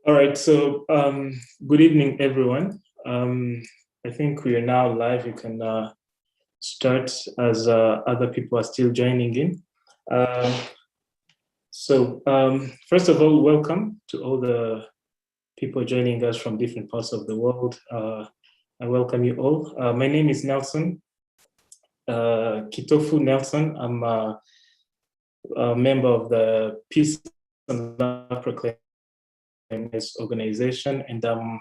All right, so good evening, everyone. I think we are now live. You can start as other people are still joining in. First of all, welcome to all the people joining us from different parts of the world. I welcome you all. My name is Nelson, Kitofu Nelson. I'm a member of the Peace and Love Proclaimers organization, and I'm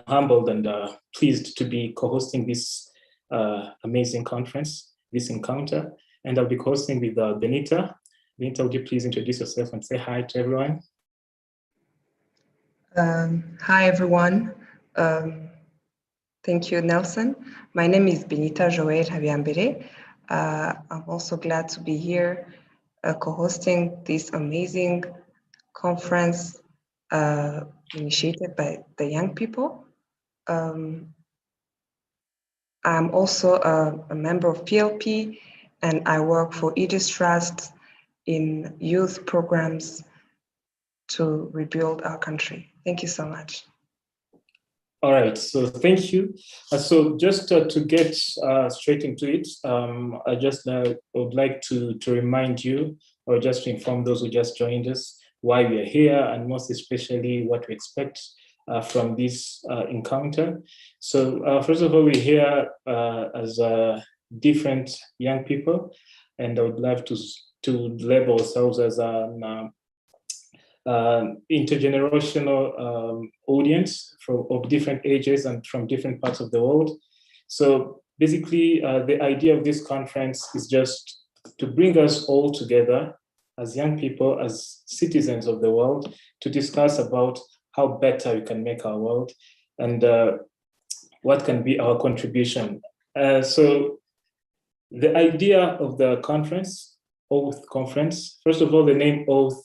humbled and pleased to be co-hosting this amazing conference, this encounter. And I'll be co-hosting with Benita. Benita, would you please introduce yourself and say hi to everyone? Hi, everyone. Thank you, Nelson. My name is Benita Joel Habiambere. I'm also glad to be here co-hosting this amazing conference initiated by the young people. I'm also a member of PLP, and I work for Aegis Trust in youth programs to rebuild our country. Thank you so much. All right, so thank you. So just to get straight into it, I just would like to remind you, or just to inform those who just joined us, why we are here, and most especially what we expect from this encounter. So first of all, we're here as different young people, and I would love to label ourselves as an intergenerational audience of different ages and from different parts of the world. So basically, the idea of this conference is just to bring us all together as young people, as citizens of the world, to discuss about how better we can make our world and what can be our contribution. So the idea of the conference, Oath Conference, first of all, the name Oath,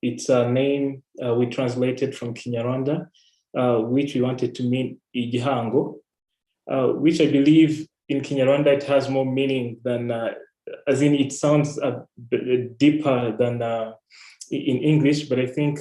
it's a name we translated from Kinyarwanda, which we wanted to mean Igihango, which I believe in Kinyarwanda it has more meaning than, as in it sounds deeper than in English, but I think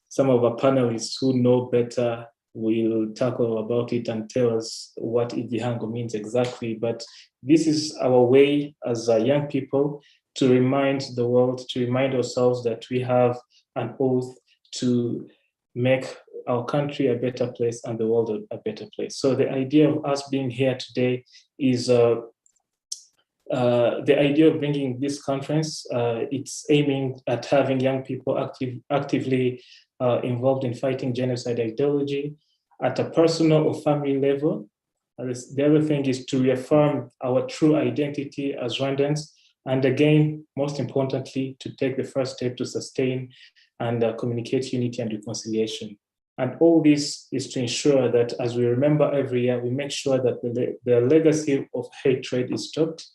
some of our panelists who know better will tackle about it and tell us what Igihango means exactly. But this is our way as young people to remind the world, to remind ourselves that we have an oath to make our country a better place and the world a better place. So the idea of us being here today is the idea of bringing this conference. It's aiming at having young people actively involved in fighting genocide ideology at a personal or family level. The other thing is to reaffirm our true identity as Rwandans. And again, most importantly, to take the first step to sustain and communicate unity and reconciliation. And all this is to ensure that as we remember every year, we make sure that the legacy of hatred is stopped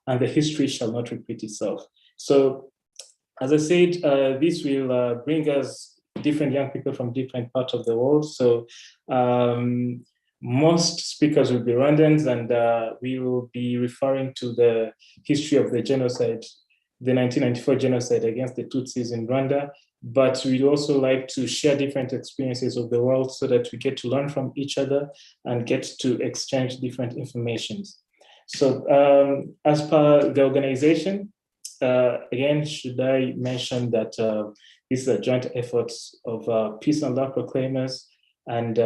and the history shall not repeat itself. So as I said, this will bring us different young people from different parts of the world. So most speakers will be Rwandans, and we will be referring to the history of the genocide, the 1994 genocide against the Tutsis in Rwanda. But we'd also like to share different experiences of the world so that we get to learn from each other and get to exchange different informations. So as per the organization, again, should I mention that this is a joint effort of Peace and Love Proclaimers and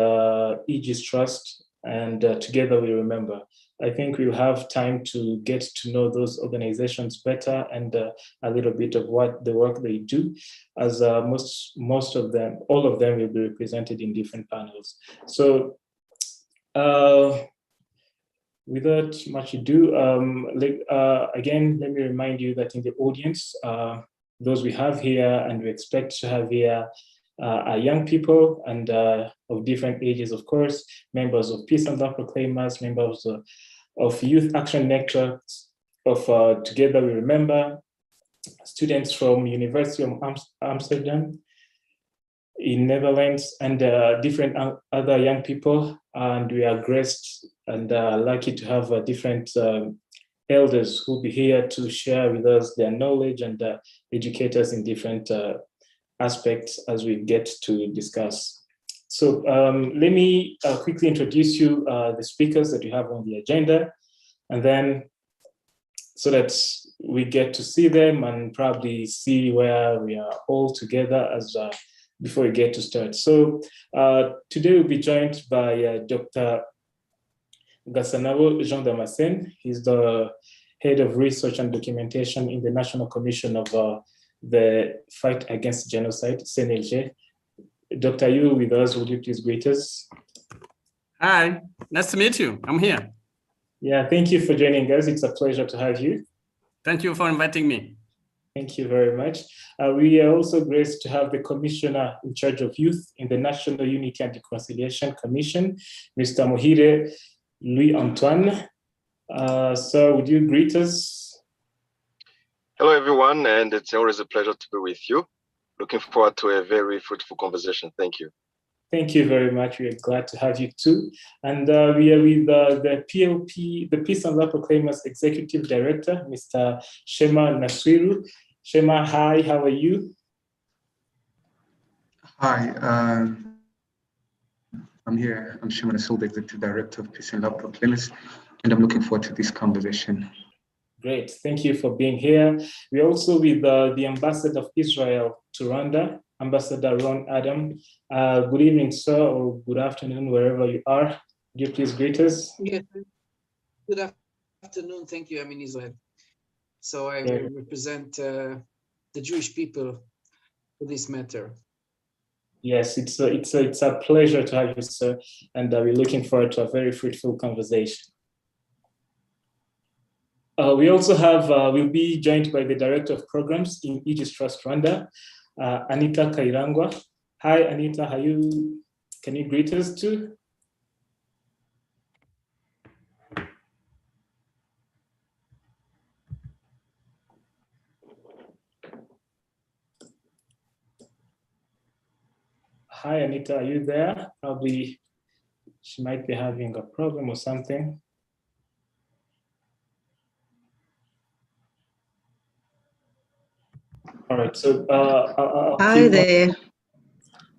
Aegis Trust, and together we remember. I think we'll have time to get to know those organizations better and a little bit of what the work they do, as most of them, all of them will be represented in different panels. So without much ado, again, let me remind you that in the audience, those we have here and we expect to have here are young people and of different ages, of course, members of Peace and Love Proclaimers, members of Youth Action Networks, of Together We Remember, students from University of Amsterdam in Netherlands, and different other young people. And we are graced and lucky to have different elders who will be here to share with us their knowledge and educate us in different aspects as we get to discuss. So let me quickly introduce you the speakers that you have on the agenda, and then so that we get to see them and probably see where we are all together as before we get to start. So today we'll be joined by Dr. Gassanabo Jean Damascene. He's the head of research and documentation in the National Commission of the Fight Against Genocide, CNLG. Dr. Yu with us, would you please greet us? Hi, nice to meet you. I'm here. Yeah, thank you for joining us. It's a pleasure to have you. Thank you for inviting me. Thank you very much. We are also graced to have the Commissioner in charge of youth in the National Unity and Reconciliation Commission, Mr. Mohire Louis-Antoine. Sir, would you greet us? Hello, everyone, and it's always a pleasure to be with you. Looking forward to a very fruitful conversation. Thank you. Thank you very much. We are glad to have you too. And we are with the PLP, the Peace and Law Proclaimers Executive Director, Mr. Shema Naswiru. Shema, hi, how are you? Hi, I'm here. I'm Shema Naswiru, the Executive Director of Peace and Law Proclaimers, and I'm looking forward to this conversation. Great, thank you for being here. We're also with the Ambassador of Israel to Rwanda, Ambassador Ron Adam. Good evening, sir, or good afternoon, wherever you are. Would you please greet us? Yes, good afternoon. Thank you. I'm in Israel. So I represent the Jewish people for this matter. Yes, it's a pleasure to have you, sir, and we're looking forward to a very fruitful conversation. We also have, we'll be joined by the Director of Programs in Aegis Trust Rwanda, Anita Kairangwa. Hi, Anita, can you greet us too? Hi, Anita, are you there? Probably she might be having a problem or something. All right, so hi there.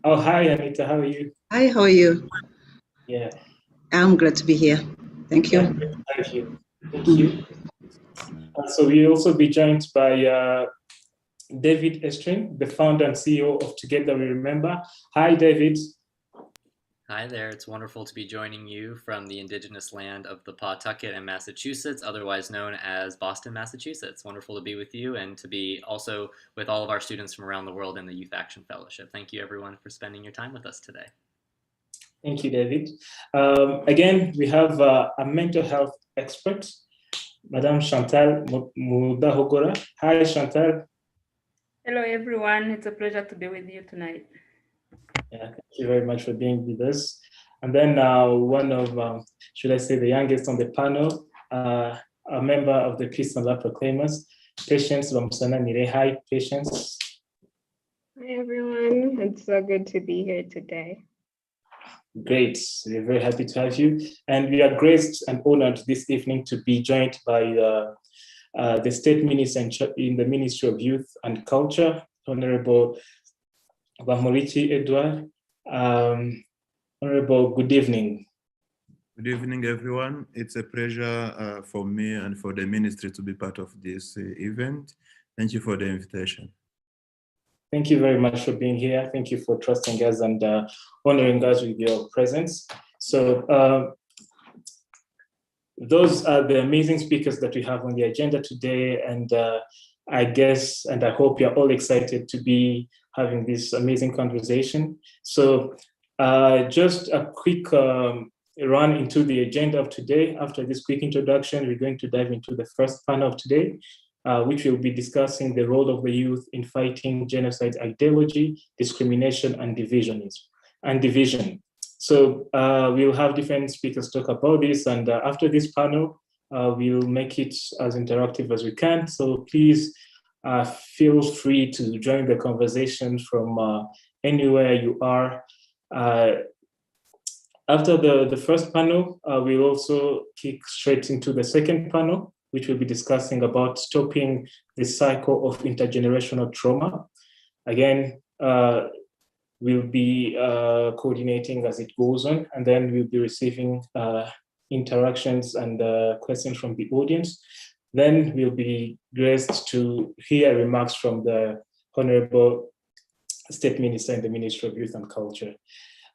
Oh, hi, Anita, how are you? Hi, how are you? Yeah. I'm glad to be here. Thank you. Yeah, thank you. Thank you. So we'll also be joined by David Estrin, the founder and CEO of Together We Remember. Hi, David. Hi there. It's wonderful to be joining you from the indigenous land of the Pawtucket in Massachusetts, otherwise known as Boston, Massachusetts. Wonderful to be with you and to be also with all of our students from around the world in the Youth Action Fellowship. Thank you, everyone, for spending your time with us today. Thank you, David. Again, we have a mental health expert, Madame Chantal Mudahogora. Hi, Chantal. Hello, everyone. It's a pleasure to be with you tonight. Yeah, thank you very much for being with us. And then one of, should I say, the youngest on the panel, a member of the Peace and Law Proclaimers, Patience Bamsana Nire. Hi, Patience. Hi, everyone. It's so good to be here today. Great. We're very happy to have you. And we are graced and honored this evening to be joined by the State Minister in the Ministry of Youth and Culture, Honorable Bamorichi Edouard. Honorable, good evening. Good evening, everyone. It's a pleasure for me and for the ministry to be part of this event. Thank you for the invitation. Thank you very much for being here. Thank you for trusting us and honoring us with your presence. So those are the amazing speakers that we have on the agenda today. And I guess, and I hope you're all excited to be having this amazing conversation. So just a quick run into the agenda of today. After this quick introduction, we're going to dive into the first panel of today, which will be discussing the role of the youth in fighting genocide ideology, discrimination, and division. So we'll have different speakers talk about this, and after this panel, we'll make it as interactive as we can. So please feel free to join the conversation from anywhere you are. After the first panel, we'll also kick straight into the second panel, which will be discussing about stopping the cycle of intergenerational trauma. Again, we'll be coordinating as it goes on, and then we'll be receiving interactions and questions from the audience. Then we'll be graced to hear remarks from the Honorable State Minister in the Ministry of Youth and Culture.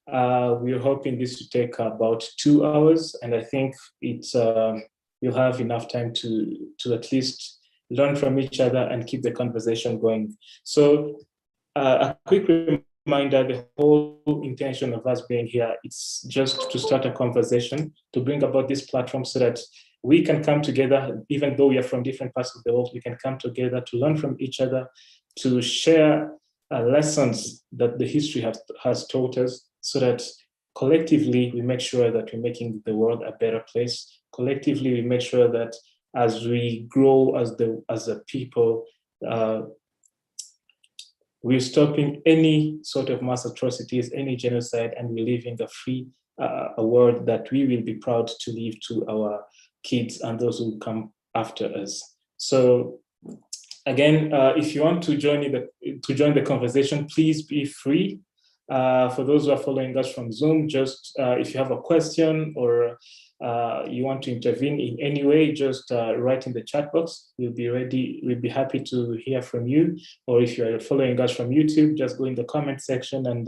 We're hoping this to take about 2 hours, and I think it's we'll have enough time to at least learn from each other and keep the conversation going. So a quick reminder, the whole intention of us being here, it's just to start a conversation, to bring about this platform so that we can come together, even though we are from different parts of the world, we can come together to learn from each other, to share lessons that the history has taught us, so that collectively we make sure that we're making the world a better place. Collectively, we make sure that as we grow as a people, we're stopping any sort of mass atrocities, any genocide, and we're living a free, a world that we will be proud to leave to our kids and those who come after us. So again, if you want to join the conversation, please be free. For those who are following us from Zoom, just if you have a question or you want to intervene in any way, just write in the chat box. We'll be happy to hear from you. Or if you're following us from YouTube, just go in the comment section and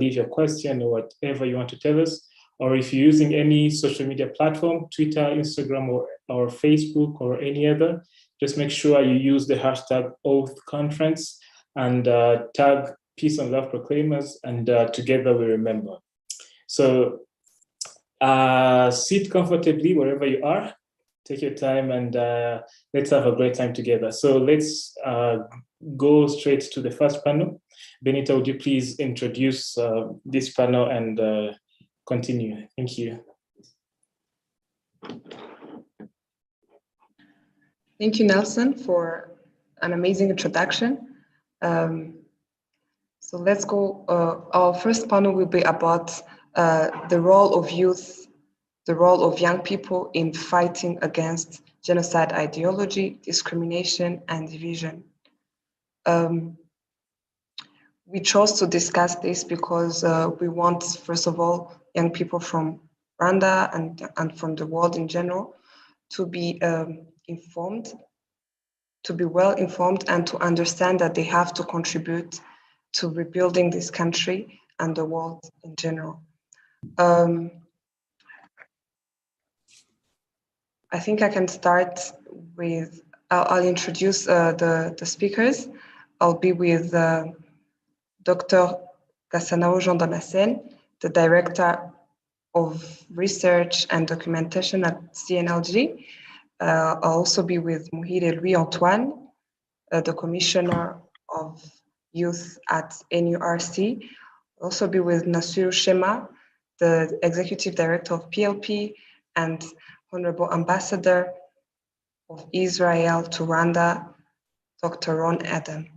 leave your question or whatever you want to tell us. Or if you're using any social media platform, Twitter, Instagram, or Facebook, or any other, just make sure you use the hashtag #OathConference and tag Peace and Love Proclaimers, and together we remember. So sit comfortably wherever you are, take your time, and let's have a great time together. So let's go straight to the first panel. Benita, would you please introduce this panel and continue? Thank you. Thank you, Nelson, for an amazing introduction. So let's go. Our first panel will be about the role of youth, the role of young people in fighting against genocide ideology, discrimination, and division. We chose to discuss this because we want, first of all, young people from Rwanda and from the world in general to be informed, to be well informed, and to understand that they have to contribute to rebuilding this country and the world in general. I think I can start with, I'll introduce the speakers. I'll be with Dr. Gassanao Jean Damascene, the Director of Research and Documentation at CNLG. I'll also be with Muhire Louis-Antoine, the Commissioner of Youth at NURC. I'll also be with Nasiru Shema, the Executive Director of PLP, and Honorable Ambassador of Israel to Rwanda, Dr. Ron Adam.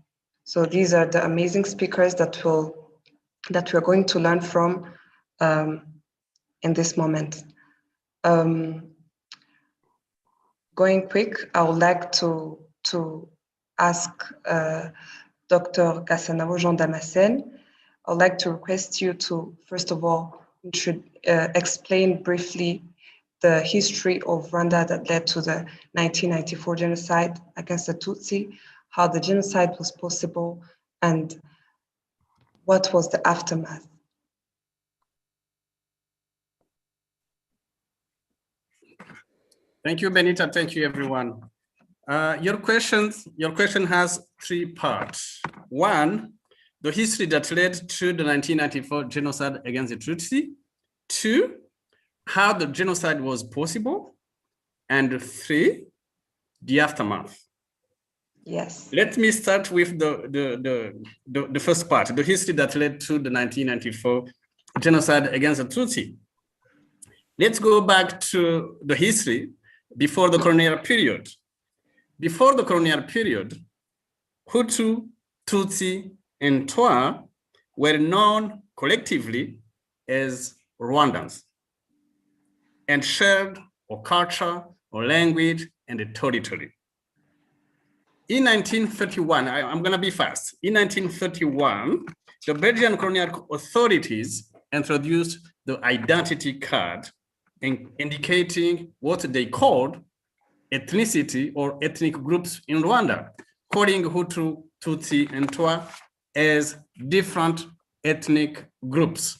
So these are the amazing speakers that we're going to learn from in this moment. Going quick, I would like to ask Dr. Gassanao Jean Damascene. I would like to request you to, first of all, explain briefly the history of Rwanda that led to the 1994 genocide against the Tutsi, how the genocide was possible, and what was the aftermath. Thank you, Benita. Thank you, everyone. Your question has 3 parts. 1, the history that led to the 1994 genocide against the Tutsi. 2, how the genocide was possible. And 3, the aftermath. Yes. Let me start with the first part, the history that led to the 1994 genocide against the Tutsi. Let's go back to the history before the colonial period. Before the colonial period, Hutu, Tutsi, and Twa were known collectively as Rwandans and shared a culture, a language, and a territory. In 1931, I'm going to be fast. In 1931, the Belgian colonial authorities introduced the identity card indicating what they called ethnicity or ethnic groups in Rwanda, calling Hutu, Tutsi, and Twa as different ethnic groups.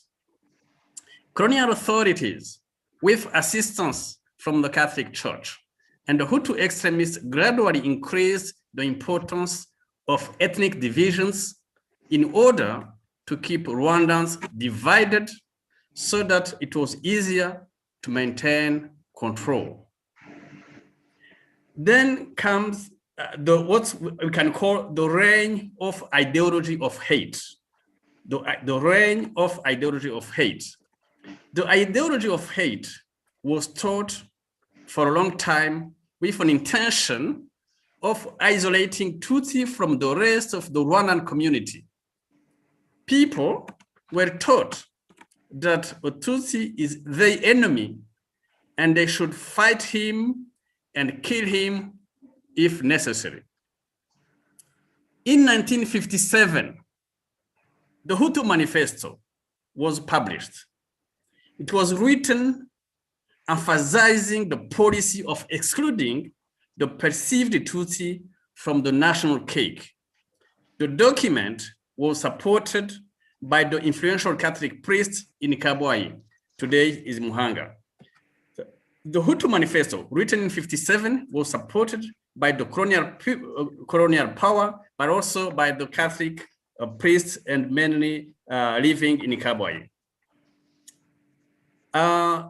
Colonial authorities, with assistance from the Catholic Church, and the Hutu extremists gradually increased the importance of ethnic divisions in order to keep Rwandans divided so that it was easier to maintain control. Then comes what we can call the reign of ideology of hate. The reign of ideology of hate. The ideology of hate was taught for a long time with an intention of isolating Tutsi from the rest of the Rwandan community. People were taught that a Tutsi is their enemy and they should fight him and kill him if necessary. In 1957, the Hutu Manifesto was published. It was written emphasizing the policy of excluding the perceived Tutsi from the national cake. The document was supported by the influential Catholic priest in Kabwai, today is Muhanga. The Hutu Manifesto, written in 1957, was supported by the colonial power, but also by the Catholic priests and mainly living in Kabwai.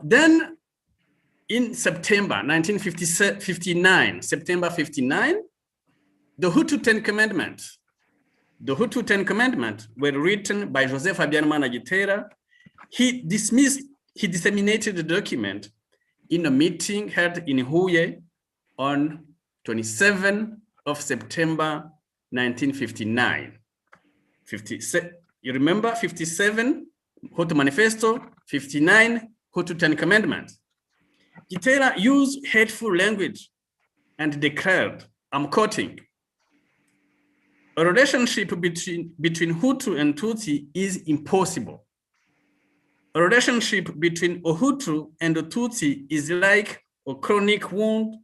Then in September 1959, September 59, the Hutu 10 Commandments. The Hutu 10 Commandments were written by Joseph Habyarimana Gitera. He disseminated the document in a meeting held in Huye on 27 of September 1959. You remember 57 Hutu Manifesto, 59 Hutu 10 Commandments. Gitera used hateful language and declared, I'm quoting, a relationship between Hutu and Tutsi is impossible. A relationship between a Hutu and a Tutsi is like a chronic wound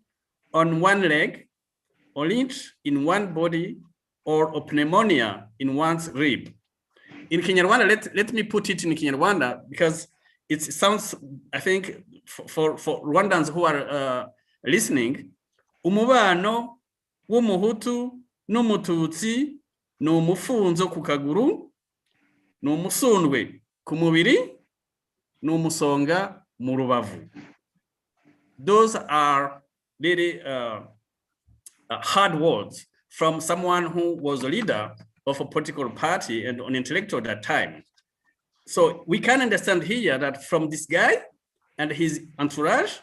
on one leg, or lynch in one body, or a pneumonia in one's rib. In Kinyarwanda, let me put it in Kinyarwanda because it sounds, I think, for Rwandans who are listening, umubano w'umuhutu n'umututsi ni umufunzo ku kaguru, ni umusundwe ku mubiri, ni umusonga mu rubavu. Those are really hard words from someone who was a leader of a political party and an intellectual at that time. So we can understand here that from this guy and his entourage,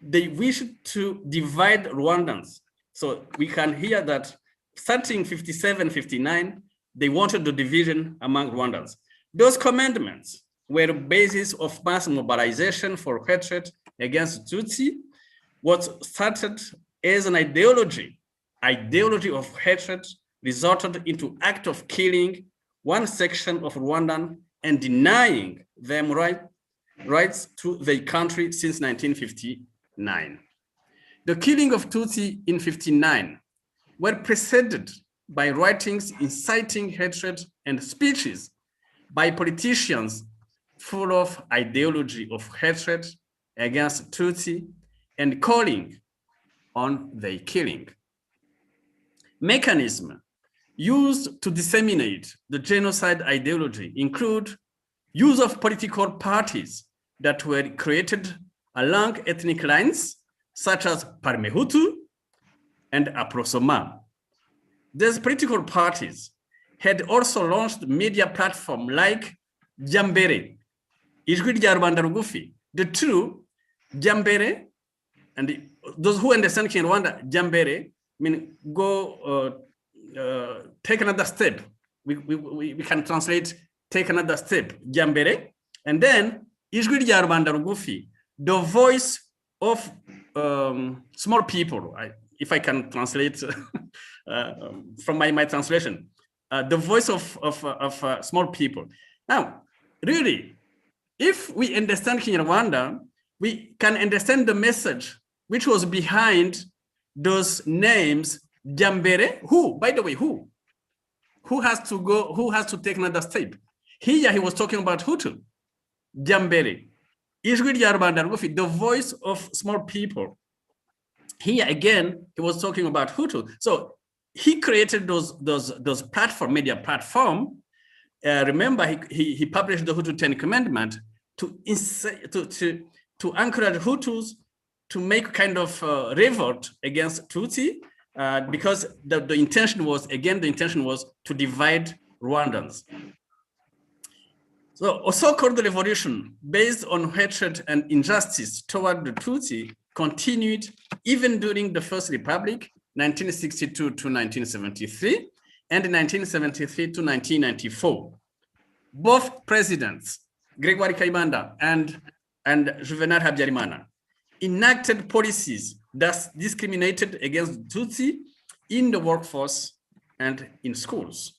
they wished to divide Rwandans. So we can hear that starting 57, 59, they wanted the division among Rwandans. Those commandments were the basis of mass mobilization for hatred against Tutsi, what started as an ideology of hatred resulted into act of killing one section of Rwandan and denying them rights to their country since 1959. The killing of Tutsi in 1959 were preceded by writings inciting hatred and speeches by politicians full of ideology of hatred against Tutsi and calling on their killing. Mechanisms used to disseminate the genocide ideology include use of political parties that were created along ethnic lines, such as Parmehutu and Aprosoma. These political parties had also launched media platforms like Jambere, Ijwi rya Rwanda Rugufi. The two, Jambere, and those who understand Kinyarwanda, Jambere, mean go take another step. We can translate take another step, Jambere, and then Ijwi rya Rwanda Rugufi, the voice of small people, if I can translate from my translation, the voice of small people. Now, really, if we understand Kinyarwanda, we can understand the message which was behind those names. Jambere, who, by the way, who has to take another step? Here he was talking about Hutu. Jambere, the voice of small people. Here again, he was talking about Hutu. So he created those platform, media platform. Remember, he published the Hutu 10 Commandment to encourage Hutus to make kind of revolt against Tutsi, because the intention was to divide Rwandans. So a so-called revolution based on hatred and injustice toward the Tutsi continued even during the First Republic, 1962 to 1973, and 1973 to 1994. Both presidents, Gregoire Kayibanda and Juvenal Habyarimana, enacted policies that discriminated against Tutsi in the workforce and in schools.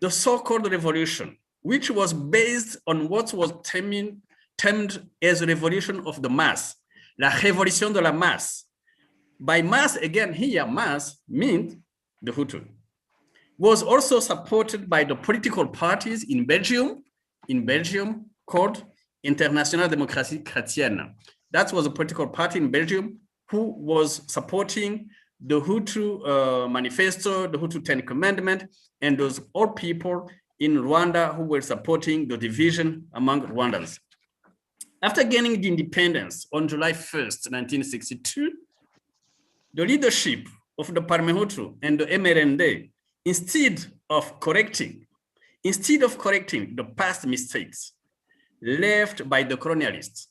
The so-called revolution, which was based on what was termed as a revolution of the mass, la révolution de la masse. By mass, again, here, mass means the Hutu, was also supported by the political parties in Belgium called Internationale Démocratie Chrétienne. That was a political party in Belgium who was supporting the Hutu manifesto, the Hutu 10 Commandment, and those all people in Rwanda who were supporting the division among Rwandans. After gaining the independence on July 1st, 1962, the leadership of the Parmehutu and the MRND, instead of correcting the past mistakes left by the colonialists,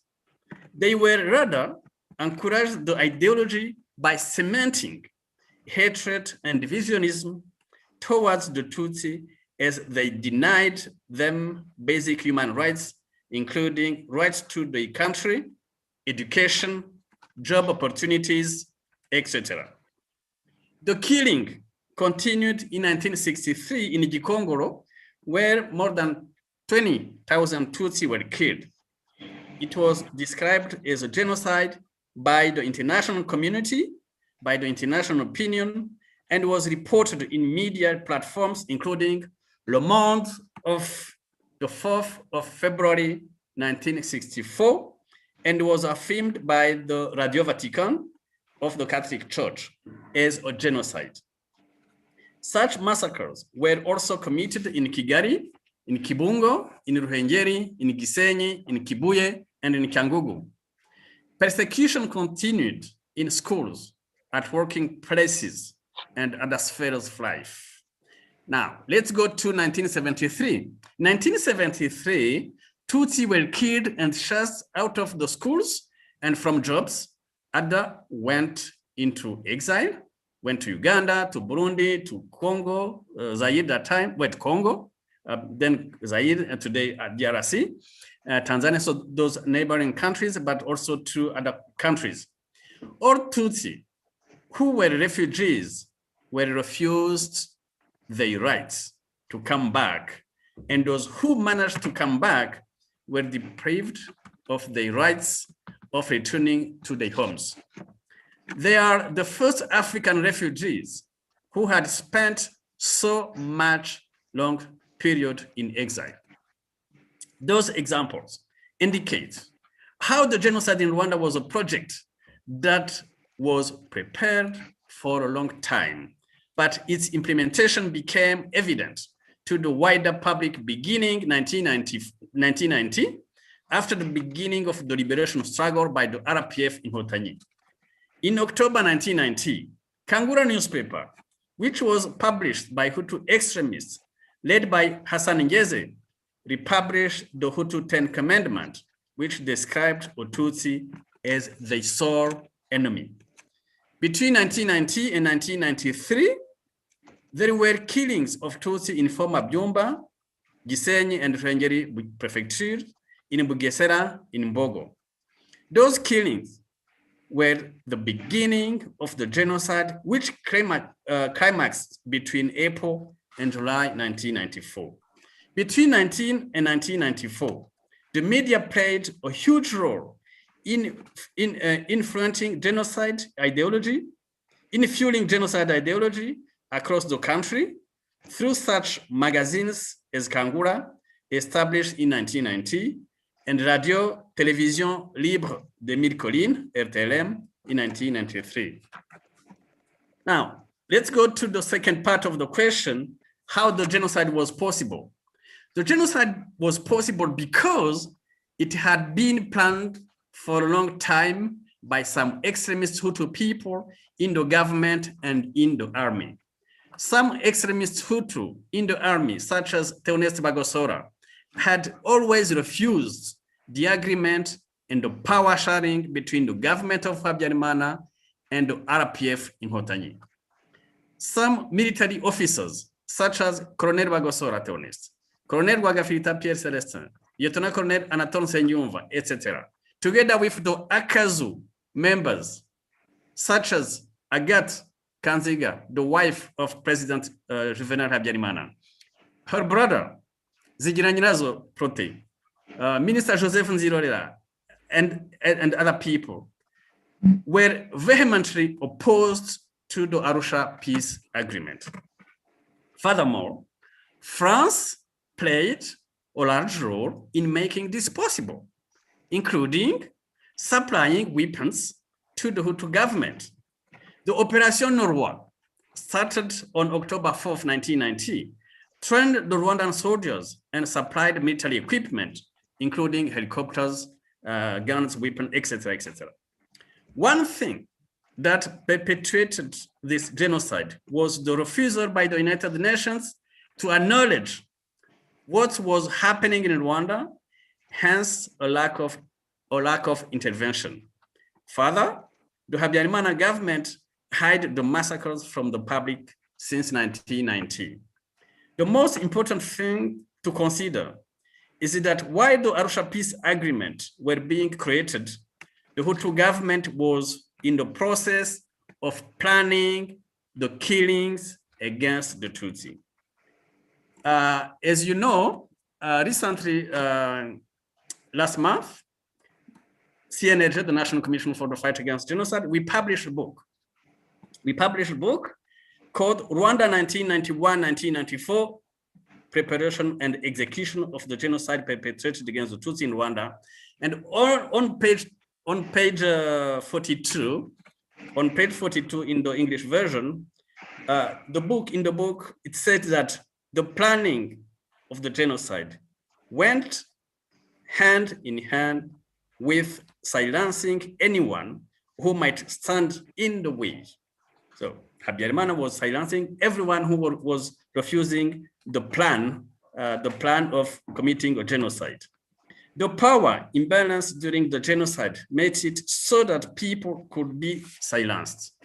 they were rather encouraged the ideology by cementing hatred and divisionism towards the Tutsi, as they denied them basic human rights, including rights to the country, education, job opportunities, etc. The killing continued in 1963 in Gikongoro, where more than 20,000 Tutsi were killed. It was described as a genocide by the international community, by the international opinion, and was reported in media platforms, including Le Monde of the 4th of February, 1964, and was affirmed by the Radio Vatican of the Catholic Church as a genocide. Such massacres were also committed in Kigali, in Kibungo, in Ruhengeri, in Gisenyi, in Kibuye, and in Kyangugu. Persecution continued in schools, at working places, and other spheres of life. Now, let's go to 1973. 1973, Tutsi were killed and chased out of the schools and from jobs. Others went into exile, went to Uganda, to Burundi, to Congo, Zaire that time, Congo, then Zaire, and today DRC, Tanzania, so those neighboring countries, but also to other countries. All Tutsi who were refugees were refused their rights to come back, and those who managed to come back were deprived of their rights of returning to their homes. They are the first African refugees who had spent so much long period in exile. Those examples indicate how the genocide in Rwanda was a project that was prepared for a long time, but its implementation became evident to the wider public beginning 1990, after the beginning of the liberation struggle by the RPF in Inkotanyi. In October 1990, Kangura newspaper, which was published by Hutu extremists led by Hassan Ngeze, republished the Hutu 10 Commandment, which described Tutsi as the sole enemy. Between 1990 and 1993, there were killings of Tutsi in former Byumba, Gisenyi, and Ruhengeri prefecture, in Bugesera, in Mbogo. Those killings were the beginning of the genocide, which climaxed between April and July 1994. Between 19 and 1994, the media played a huge role in influencing genocide ideology, in fueling genocide ideology across the country through such magazines as Kangura, established in 1990, and Radio Télévision Libre des Mille Collines, RTLM, in 1993. Now, let's go to the second part of the question, how the genocide was possible. The genocide was possible because it had been planned for a long time by some extremist Hutu people in the government and in the army. Some extremist Hutu in the army, such as Theoneste Bagosora, had always refused the agreement and the power sharing between the government of Habyarimana and the RPF in Hotanyi. Some military officers, such as Colonel Bagosora Theoneste, Colonel Wagafilita Pierre Celestin, Lieutenant Colonel Anatole Senyumva, etc., together with the Akazu members, such as Agathe Kanziga, the wife of President Juvenal Habyarimana, her brother, Zigiranyirazo Prote, Minister Joseph Nzirorera, and other people were vehemently opposed to the Arusha peace agreement. Furthermore, France played a large role in making this possible, including supplying weapons to the Hutu government. The Operation Norwa, started on October 4th, 1990, trained the Rwandan soldiers and supplied military equipment, including helicopters, guns, weapons, etc., etc. One thing that perpetuated this genocide was the refusal by the United Nations to acknowledge what was happening in Rwanda, hence a lack of intervention. Further, the Habyarimana government hid the massacres from the public since 1990. The most important thing to consider is that while the Arusha Peace Agreement were being created, the Hutu government was in the process of planning the killings against the Tutsi. As you know, recently, last month, CNRG, the National Commission for the Fight Against Genocide, we published a book. We published a book called Rwanda 1991-1994, Preparation and Execution of the Genocide Perpetrated Against the Tutsi in Rwanda. And on page 42, in the English version, in the book, it said that the planning of the genocide went hand in hand with silencing anyone who might stand in the way. So Habyarimana was silencing everyone who was refusing the plan of committing a genocide. The power imbalance during the genocide made it so that people could be silenced.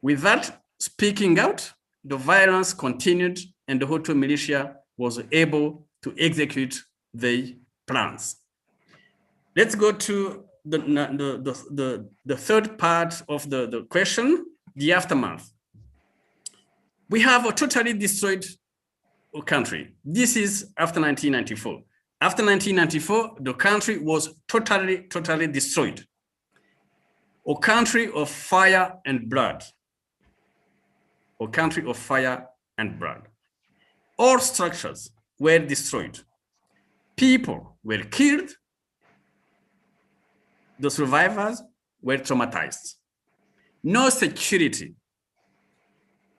Without speaking out, the violence continued and the Hutu militia was able to execute their plans. Let's go to the third part of the question, the aftermath. We have a totally destroyed country. This is after 1994. After 1994, the country was totally destroyed. A country of fire and blood. A country of fire and blood. All structures were destroyed. People were killed. The survivors were traumatized. No security.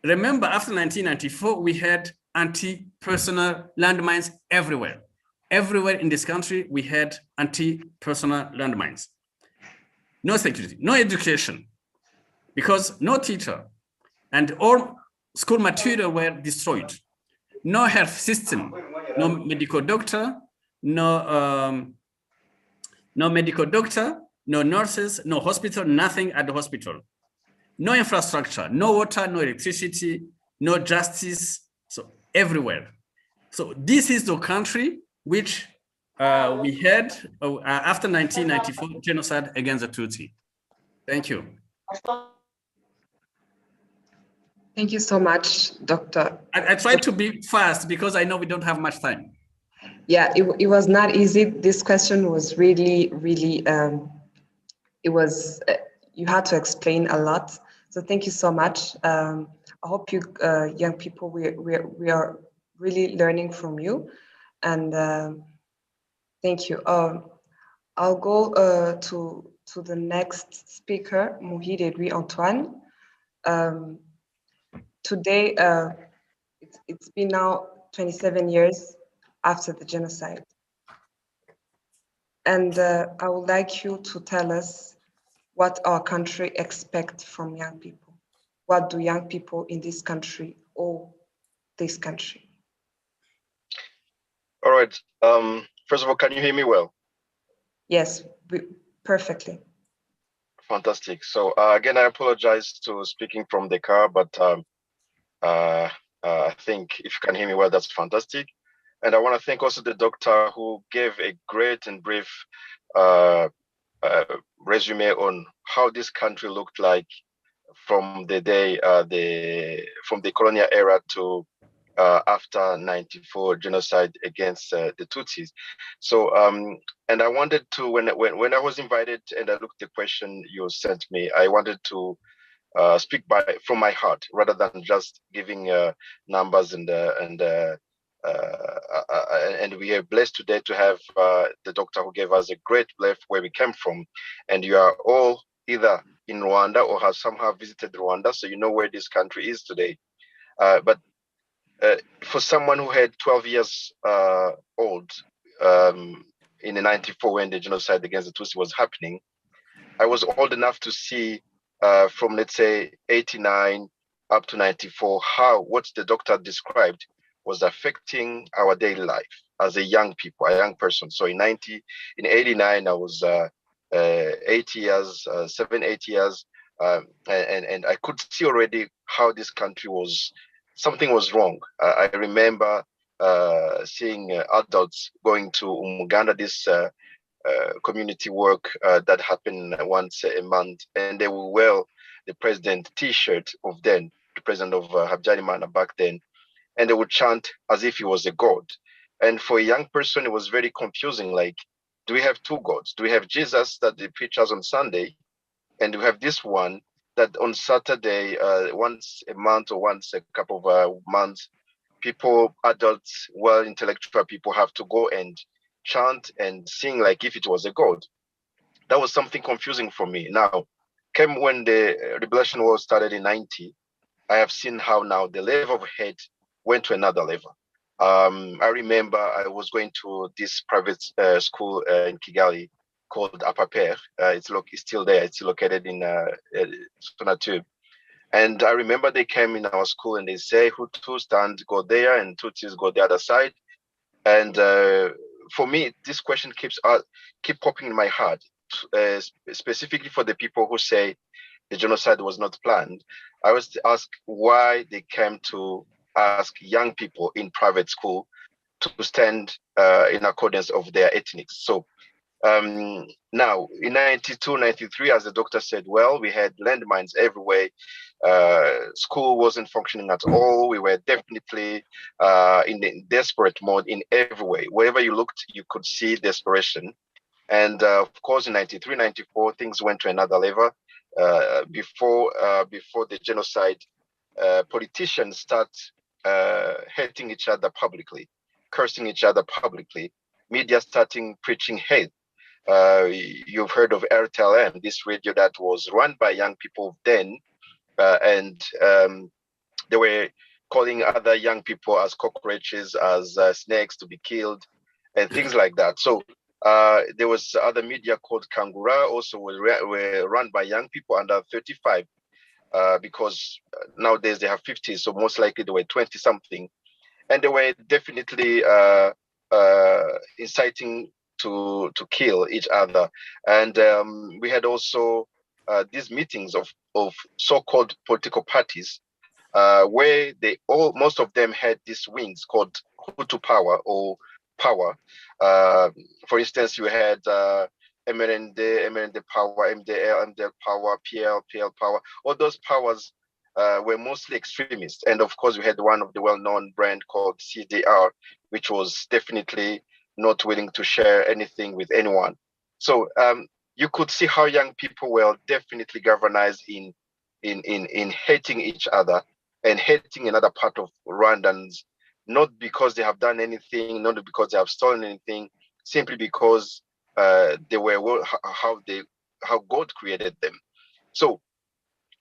Remember, after 1994, we had anti-personnel landmines everywhere. Everywhere in this country, we had anti-personnel landmines. No security, no education, because no teacher and all school material were destroyed. No health system, no medical doctor, no nurses, no hospital, nothing at the hospital. No infrastructure, no water, no electricity, no justice, so everywhere. So this is the country which we had after 1994 genocide against the Tutsi. Thank you. Thank you so much, Dr. I tried to be fast because I know we don't have much time. Yeah, it was not easy. This question was really, it was, you had to explain a lot. So thank you so much. I hope you young people, we are really learning from you. And thank you. I'll go to the next speaker, Muhire Louis Antoine. Today, it's been now 27 years after the genocide. And I would like you to tell us what our country expects from young people. What do young people in this country owe this country? All right. First of all, can you hear me well? Yes, perfectly. Fantastic. So again, I apologize to speaking from the car, but I think if you can hear me well, that's fantastic. And I want to thank also the doctor who gave a great and brief resume on how this country looked like from the day, from the colonial era to after '94 genocide against the Tutsis. So, and I wanted to, when I was invited and I looked at the question you sent me, I wanted to speak from my heart rather than just giving numbers and we are blessed today to have the doctor who gave us a great brief where we came from, and you are all either in Rwanda or have somehow visited Rwanda, so you know where this country is today. But for someone who had 12 years old in the '94 when the genocide against the Tutsi was happening, I was old enough to see from, let's say, '89 up to '94 how what the doctor described was affecting our daily life as a young person. So in '89, I was 8 years, 8 years, and I could see already how this country something was wrong. I remember seeing adults going to Umuganda, this community work that happened once a month, and they will wear the president T-shirt of then, the president of Habyarimana back then, and they would chant as if he was a god. And for a young person, it was very confusing. Like, do we have two gods? Do we have Jesus that they preach us on Sunday, and we have this one that on Saturday, once a month or once a couple of months, people, adults, well, intellectual people have to go and chant and sing like if it was a god. That was something confusing for me. Now, came when the Revelation War started in '90, I have seen how now the level of hate went to another level. I remember I was going to this private school in Kigali called Apaper. It's still there. It's located in Sonatube. And I remember they came in our school and they say, Hutu stand, go there, and Tutsis go the other side. And for me, this question keep popping in my heart, specifically for the people who say the genocide was not planned. I was to ask why they came to ask young people in private school to stand in accordance of their ethnics. So now in '92, '93, as the doctor said, well, we had landmines everywhere. School wasn't functioning at all. We were definitely in the desperate mode in every way. Wherever you looked, you could see desperation. And of course, in '93, '94, things went to another level. Before the genocide, politicians start hating each other publicly, cursing each other publicly. Media starting preaching hate. You've heard of RTLM, this radio that was run by young people then, and they were calling other young people as cockroaches, as snakes to be killed, and things like that. So there was other media called Kangura, also were run by young people under 35, because nowadays they have 50, so most likely they were 20 something, and they were definitely inciting to kill each other. And we had also these meetings of so-called political parties where most of them had these wings called Hutu power or power. For instance, you had MND power, MDL power, PL power. All those powers were mostly extremists. And of course, we had one of the well-known brand called CDR, which was definitely not willing to share anything with anyone. So you could see how young people were definitely galvanized in hating each other and hating another part of Rwandans, not because they have done anything, not because they have stolen anything, simply because they were how God created them. So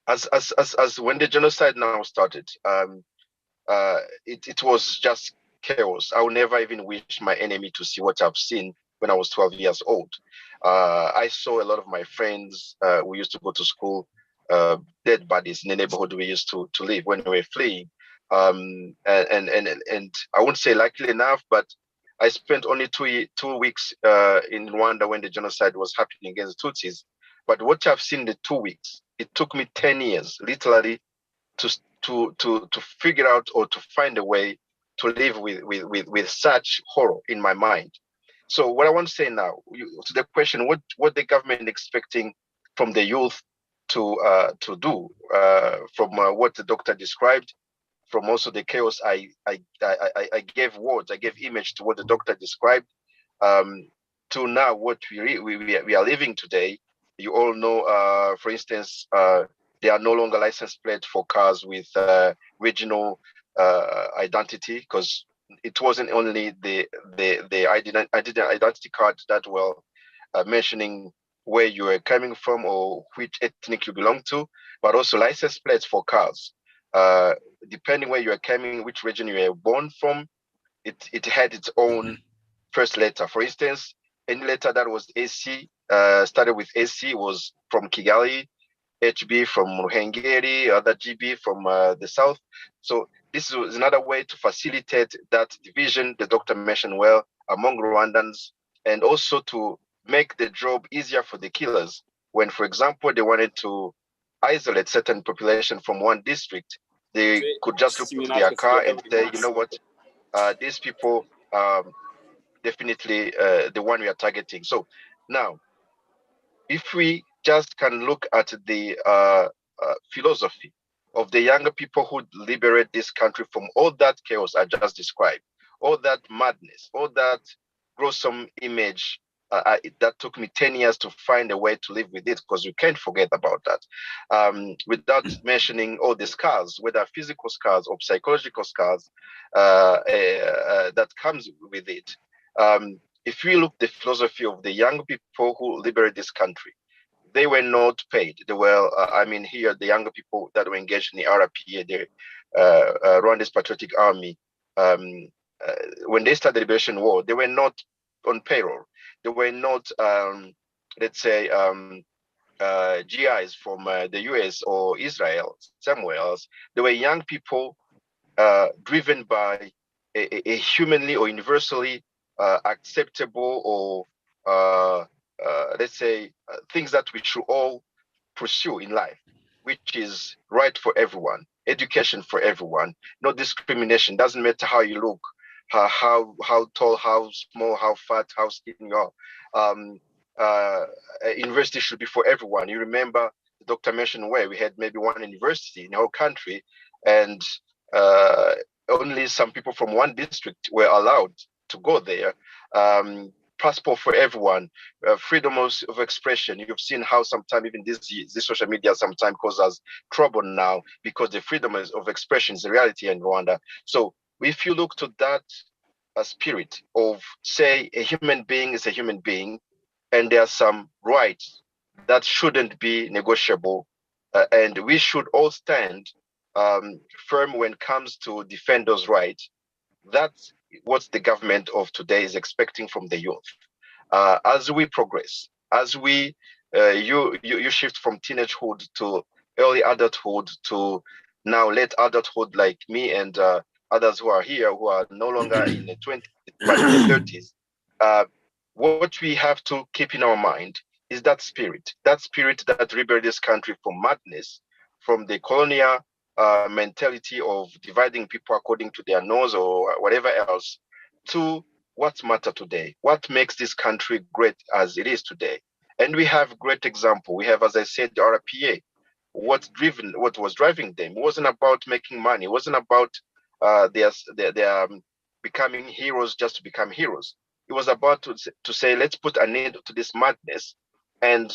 as when the genocide now started, it was just chaos. I would never even wish my enemy to see what I've seen when I was 12 years old. I saw a lot of my friends we used to go to school, dead bodies in the neighborhood we used to live when we were fleeing. And I won't say luckily enough, but I spent only 2 weeks in Rwanda when the genocide was happening against Tutsis. But what I've seen in the 2 weeks, it took me 10 years, literally, to figure out or to find a way to live with such horror in my mind. So what I want to say now, to the question, what the government expecting from the youth to do, from what the doctor described, from also the chaos I gave words, I gave image to what the doctor described, to now what we are living today. You all know, for instance, there are no longer license plates for cars with regional identity, because it wasn't only the identity card that were mentioning where you were coming from or which ethnic you belong to, but also license plates for cars. Depending where you are coming, which region you were born from, it had its own first letter. For instance, any letter that was AC, started with AC, was from Kigali, HB from Ruhengeri, other GB from the south. So this was another way to facilitate that division the doctor mentioned well among Rwandans, and also to make the job easier for the killers. When, for example, they wanted to isolate certain population from one district, they could just look to their car and say, you know what, these people definitely the one we are targeting. So now, if we just can look at the philosophy of the younger people who liberate this country from all that chaos I just described, all that madness, all that gruesome image that took me 10 years to find a way to live with it, because you can't forget about that. Without mentioning all the scars, whether physical scars or psychological scars that comes with it. If we look at the philosophy of the young people who liberate this country, they were not paid. They were, I mean, here, the younger people that were engaged in the RPA, the Rwanda's Patriotic Army, when they started the Liberation War, they were not on payroll. They were not, let's say, GIs from the US or Israel, somewhere else. They were young people driven by a humanly or universally acceptable or let's say things that we should all pursue in life, which is right for everyone, education for everyone, no discrimination. Doesn't matter how you look, how tall, how small, how fat, how skinny you are. University should be for everyone. You remember the doctor mentioned where we had maybe one university in our country, and only some people from one district were allowed to go there. Passport for everyone, freedom of expression. You've seen how sometimes even this social media sometimes causes trouble now, because the freedom of expression is a reality in Rwanda. So if you look to that spirit of, say, a human being is a human being, and there are some rights that shouldn't be negotiable, and we should all stand firm when it comes to defend those rights. That's what the government of today is expecting from the youth. As we progress, as we you shift from teenagehood to early adulthood to now late adulthood, like me and others who are here who are no longer in the 20s but in the 30s. What we have to keep in our mind is that spirit that rebelled this country from madness, from the colonial mentality of dividing people according to their nose or whatever else, to what matters today, what makes this country great as it is today. And we have great example. We have, as I said, the RPA. What was driving them? It wasn't about making money. It wasn't about their becoming heroes just to become heroes. It was about to say, let's put an end to this madness and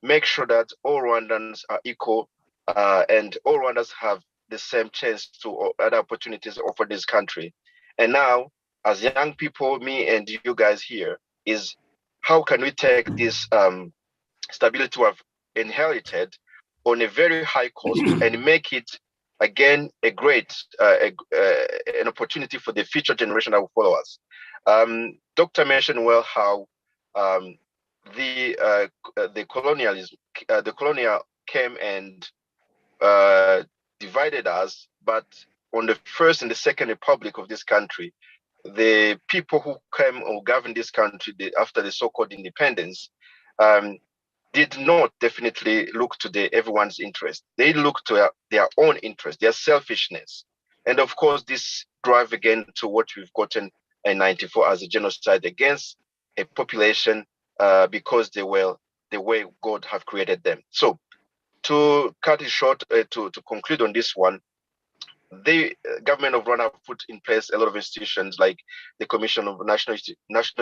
make sure that all Rwandans are equal and all Rwandans have the same chance to other opportunities offered this country. And now, as young people, me and you guys here, is how can we take this stability we have inherited on a very high cost and make it again a great an opportunity for the future generation that will follow us. Dr. mentioned well how the colonial came and divided us, but on the first and the second republic of this country, the people who came or governed this country after the so-called independence did not definitely look to everyone's interest. They looked to their own interest, their selfishness. And of course, this drive again to what we've gotten in 94 as a genocide against a population because they were the way God have created them. So to cut it short, to conclude on this one, the government of Rwanda put in place a lot of institutions like the Commission of National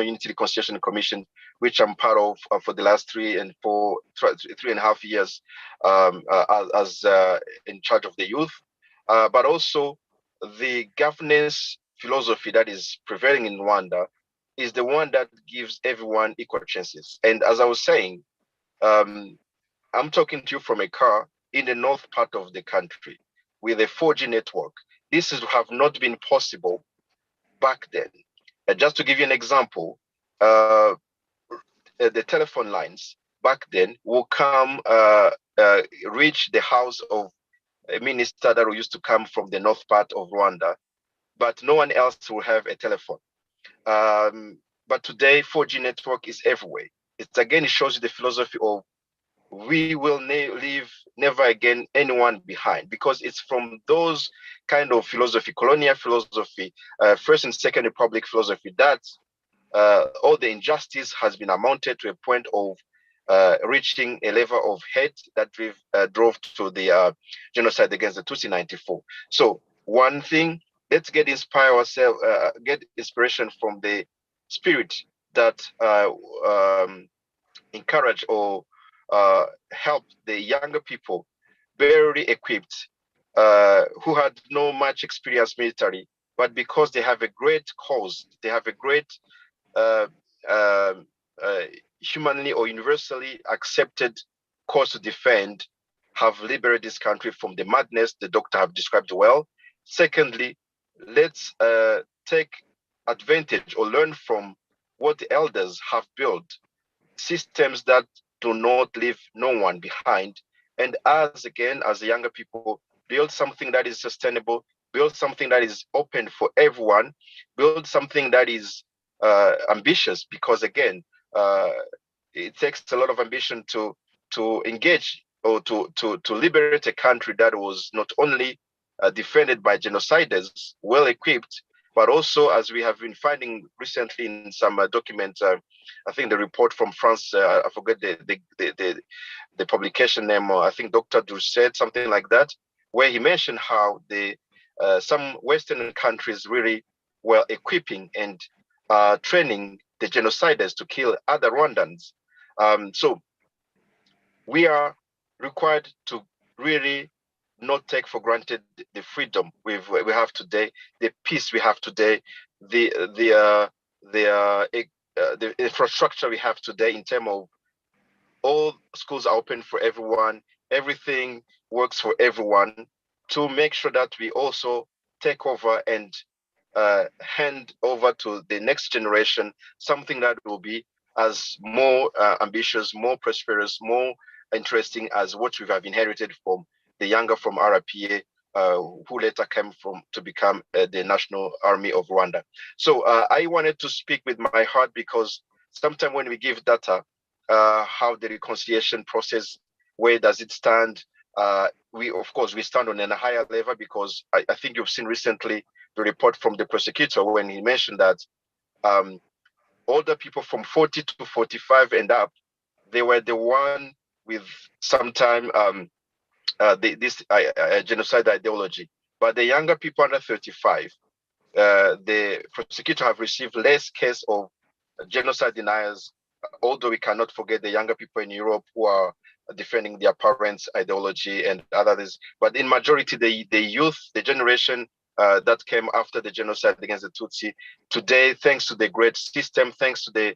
Unity Reconciliation Commission, which I'm part of for the last 3.5 years as in charge of the youth, but also the governance philosophy that is prevailing in Rwanda is the one that gives everyone equal chances. And as I was saying, I'm talking to you from a car in the north part of the country with a 4G network. This have not been possible back then. Just to give you an example, the telephone lines back then will come reach the house of a minister that used to come from the north part of Rwanda, but no one else will have a telephone. But today, 4G network is everywhere. It shows you the philosophy of we will leave never again anyone behind, because it's from those kind of philosophy, colonial philosophy, first and second republic philosophy, that all the injustice has been amounted to a point of reaching a level of hate that drove to the genocide against the Tutsi 94. So one thing, let's get inspire ourselves, get inspiration from the spirit that encourage or help the younger people, very equipped, who had no much experience military, but because they have a great cause, they have a great humanly or universally accepted cause to defend, have liberated this country from the madness the doctor have described well. Secondly, let's take advantage or learn from what the elders have built, systems that do not leave no one behind. And as the younger people, build something that is sustainable, build something that is open for everyone, build something that is ambitious, because again, it takes a lot of ambition to engage or to liberate a country that was not only defended by genociders, well equipped, but also, as we have been finding recently in some documents, I think the report from France, I forget the publication name, or I think Dr. said something like that, where he mentioned how some Western countries really were equipping and training the genociders to kill other Rwandans. So we are required to really not take for granted the freedom we have today, the peace we have today, the infrastructure we have today in terms of all schools are open for everyone, everything works for everyone, to make sure that we also take over and hand over to the next generation something that will be as more ambitious, more prosperous, more interesting as what we have inherited from the younger from RPA, who later came to become the National Army of Rwanda. So I wanted to speak with my heart, because sometimes when we give data, how the reconciliation process, where does it stand? We stand on a higher level, because I think you've seen recently the report from the prosecutor when he mentioned that older people from 40 to 45 and up, they were the one with sometime this genocide ideology. But the younger people under 35, the prosecutor have received less case of genocide deniers, although we cannot forget the younger people in Europe who are defending their parents' ideology and others. But in majority, the youth, the generation that came after the genocide against the Tutsi, today, thanks to the great system, thanks to the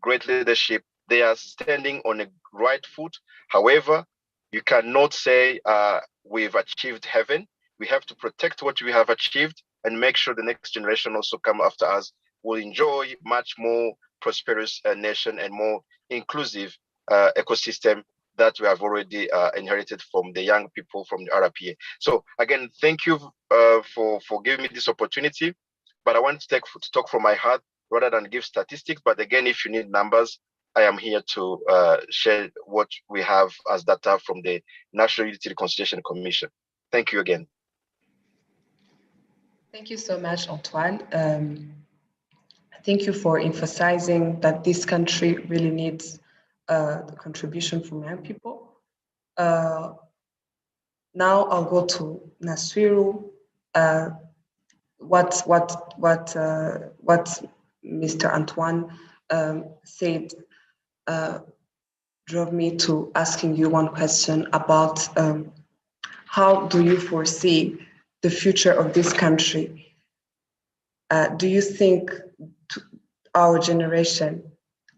great leadership, they are standing on a right foot. However, you cannot say we've achieved heaven. We have to protect what we have achieved and make sure the next generation also come after us will enjoy much more prosperous nation and more inclusive ecosystem that we have already inherited from the young people from the RPA. So again, thank you for giving me this opportunity. But I want to talk from my heart rather than give statistics. But again, if you need numbers, I am here to share what we have as data from the National Unity Reconciliation Commission. Thank you again. Thank you so much, Antoine. Thank you for emphasizing that this country really needs the contribution from young people. Now I'll go to Nasiru. What Mr. Antoine said drove me to asking you one question about how do you foresee the future of this country? Do you think our generation,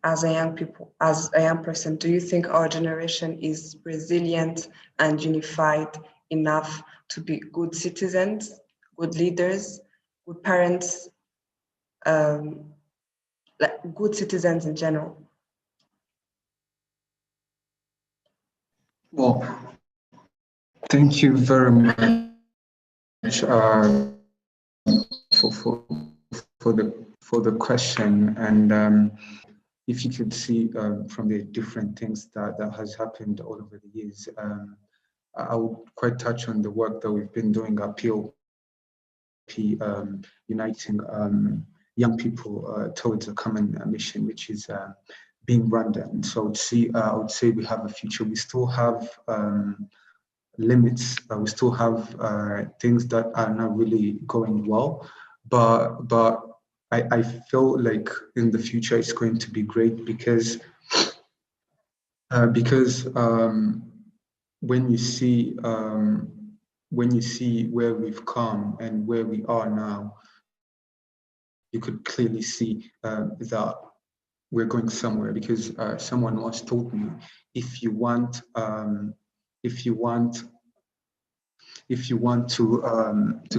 as a young people, as a young person, do you think our generation is resilient and unified enough to be good citizens, good leaders, good parents, like good citizens in general? Well, thank you very much for the question. And if you could see from the different things that has happened all over the years, I would quite touch on the work that we've been doing at POP, uniting young people towards a common mission, which is being Rwanda. And so I would say we have a future. We still have limits. We still have things that are not really going well, but I feel like in the future it's going to be great because when you see where we've come and where we are now, you could clearly see that we're going somewhere. Because someone once told me, if you want to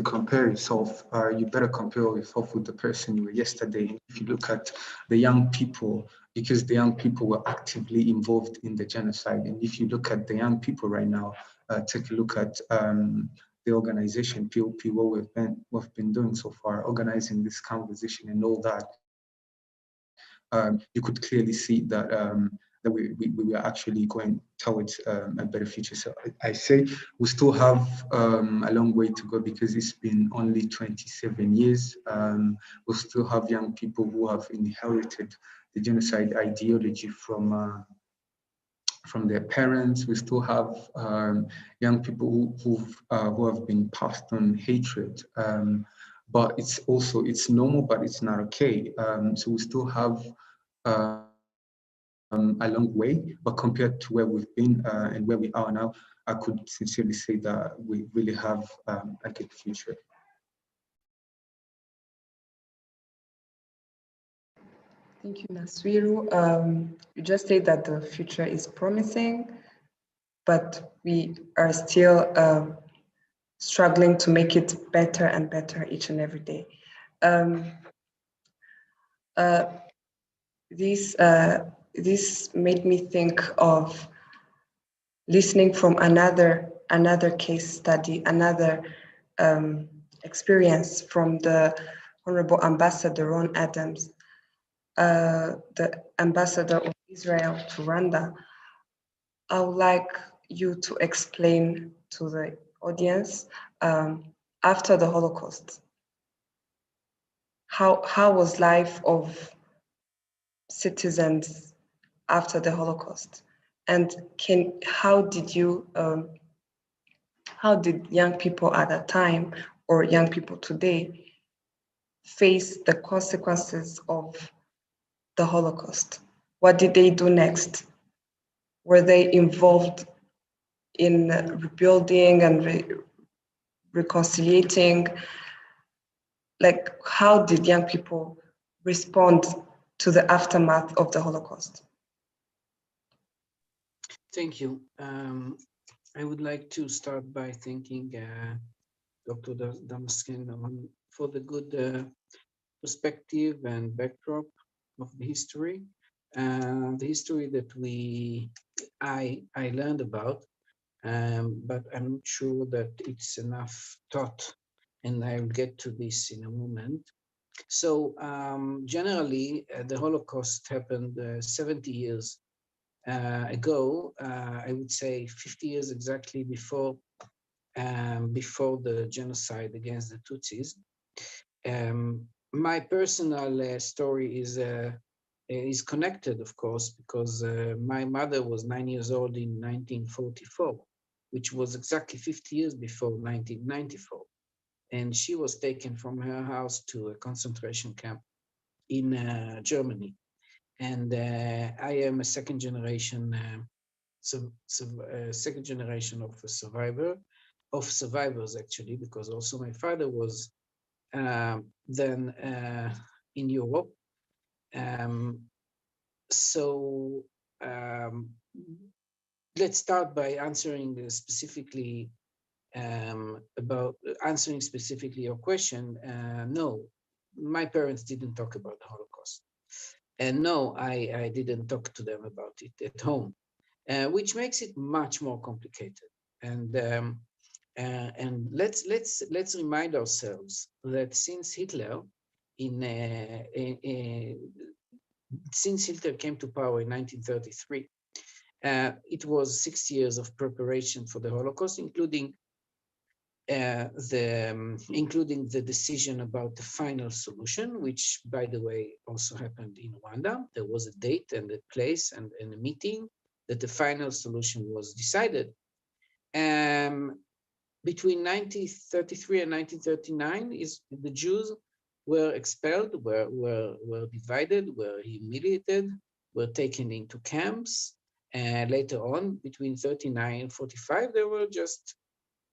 compare yourself, you better compare yourself with the person you were yesterday. If you look at the young people, because the young people were actively involved in the genocide, and if you look at the young people right now, take a look at the organization POP, what we've been doing so far, organizing this conversation and all that. You could clearly see that that we are actually going towards a better future. So I say we still have a long way to go because it's been only 27 years. We still have young people who have inherited the genocide ideology from their parents. We still have young people who have been passed on hatred. But it's normal, but it's not okay. So we still have a long way, but compared to where we've been and where we are now, I could sincerely say that we really have a good future. Thank you, Nasiru. You just said that the future is promising, but we are still struggling to make it better and better each and every day. This made me think of listening from another case study, another experience from the Honorable Ambassador Ron Adams, the Ambassador of Israel to Rwanda. I would like you to explain to the audience, after the Holocaust, how was life of citizens after the Holocaust? And how did young people at that time or young people today face the consequences of the Holocaust? What did they do next? Were they involved in rebuilding and reconciliating? Like, how did young people respond to the aftermath of the Holocaust? Thank you. I would like to start by thanking Dr. Damaskin for the good perspective and backdrop of the history that I learned about, but I'm not sure that it's enough taught, and I'll get to this in a moment. So generally, the Holocaust happened 70 years ago. I would say 50 years exactly before the genocide against the Tutsis. My personal story is connected, of course, because my mother was 9 years old in 1944, which was exactly 50 years before 1994. And she was taken from her house to a concentration camp in Germany. And I am a second generation of survivors, actually, because also my father was then in Europe. So let's start by answering specifically your question. No, my parents didn't talk about the Holocaust. And no, I didn't talk to them about it at home, which makes it much more complicated. And let's remind ourselves that since Hitler came to power in 1933, it was 6 years of preparation for the Holocaust, including the decision about the final solution, which, by the way, also happened in Rwanda. There was a date and a place and a meeting that the final solution was decided. Between 1933 and 1939, the Jews were expelled, were divided, were humiliated, were taken into camps. And later on, between 39 and 45, they were just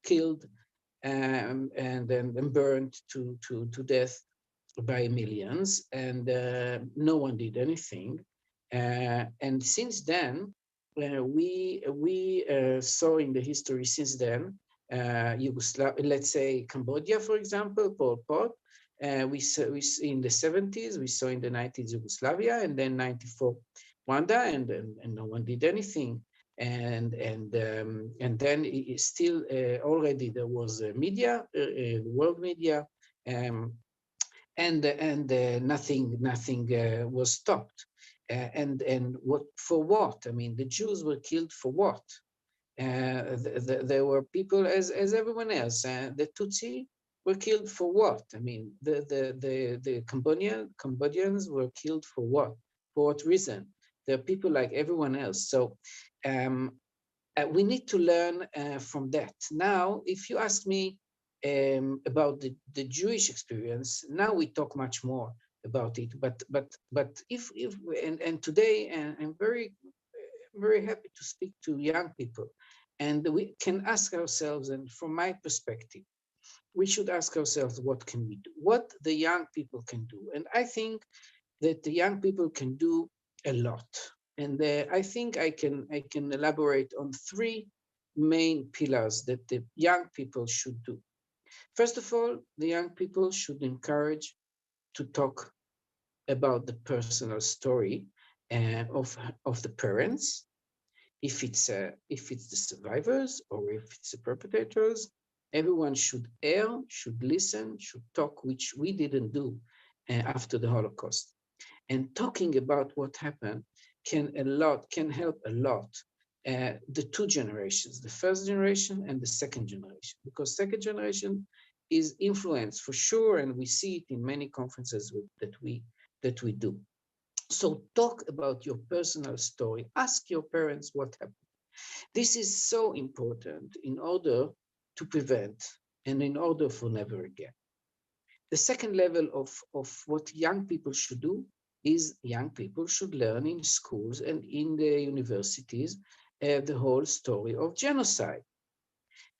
killed and then burned to death by millions, and no one did anything. And since then, we saw in the history since then, let's say Cambodia, for example, Pol Pot. We saw in the 70s, we saw in the 90s Yugoslavia, and then 94 Rwanda, and no one did anything. And then it still already there was media, world media, and nothing was stopped. And what for what? I mean, the Jews were killed for what? There were people as everyone else. The Tutsi were killed for what? I mean, the Cambodians were killed for what? For what reason? There are people like everyone else. So we need to learn from that. Now, if you ask me about the Jewish experience, now we talk much more about it. But if and today, I'm very happy to speak to young people, and we can ask ourselves, and from my perspective, we should ask ourselves, what can we do? What the young people can do? And I think that the young people can do a lot. And I think I can elaborate on three main pillars that the young people should do. First of all, the young people should encourage to talk about the personal story of the parents, if it's the survivors or if it's the perpetrators. Everyone should should listen, should talk, which we didn't do after the Holocaust. And talking about what happened can help a lot the two generations, the first generation and the second generation, because second generation is influenced for sure, and we see it in many conferences that we do. So talk about your personal story. Ask your parents what happened. This is so important in order to prevent and in order for never again. The second level of what young people should do is young people should learn in schools and in the universities the whole story of genocide.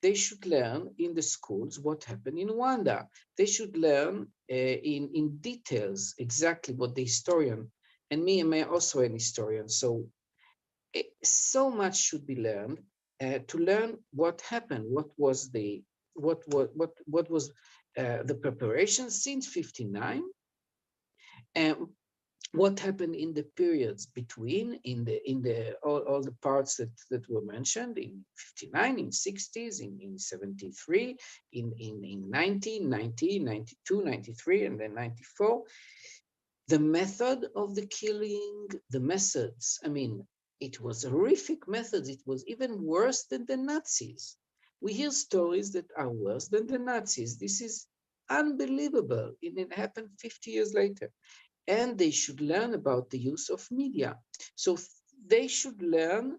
They should learn in the schools what happened in Rwanda. They should learn in details exactly what the historian, and me am also an historian, so so much should be learned to learn what happened, what was the preparation since 59, and what happened in the periods between, in the all the parts that were mentioned in 59, in 60s, in 73, in 19, 90, 92, 93, and then 94. The method of the killing, the methods, I mean, it was horrific methods. It was even worse than the Nazis. We hear stories that are worse than the Nazis. This is unbelievable. And it happened 50 years later. And they should learn about the use of media. So they should learn,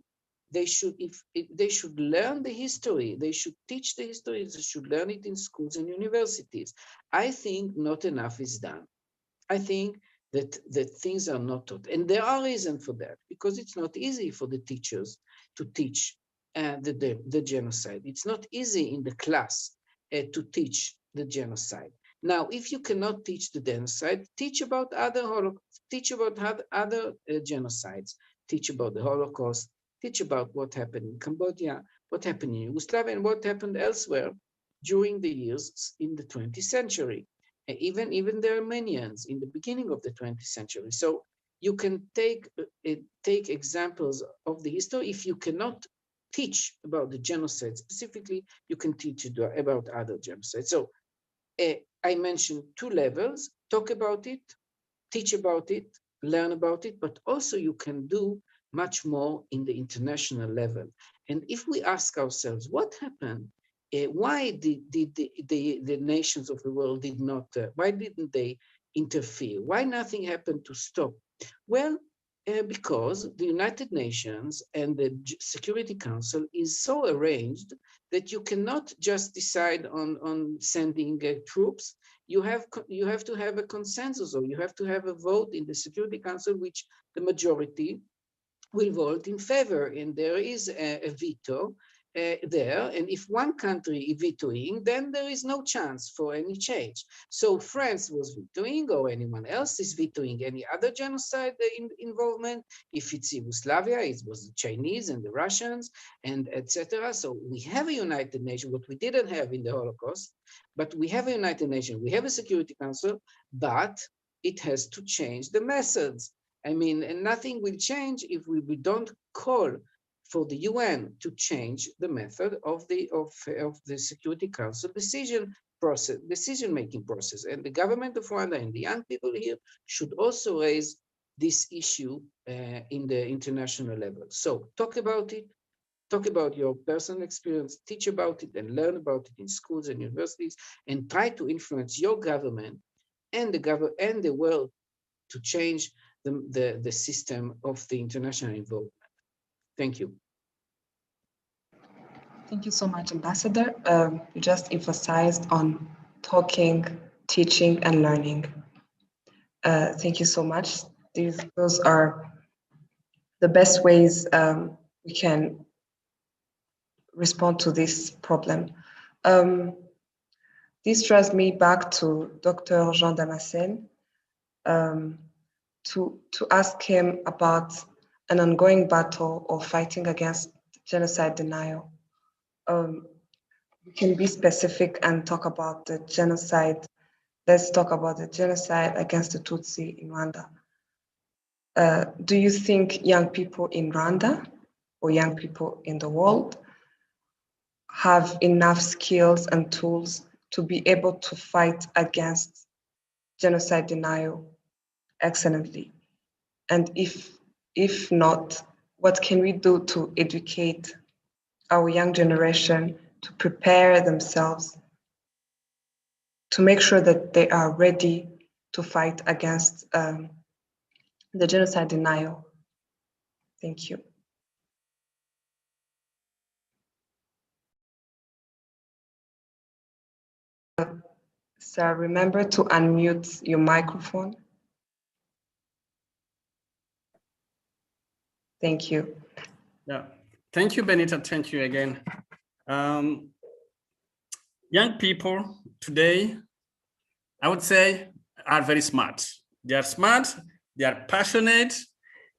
they should learn the history. They should teach the history. They should learn it in schools and universities. I think not enough is done. I think that things are not taught. And there are reasons for that, because it's not easy for the teachers to teach the genocide. It's not easy in the class to teach the genocide. Now, if you cannot teach the genocide, teach about other genocides, teach about the Holocaust, teach about what happened in Cambodia, what happened in Yugoslavia, and what happened elsewhere during the years in the 20th century. Even the Armenians in the beginning of the 20th century. So you can take examples of the history. If you cannot teach about the genocide specifically, you can teach about other genocides. So I mentioned two levels: talk about it, teach about it, learn about it, but also you can do much more in the international level. And if we ask ourselves, what happened? Why did the nations of the world did not, why didn't they interfere? Why nothing happened to stop? Well, because the United Nations and the Security Council is so arranged that you cannot just decide on sending troops. You have to have a consensus, or you have to have a vote in the Security Council, which the majority will vote in favor, and there is a veto there. And if one country is vetoing, then there is no chance for any change. So France was vetoing, or anyone else is vetoing any other genocide involvement. If it's Yugoslavia, it was the Chinese and the Russians, and etc. So we have a United Nations, what we didn't have in the Holocaust, but we have a United Nations, we have a Security Council, but it has to change the methods. I mean, and nothing will change if we don't call for the UN to change the method of the Security Council decision-making process. And the government of Rwanda and the young people here should also raise this issue in the international level. So talk about it, talk about your personal experience, teach about it, and learn about it in schools and universities, and try to influence your government and the world to change the system of the international involvement. Thank you. Thank you so much, Ambassador. You just emphasized on talking, teaching, and learning. Thank you so much. Those are the best ways we can respond to this problem. This draws me back to Dr. Jean Damascene to ask him about an ongoing battle of fighting against genocide denial. We can be specific and talk about the genocide. Let's talk about the genocide against the Tutsi in Rwanda. Do you think young people in Rwanda or young people in the world have enough skills and tools to be able to fight against genocide denial excellently? And if not, what can we do to educate our young generation to prepare themselves to make sure that they are ready to fight against the genocide denial. Thank you. Sir, remember to unmute your microphone. Thank you. Yeah, thank you, Benita. Thank you again. Young people today, I would say, are very smart. They are smart, they are passionate,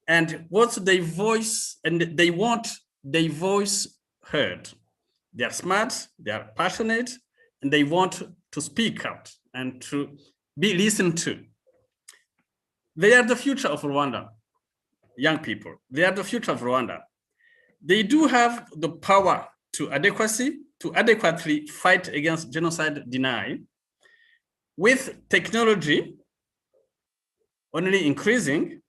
and what they voice, and they want their voice heard. They are smart, they are passionate, and they want to speak out and to be listened to. They are the future of Rwanda, young people. They are the future of Rwanda. They do have the power to adequately fight against genocide denial. With technology only increasing,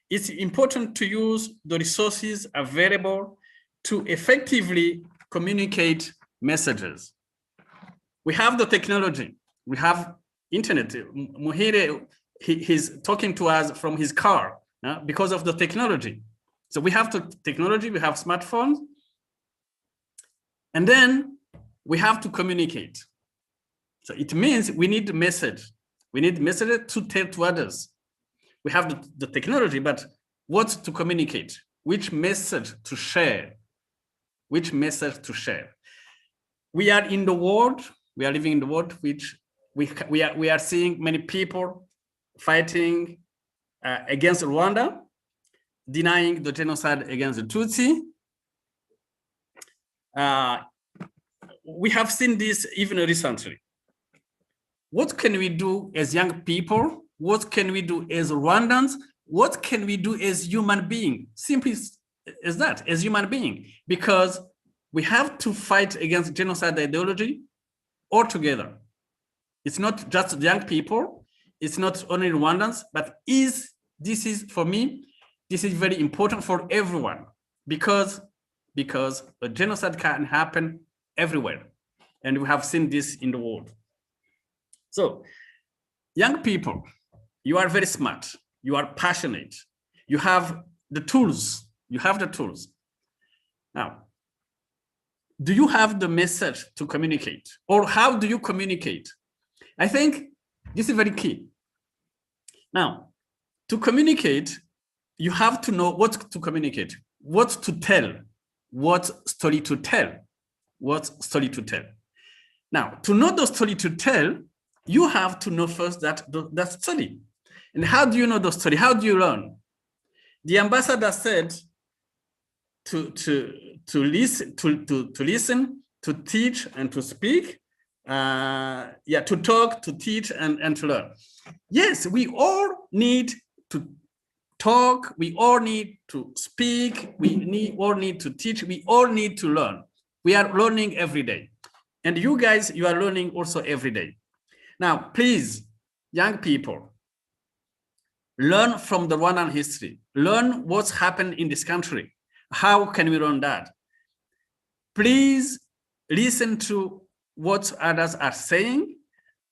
it's important to use the resources available to effectively communicate messages. We have the technology, we have internet. Muhire, he's talking to us from his car because of the technology. So we have the technology, we have smartphones, and then we have to communicate. So it means we need a message. We need messages to tell to others. We have the technology, but what to communicate? Which message to share? Which message to share? We are in the world, we are living in the world which we are seeing many people fighting against Rwanda, denying the genocide against the Tutsi. We have seen this even recently. What can we do as young people? What can we do as Rwandans? What can we do as human beings? Simply as that, as human beings, because we have to fight against genocide ideology all together. It's not just young people, it's not only Rwandans, but this is, for me, this is very important for everyone, because a genocide can happen everywhere. And we have seen this in the world. So, young people, you are very smart, you are passionate, you have the tools, Now, do you have the message to communicate? Or how do you communicate? I think this is very key. Now, to communicate, you have to know what to communicate, what to tell, what story to tell, Now, to know the story to tell, you have to know first that story. And how do you know the story? How do you learn? The ambassador said to listen, to teach, and to speak. To talk, to teach, and to learn. Yes, we all need to talk. We all need to speak. We all need to teach. We all need to learn. We are learning every day. And you guys, you are learning also every day. Now, please, young people, learn from the Rwandan history. Learn what's happened in this country. How can we learn that? Please listen to what others are saying.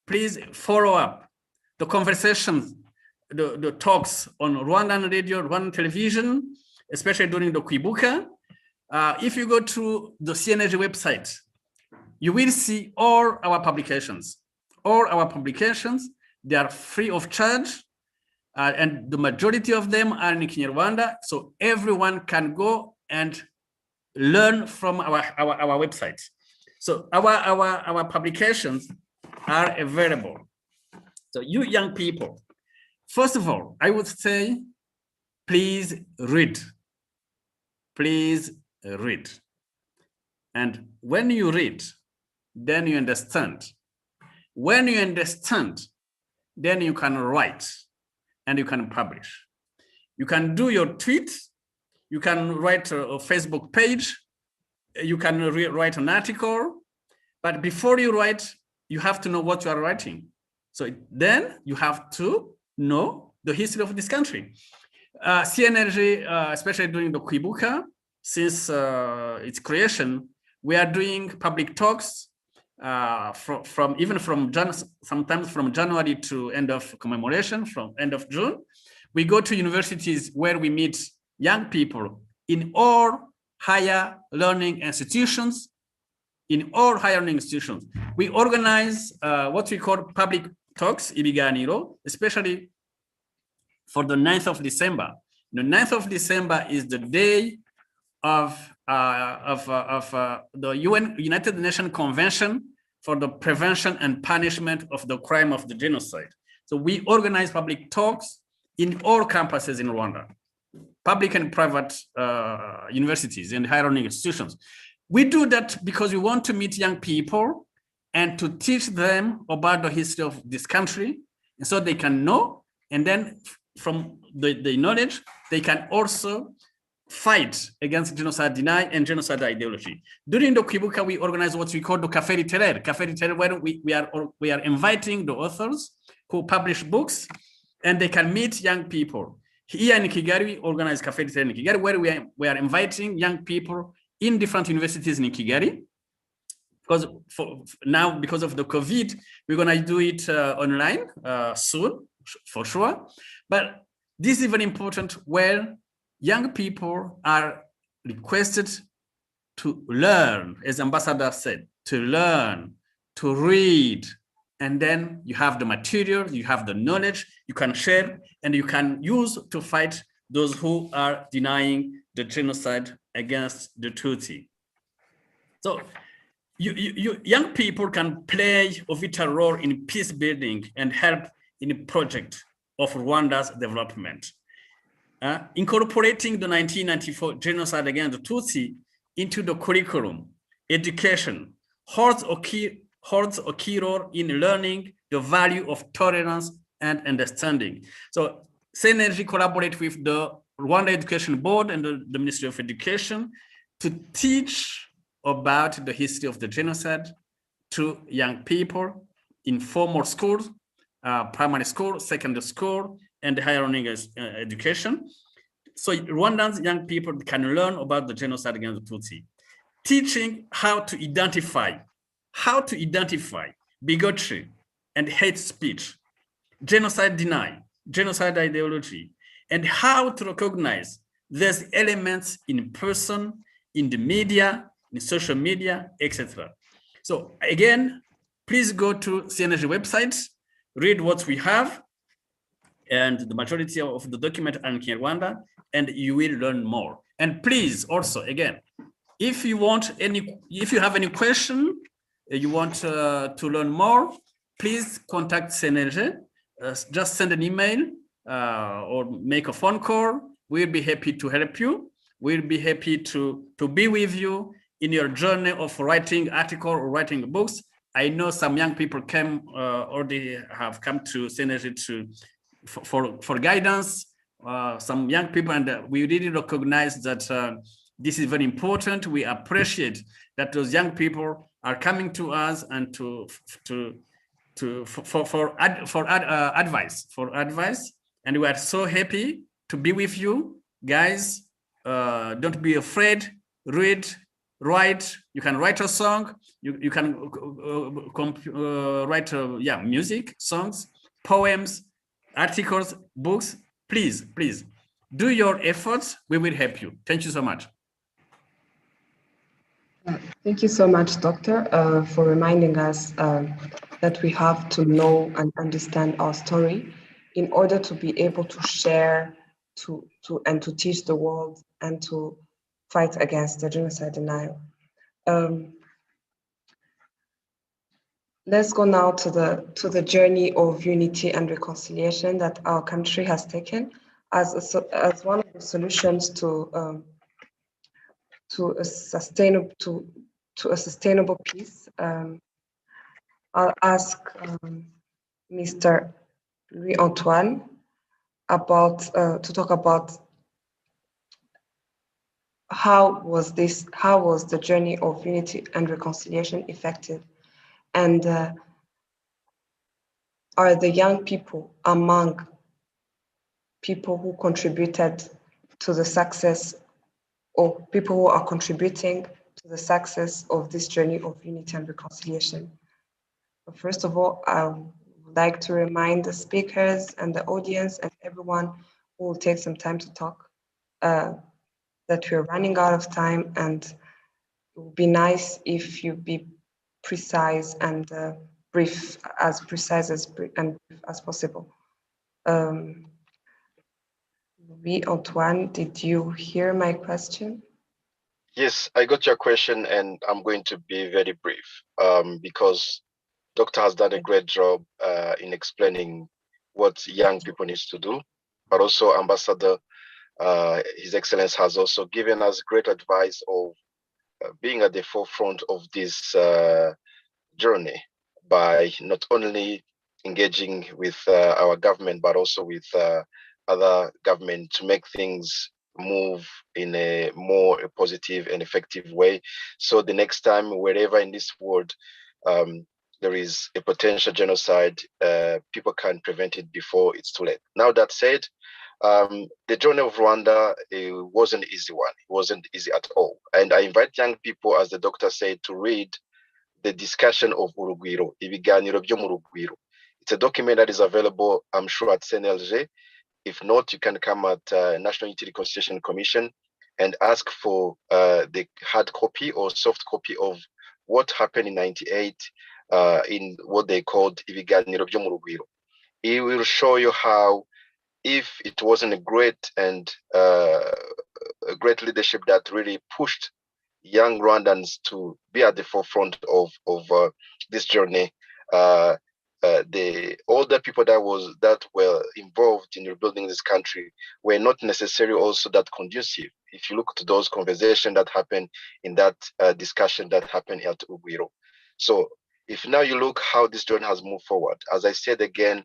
Please follow up the conversations, the talks on Rwandan radio, Rwandan television, especially during the Kwibuka. If you go to the CNRG website, you will see all our publications. All our publications, they are free of charge, and the majority of them are in Kinyarwanda, so everyone can go and learn from our website. So our publications are available. So you young people, first of all, I would say, please read. Please read. And when you read, then you understand. When you understand, then you can write and you can publish. You can do your tweet, you can write a Facebook page, you can write an article, but before you write, you have to know what you are writing. So then you have to know the history of this country. CNRG, especially during the Kwibuka, since its creation, we are doing public talks sometimes from January to end of commemoration, from end of June. We go to universities where we meet young people in all higher learning institutions. In all higher learning institutions, we organize what we call public talks, ibiganiro, especially for the 9th of December. The 9th of December is the day of the United Nations Convention for the Prevention and Punishment of the Crime of the Genocide. So we organize public talks in all campuses in Rwanda, public and private universities and higher learning institutions. We do that because we want to meet young people and to teach them about the history of this country, and so they can know, and then from the knowledge, they can also fight against genocide deny and genocide ideology. During the Kwibuka, we organize what we call the Café Littéraire. Café Littéraire, where we are inviting the authors who publish books, and they can meet young people. Here in Kigali, we organize Café Littéraire in Kigali, where we are inviting young people in different universities in Kigali. Because now, because of the COVID, we're gonna do it online soon, for sure. But this is very important, where young people are requested to learn, as Ambassador said, to learn, to read, and then you have the material, you have the knowledge, you can share, and you can use to fight those who are denying the genocide against the Tutsi. So young people can play a vital role in peace building and help in the project of Rwanda's development. Incorporating the 1994 genocide against the Tutsi into the curriculum, education holds a key role in learning the value of tolerance and understanding. So Synergy collaborate with the Rwanda Education Board and the Ministry of Education to teach about the history of the genocide to young people in formal schools, primary school, secondary school, and higher learning education. So Rwandans young people can learn about the genocide against the Tutsi, teaching how to identify bigotry and hate speech, genocide deny, genocide ideology, and how to recognize these elements in person, in the media, in social media, etc. So again, please go to CNRG website, read what we have, and the majority of the document are in Rwanda, and you will learn more. And please also, again, if you have any question, you want to learn more, please contact CNRG. Just send an email or make a phone call. We'll be happy to help you. We'll be happy to be with you in your journey of writing articles or writing books. I know some young people already have come to CNRG for guidance. Some young people, and we really recognize that this is very important. We appreciate that those young people are coming to us and for advice, and we are so happy to be with you guys. Don't be afraid. Read, write. You can write a song. You can write music, songs, poems, articles, books. Please do your efforts. We will help you. Thank you so much. Thank you so much, Doctor, for reminding us that we have to know and understand our story in order to be able to share and to teach the world and to fight against the genocide denial. Let's go now to the journey of unity and reconciliation that our country has taken as one of the solutions to a sustainable peace. I'll ask Mr. Louis-Antoine to talk about how was the journey of unity and reconciliation effective, and are the young people among people who contributed to the success, or people who are contributing to the success of this journey of unity and reconciliation? But first of all, I would like to remind the speakers and the audience and everyone who will take some time to talk, that we're running out of time, and it would be nice if you be precise and brief as possible. Louis Antoine, did you hear my question? Yes, I got your question, and I'm going to be very brief because Doctor has done a great job in explaining what young people need to do, but also Ambassador, His Excellence, has also given us great advice of being at the forefront of this journey by not only engaging with our government, but also with other government to make things move in a more positive and effective way. So the next time, wherever in this world there is a potential genocide, people can prevent it before it's too late. Now that said, the journey of Rwanda, it wasn't an easy one. It wasn't easy at all. And I invite young people, as the doctor said, to read the discussion of Urugwiro, ibiganiro byo mu Rugwiro. It's a document that is available, I'm sure, at CNLG. If not, you can come at National Unity Reconciliation Commission and ask for the hard copy or soft copy of what happened in '98 in what they called ibiganiro byo mu Rugwiro. It will show you how, if it wasn't a great and a great leadership that really pushed young Rwandans to be at the forefront of this journey, the older people that were involved in rebuilding this country were not necessarily also that conducive. If you look to those conversations that happened in that discussion that happened at Ugwiro. So if now you look how this journey has moved forward, as I said again,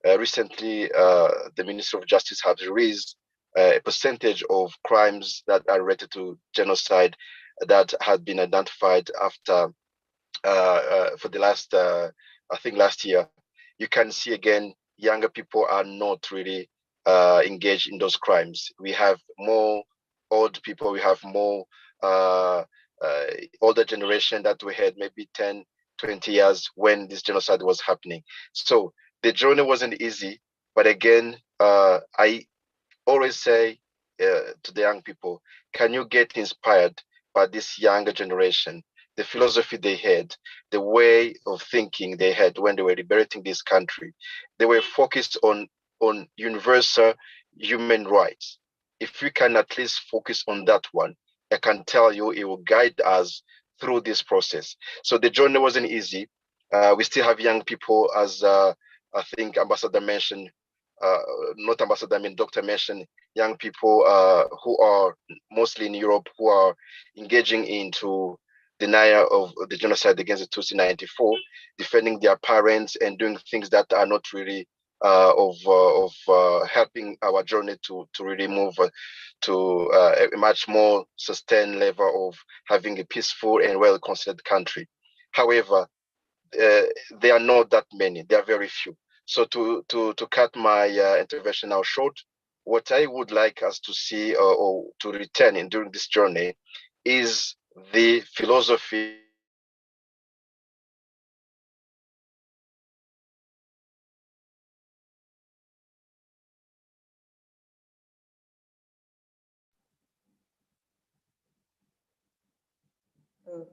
recently the Ministry of Justice has released a percentage of crimes that are related to genocide that had been identified after for the last I think last year. You can see again, younger people are not really engaged in those crimes. We have more old people, we have more older generation that we had maybe 10, 20 years when this genocide was happening. So the journey wasn't easy, but again, I always say to the young people, can you get inspired by this younger generation, the philosophy they had, the way of thinking they had when they were liberating this country? They were focused on universal human rights. If we can at least focus on that one, I can tell you it will guide us through this process. So the journey wasn't easy. We still have young people, as I think Ambassador mentioned, not Ambassador, I mean Doctor mentioned, young people who are mostly in Europe, who are engaging into denial of the genocide against the Tutsi in '94, defending their parents and doing things that are not really helping our journey to really move to a much more sustained level of having a peaceful and well-considered country. However, there are not that many, there are very few. So to cut my intervention now short, what I would like us to see or to return in during this journey is the philosophy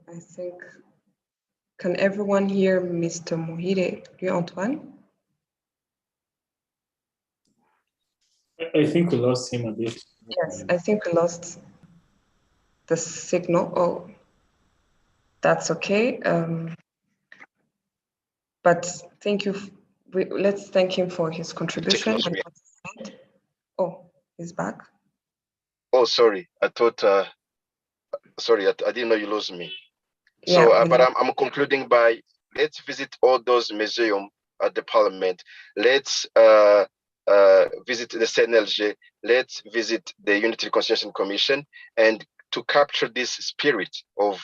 I think, can everyone hear Mr. Mohire Louis-Antoine? I think we lost him a bit. Yes, I think we lost the signal. Oh, that's okay. But thank you. Let's thank him for his contribution. And oh, he's back. Oh, sorry. I thought, sorry, I didn't know you lost me. Yeah, So, but I'm concluding by, let's visit all those museums at the parliament. Let's visit the CNLG. Let's visit the Unity Reconciliation Commission, and to capture this spirit of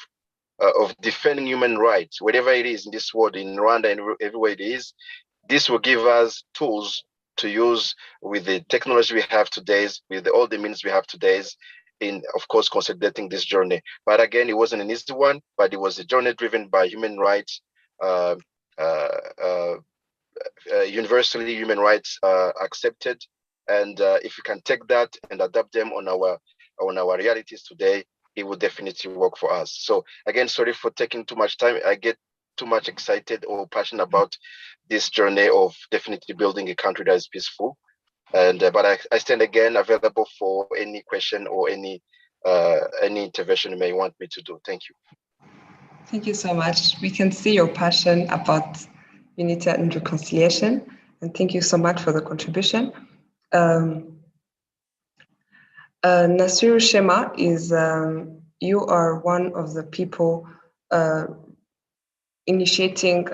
defending human rights, wherever it is in this world, in Rwanda and everywhere it is. This will give us tools to use with the technology we have today, with all the means we have today, in, of course, consolidating this journey. But again, it wasn't an easy one, but it was a journey driven by human rights, universally human rights accepted, And if we can take that and adapt them on our realities today, it will definitely work for us. So again, sorry for taking too much time. I get too much excited or passionate about this journey of definitely building a country that is peaceful. And but I stand again available for any question or any intervention you may want me to do. Thank you. Thank you so much. We can see your passion about unity and reconciliation, and thank you so much for the contribution. Nasiru Shema is, you are one of the people initiating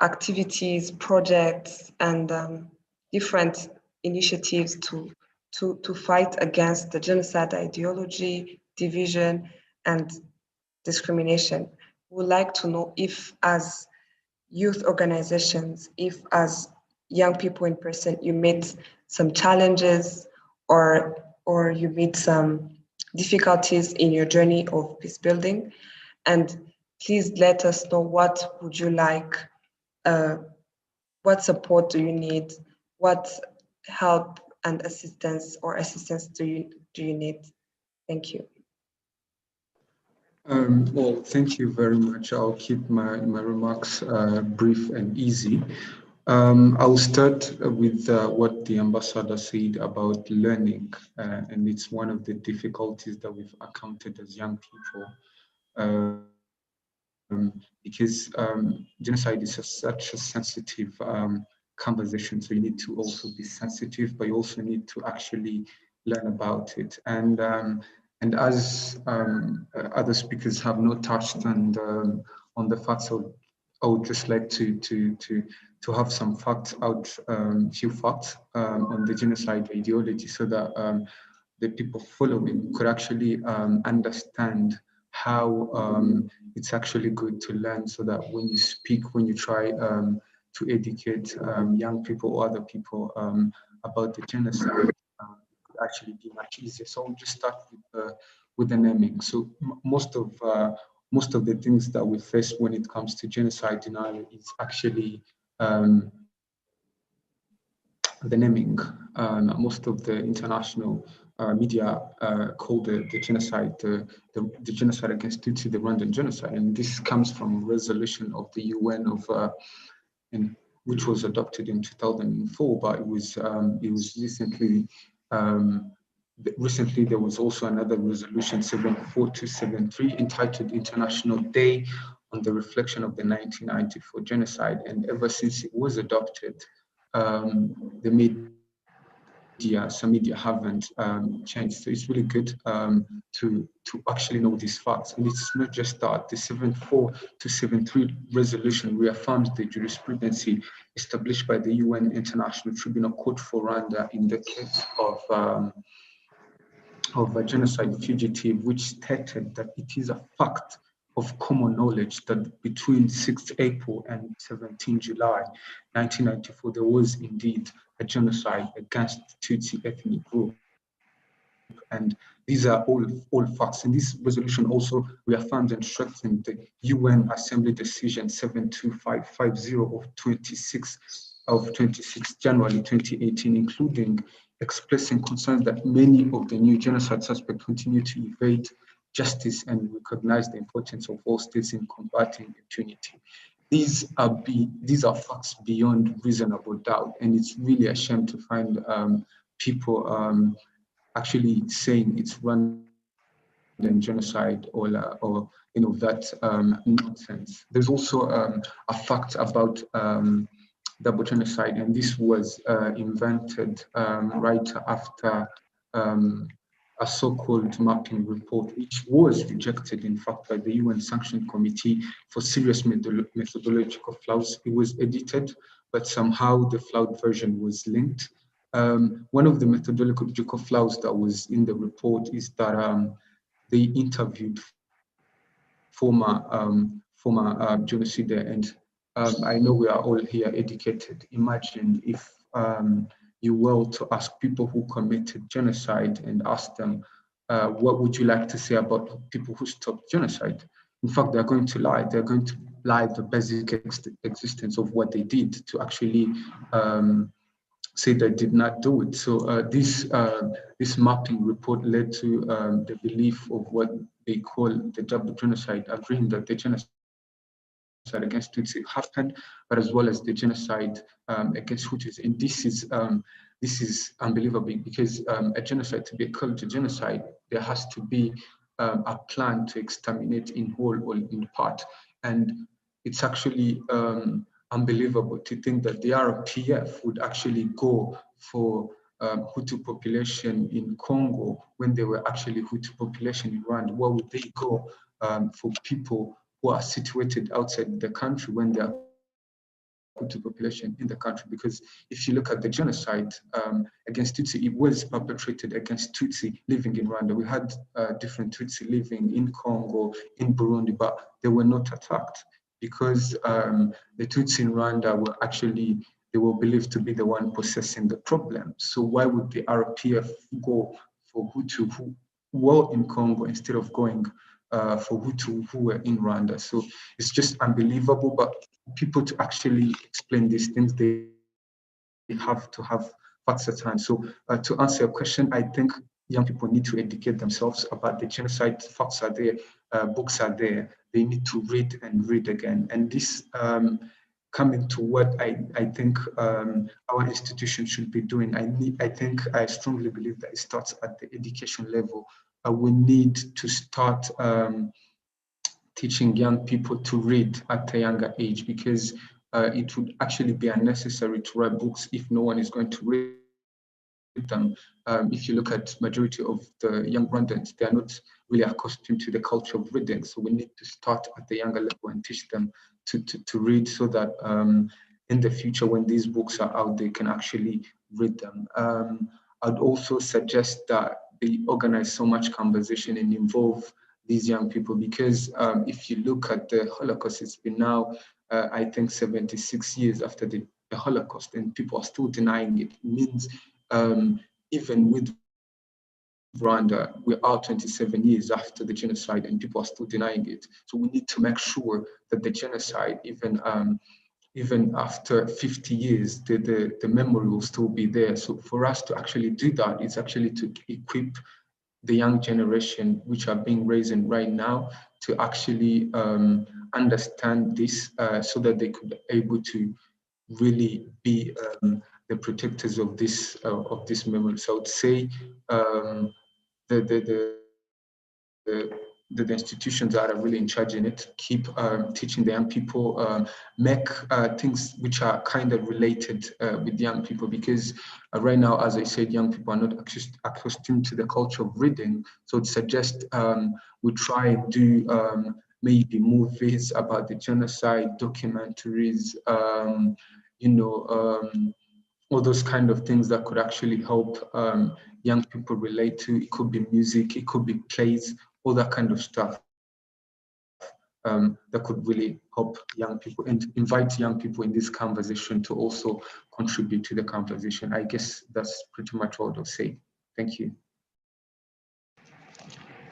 activities, projects, and different initiatives to fight against the genocide ideology, division, and discrimination. We would like to know if, as youth organizations, if as young people in person, you meet some challenges or you meet some difficulties in your journey of peace building. And please let us know what would you like, what support do you need, what help and assistance do you need? Thank you. Well, thank you very much. I'll keep my remarks brief and easy. I'll start with what the ambassador said about learning, and it's one of the difficulties that we've encountered as young people, because genocide is such a sensitive conversation, so you need to also be sensitive, but you also need to actually learn about it. And as other speakers have not touched on the facts, so I would just like to have some facts out, few facts on the genocide ideology, so that the people following could actually understand how it's actually good to learn, so that when you speak, when you try to educate young people or other people about the genocide, actually be much easier. So I'll just start with the naming. So most of the things that we face when it comes to genocide denial is actually the naming. Most of the international media call the genocide the genocide against Tutsi the Rwandan genocide, and this comes from a resolution of the UN which was adopted in 2004, but it was recently there was also another resolution 74273 entitled International Day on the Reflection of the 1994 Genocide, and ever since it was adopted, some media haven't changed. So it's really good to actually know these facts. And it's not just that. The 74273 resolution reaffirms the jurisprudence established by the UN International Tribunal Court for Rwanda in the case of a genocide fugitive, which stated that it is a fact of common knowledge that between 6 April and 17 July 1994, there was indeed a genocide against the Tutsi ethnic group. And these are all facts. And this resolution also reaffirms and strengthens the UN Assembly Decision 72550 of 26 January 2018, including expressing concern that many of the new genocide suspects continue to evade justice and recognize the importance of all states in combating impunity. These are facts beyond reasonable doubt, and it's really a shame to find people actually saying it's Rwandan genocide or that nonsense. There's also a fact about double genocide, and this was invented right after a so-called mapping report, which was rejected, in fact, by the UN Sanction Committee for serious methodological flaws. It was edited, but somehow the flawed version was linked. One of the methodological flaws that was in the report is that they interviewed former genocidaires, and I know we are all here educated. Imagine if you were to ask people who committed genocide and ask them, what would you like to say about people who stopped genocide? In fact, they're going to lie. They're going to lie the basic existence of what they did to actually say they did not do it. So this mapping report led to the belief of what they call the double genocide, agreeing that the genocide against Tutsi happened, but as well as the genocide against Hutus. And this is unbelievable because a genocide, to be called a genocide, there has to be a plan to exterminate in whole or in part. And it's actually unbelievable to think that the RPF would actually go for Hutu population in Congo when they were actually Hutu population in Rwanda. Why would they go for people who are situated outside the country when they are Hutu population in the country? Because if you look at the genocide against Tutsi, it was perpetrated against Tutsi living in Rwanda. We had different Tutsi living in Congo, in Burundi, but they were not attacked because the Tutsi in Rwanda were actually, they were believed to be the one possessing the problem. So why would the RPF go for Hutu who were in Congo instead of going for Hutu who were in Rwanda? So it's just unbelievable. But people to actually explain these things, they have to have facts at hand. So to answer your question, I think young people need to educate themselves about the genocide. Facts are there, books are there. They need to read and read again. And this coming to what I think our institution should be doing. I strongly believe that it starts at the education level. We need to start teaching young people to read at a younger age, because it would actually be unnecessary to write books if no one is going to read them. If you look at majority of the young Rwandans, they are not really accustomed to the culture of reading. So we need to start at the younger level and teach them to read, so that in the future, when these books are out, they can actually read them. I'd also suggest that they organize so much conversation and involve these young people, because if you look at the Holocaust, it's been now, I think, 76 years after the Holocaust, and people are still denying it. It means even with Rwanda, we are 27 years after the genocide and people are still denying it. So we need to make sure that the genocide, even after 50 years, the memory will still be there. So for us to actually do that, it's actually to equip the young generation, which are being raised right now, to actually understand this, so that they could be able to really be the protectors of this memory. So I would say the institutions that are really in charge in it keep teaching the young people, make things which are kind of related with young people, because right now, as I said, young people are not accustomed to the culture of reading. So it suggests we try and do maybe movies about the genocide, documentaries, all those kind of things that could actually help young people relate to. It could be music, it could be plays, all that kind of stuff that could really help young people and invite young people in this conversation to also contribute to the conversation. I guess that's pretty much all I'll say. Thank you.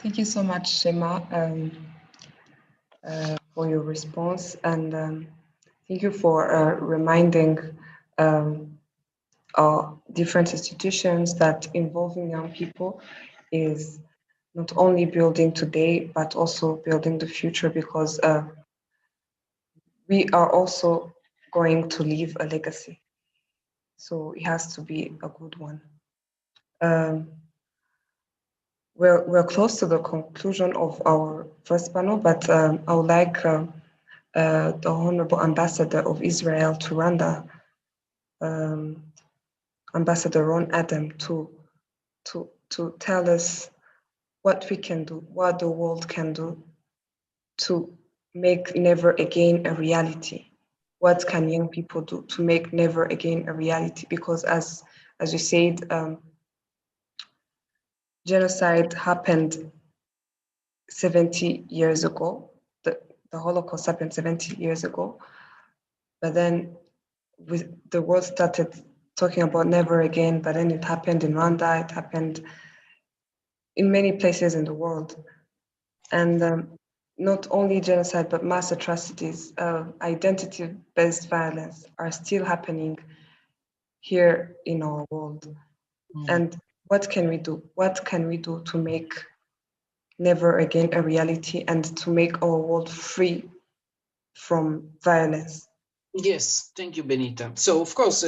Thank you so much, Shema, for your response, and thank you for reminding our different institutions that involving young people is not only building today, but also building the future, because we are also going to leave a legacy. So it has to be a good one. We're close to the conclusion of our first panel, but I would like the Honorable Ambassador of Israel to Rwanda, Ambassador Ron Adam, to tell us what we can do, what the world can do to make never again a reality. What can young people do to make never again a reality? Because as you said, genocide happened 70 years ago. The Holocaust happened 70 years ago. But then the world started talking about never again, but then it happened in Rwanda, it happened in many places in the world. And not only genocide, but mass atrocities, identity-based violence are still happening here in our world. And what can we do? What can we do to make never again a reality and to make our world free from violence? Yes, thank you, Benita. So, of course,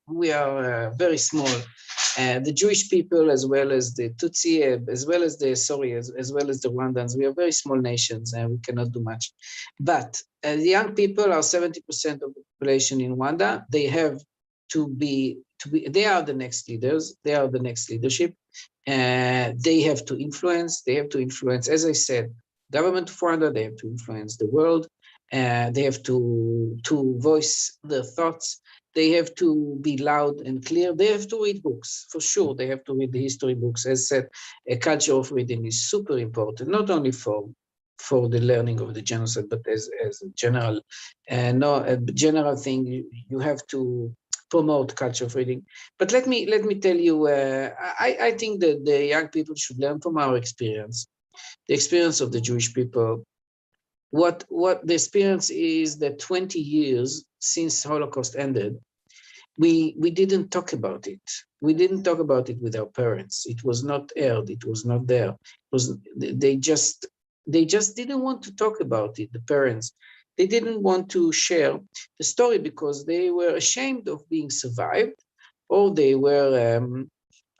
we are very small. The Jewish people, as well as the Tutsi, as well as the Rwandans, we are very small nations and we cannot do much. But the young people are 70% of the population in Rwanda. They have to be, they are the next leaders. They are the next leadership. They have to influence, as I said, government of Rwanda, they have to influence the world. They have to voice their thoughts. They have to be loud and clear. They have to read books, for sure. They have to read the history books. As said, a culture of reading is super important, not only for the learning of the genocide, but as a general, general thing. You have to promote culture of reading. But let me tell you, I think that the young people should learn from our experience, the experience of the Jewish people. What the experience is that 20 years since Holocaust ended, we didn't talk about it. We didn't talk about it with our parents. It was not aired. It was not there. They just didn't want to talk about it. The parents, they didn't want to share the story because they were ashamed of being survived, or they were,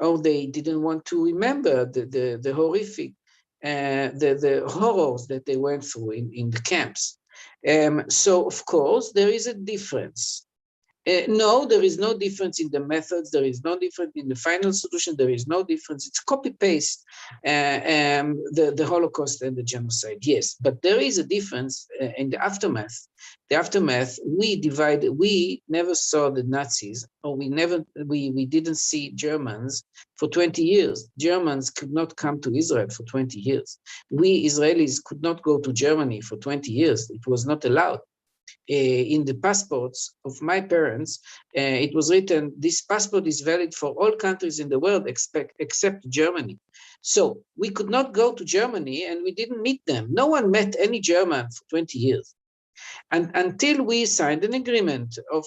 or they didn't want to remember the horrific. The horrors that they went through in the camps. So, of course, there is a difference. No, there is no difference in the methods. There is no difference in the final solution. There is no difference. It's copy-paste the Holocaust and the genocide, yes. But there is a difference in the aftermath. The aftermath, we never saw the Nazis, or we didn't see Germans for 20 years. Germans could not come to Israel for 20 years. We Israelis could not go to Germany for 20 years. It was not allowed. In the passports of my parents, it was written, this passport is valid for all countries in the world except Germany. So we could not go to Germany and we didn't meet them. No one met any German for 20 years. And until we signed an agreement of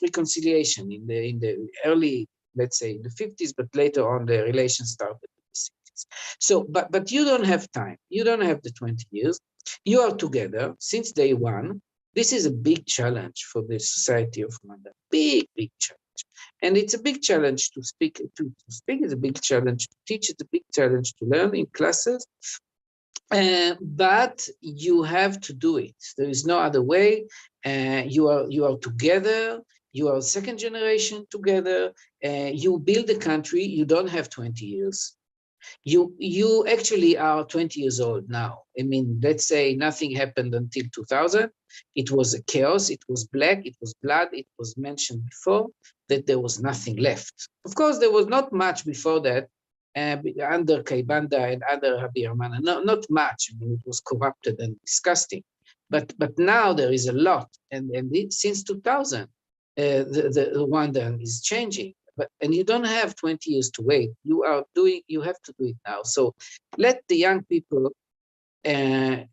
reconciliation in the early, let's say, in the 50s, but later on the relations started in the 60s. So, but you don't have time. You don't have the 20 years. You are together since day one. This is a big challenge for the society of Rwanda. Big challenge. And it's a big challenge to speak. To speak is a big challenge. To teach is a big challenge. To learn in classes. But you have to do it. There is no other way. You are together. You are second generation together. You build a country. You don't have 20 years. You actually are 20 years old now. I mean, let's say nothing happened until 2000. It was a chaos. It was black. It was blood. It was mentioned before that there was nothing left. Of course, there was not much before that. Under Kaibanda and other Habyarimana, not much. I mean, it was corrupted and disgusting. But now there is a lot, and since 2000, the Rwandan is changing. And you don't have 20 years to wait. You have to do it now. So let the young people, let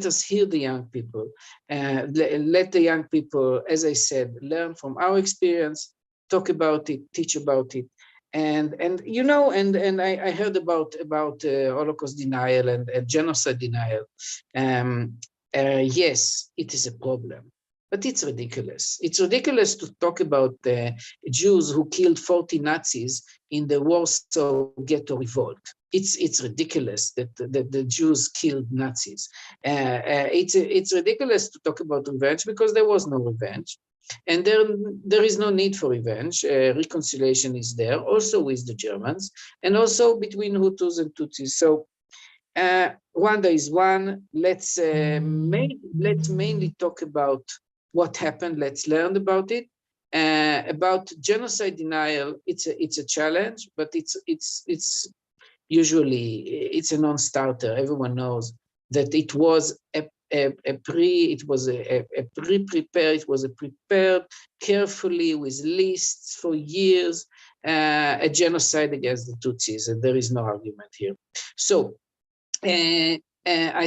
us hear the young people. Let the young people, as I said, learn from our experience, talk about it, teach about it. And you know, and I heard about Holocaust denial and genocide denial. Yes, it is a problem, but it's ridiculous. It's ridiculous to talk about Jews who killed 40 Nazis in the Warsaw Ghetto Revolt. It's ridiculous that the Jews killed Nazis. It's ridiculous to talk about revenge because there was no revenge. And there is no need for revenge. Reconciliation is there, also with the Germans, and also between Hutus and Tutsis. So Rwanda is one. Let's mainly talk about what happened. Let's learn about it. About genocide denial, it's a challenge, but it's usually it's a non-starter. Everyone knows that it was prepared carefully with lists for years, a genocide against the Tutsis, and there is no argument here. So I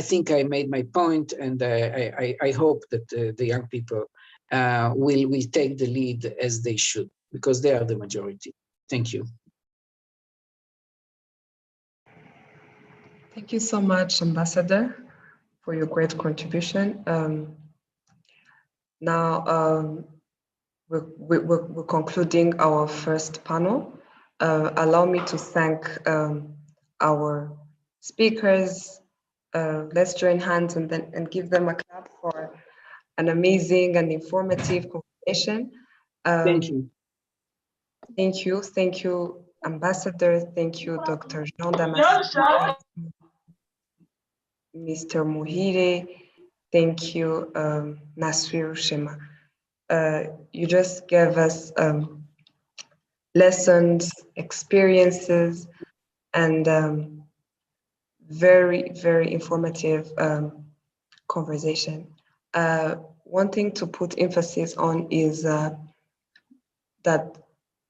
think I made my point, and I hope that the young people will take the lead as they should, because they are the majority. Thank you. Thank you so much, Ambassador, for your great contribution. Now, we're concluding our first panel. Allow me to thank our speakers. Let's join hands and give them a clap for an amazing and informative conversation. Thank you. Thank you, Ambassador. Thank you, Dr. Jean Damascene, Mr. Muhire. Thank you, Nasir Shema. You just gave us lessons, experiences, and very, very informative conversation. One thing to put emphasis on is that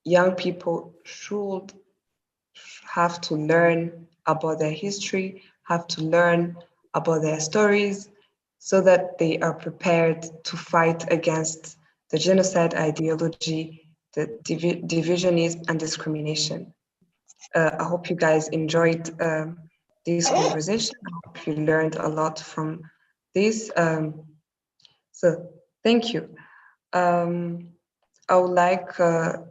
young people should have to learn about their history, have to learn about their stories, so that they are prepared to fight against the genocide ideology, the divisionism and discrimination. I hope you guys enjoyed this conversation. I hope you learned a lot from this. So thank you. I would like to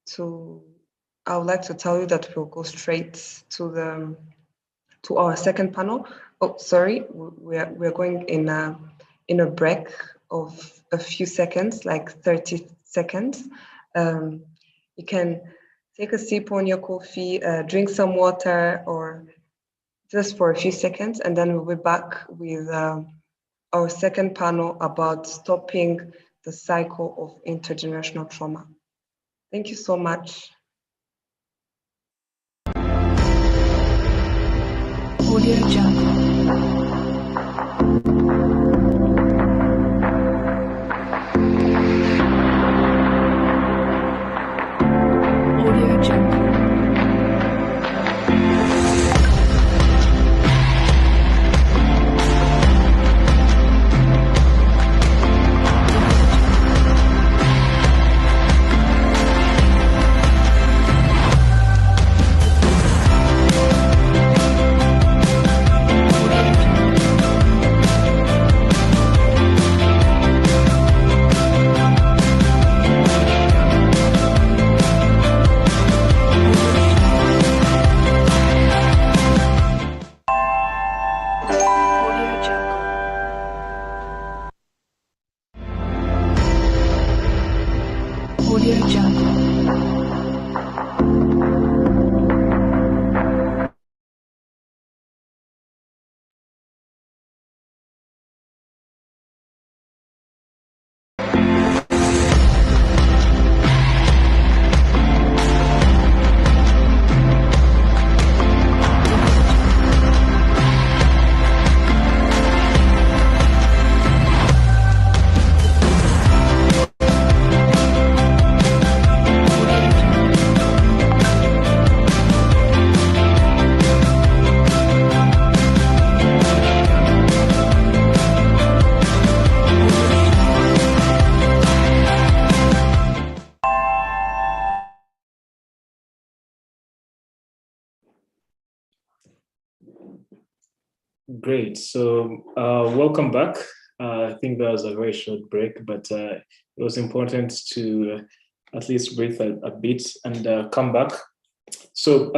tell you that we'll go straight to our second panel. Oh, sorry, we're going in a break of a few seconds, like 30 seconds. You can take a sip on your coffee, drink some water, or just for a few seconds, and then we'll be back with our second panel about stopping the cycle of intergenerational trauma. Thank you so much. Audio Jungle. Audio Jungle. Audio Jungle. Great. So welcome back. I think that was a very short break, but it was important to at least breathe a bit and come back. So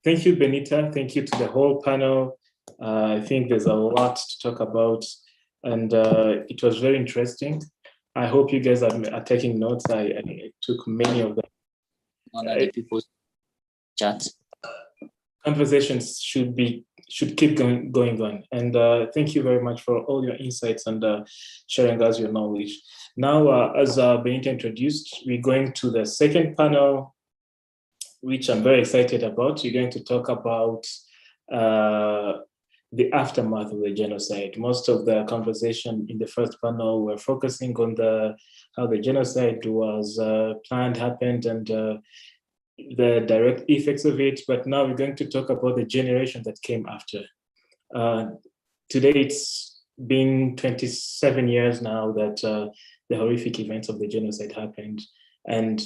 thank you, Benita. Thank you to the whole panel. I think there's a lot to talk about, and it was very interesting. I hope you guys are taking notes. I took many of them. On other people's chat. Conversations should keep going on. And thank you very much for all your insights and sharing us your knowledge. Now, as Benita introduced, we're going to the second panel, which I'm very excited about. We're going to talk about the aftermath of the genocide. Most of the conversation in the first panel were focusing on how the genocide was planned, happened, and the direct effects of it. But now we're going to talk about the generation that came after. Today, it's been 27 years now that the horrific events of the genocide happened, and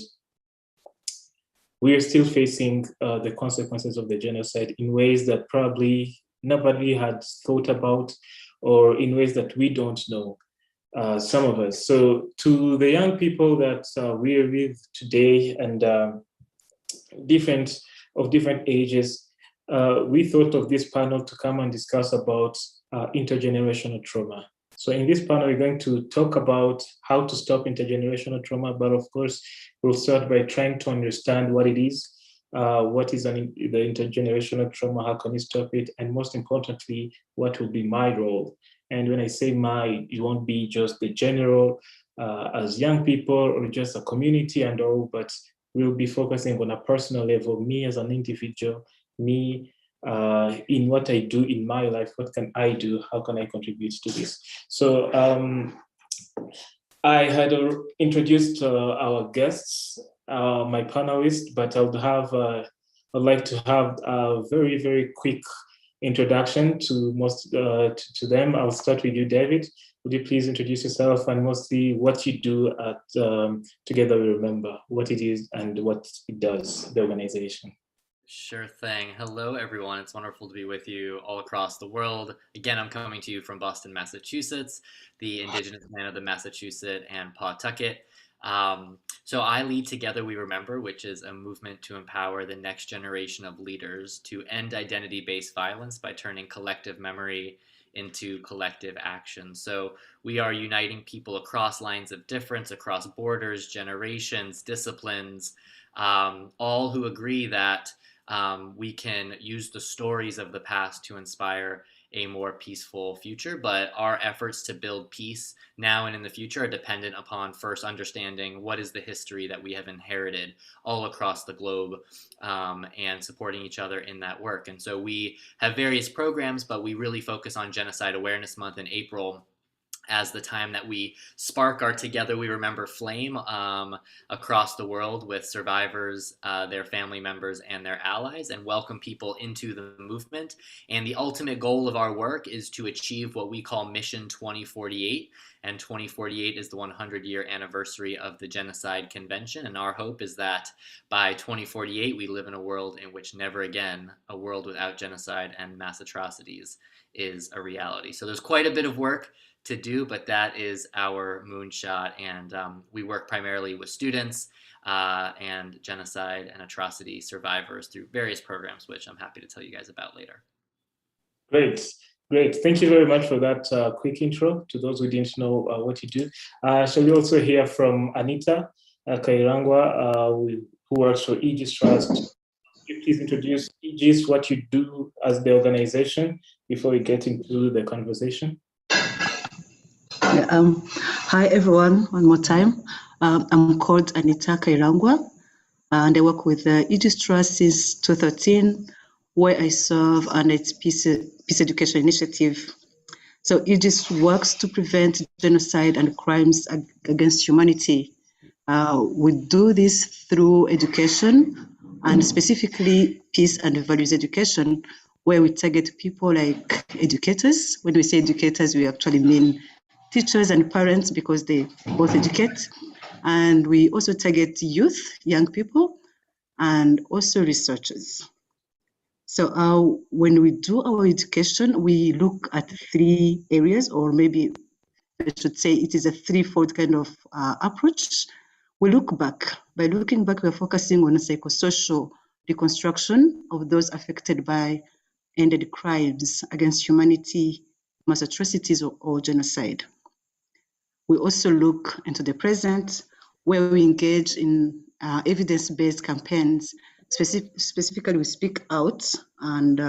we are still facing the consequences of the genocide in ways that probably nobody had thought about, or in ways that we don't know, some of us. So to the young people that we're with today, and different ages, we thought of this panel to come and discuss about intergenerational trauma. So in this panel, we're going to talk about how to stop intergenerational trauma, but of course, we'll start by trying to understand what it is, what is the intergenerational trauma, how can we stop it, and most importantly, what will be my role. And when I say my, it won't be just the general as young people or just a community and all, but we'll be focusing on a personal level, me as an individual, me in what I do in my life. What can I do? How can I contribute to this? So I had introduced our guests, my panelists, but I'd like to have a very, very quick introduction to to them. I'll start with you, David. Would you please introduce yourself and mostly what you do at Together We Remember, what it is and what it does, the organization? Sure thing. Hello, everyone. It's wonderful to be with you all across the world. Again, I'm coming to you from Boston, Massachusetts, the indigenous land of the Massachusetts and Pawtucket. So I lead Together We Remember, which is a movement to empower the next generation of leaders to end identity-based violence by turning collective memory into collective action. So we are uniting people across lines of difference, across borders, generations, disciplines, all who agree that we can use the stories of the past to inspire a more peaceful future, but our efforts to build peace now and in the future are dependent upon first understanding what is the history that we have inherited all across the globe, and supporting each other in that work. And so we have various programs, but we really focus on Genocide Awareness Month in April as the time that we spark our Together We Remember flame across the world with survivors, their family members, and their allies, and welcome people into the movement. And the ultimate goal of our work is to achieve what we call Mission 2048. And 2048 is the 100-year anniversary of the Genocide Convention. And our hope is that by 2048, we live in a world in which never again a world without genocide and mass atrocities is a reality. So there's quite a bit of work to do, but that is our moonshot, and we work primarily with students and genocide and atrocity survivors through various programs, which I'm happy to tell you guys about later. Great. Thank you very much for that quick intro to those who didn't know what you do. Shall we also hear from Anita Kairangwa, who works for Aegis Trust? Could you please introduce Aegis, what you do as the organization before we get into the conversation? Hi everyone, one more time. I'm called Anita Kairangwa, and I work with Aegis Trust since 2013, where I serve under its Peace Education Initiative. So Aegis works to prevent genocide and crimes against humanity. We do this through education, and specifically peace and values education, where we target people like educators. When we say educators, we actually mean teachers and parents, because they both educate. And we also target youth, young people, and also researchers. So when we do our education, we look at 3 areas, or maybe I should say it is a threefold kind of approach. We look back. By looking back, we're focusing on psychosocial reconstruction of those affected by ended crimes against humanity, mass atrocities, or genocide. We also look into the present, where we engage in evidence-based campaigns. Specifically, we speak out and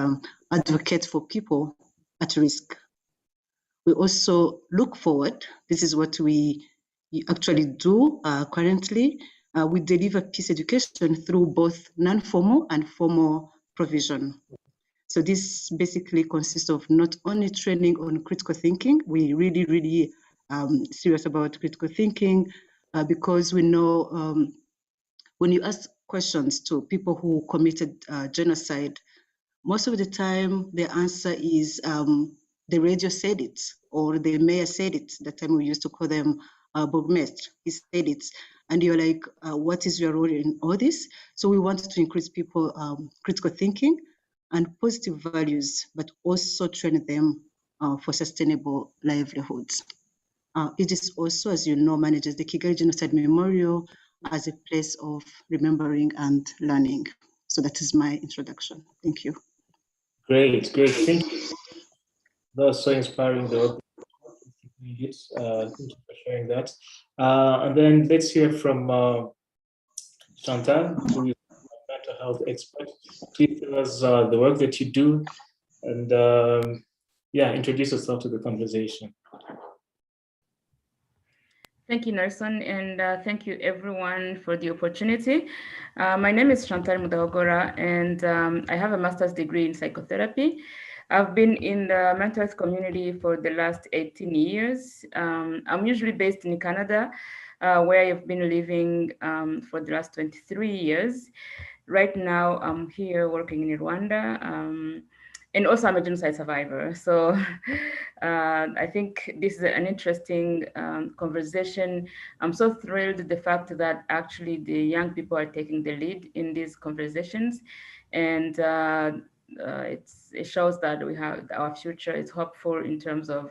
advocate for people at risk. We also look forward. This is what we actually do currently. We deliver peace education through both non-formal and formal provision. So this basically consists of not only training on critical thinking. We really serious about critical thinking because we know when you ask questions to people who committed genocide, most of the time the answer is the radio said it, or the mayor said it. That time we used to call them burgmestre. He said it, and you're like, what is your role in all this? So we wanted to increase people critical thinking and positive values, but also train them for sustainable livelihoods. It is also, as you know, manages the Kigali Genocide Memorial as a place of remembering and learning. So that is my introduction. Thank you. Great. Thank you. That was so inspiring, though. Thank you for sharing that. And then let's hear from Chantal, who is a mental health expert. Please tell us the work that you do, and introduce yourself to the conversation. Thank you, Nelson, and thank you everyone for the opportunity. My name is Chantal Mudahogora, and I have a master's degree in psychotherapy. I've been in the mental health community for the last 18 years. I'm usually based in Canada, where I've been living for the last 23 years. Right now, I'm here working in Rwanda. And also I'm a genocide survivor. So I think this is an interesting conversation. I'm so thrilled the fact that actually the young people are taking the lead in these conversations. And it shows that we have our future is hopeful in terms of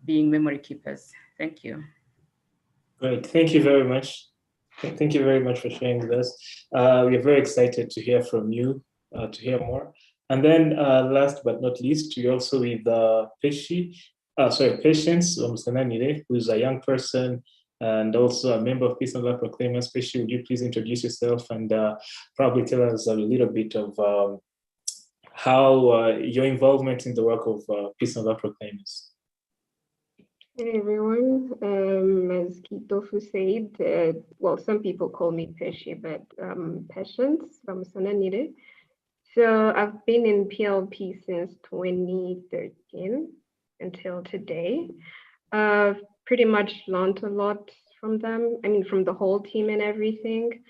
being memory keepers. Thank you. Great, thank you very much. Thank you very much for sharing with us. We're very excited to hear from you, to hear more. And then last but not least, we're also with Patience Omusananire, who is a young person and also a member of Peace and Love Proclaimers. Patience, would you please introduce yourself and probably tell us a little bit of how your involvement in the work of Peace and Love Proclaimers? Hey everyone, as Kitofu said, well, some people call me Pesci, but Patience from Sananire. So I've been in PLP since 2013 until today. I've pretty much learned a lot from them. I mean, from the whole team and everything.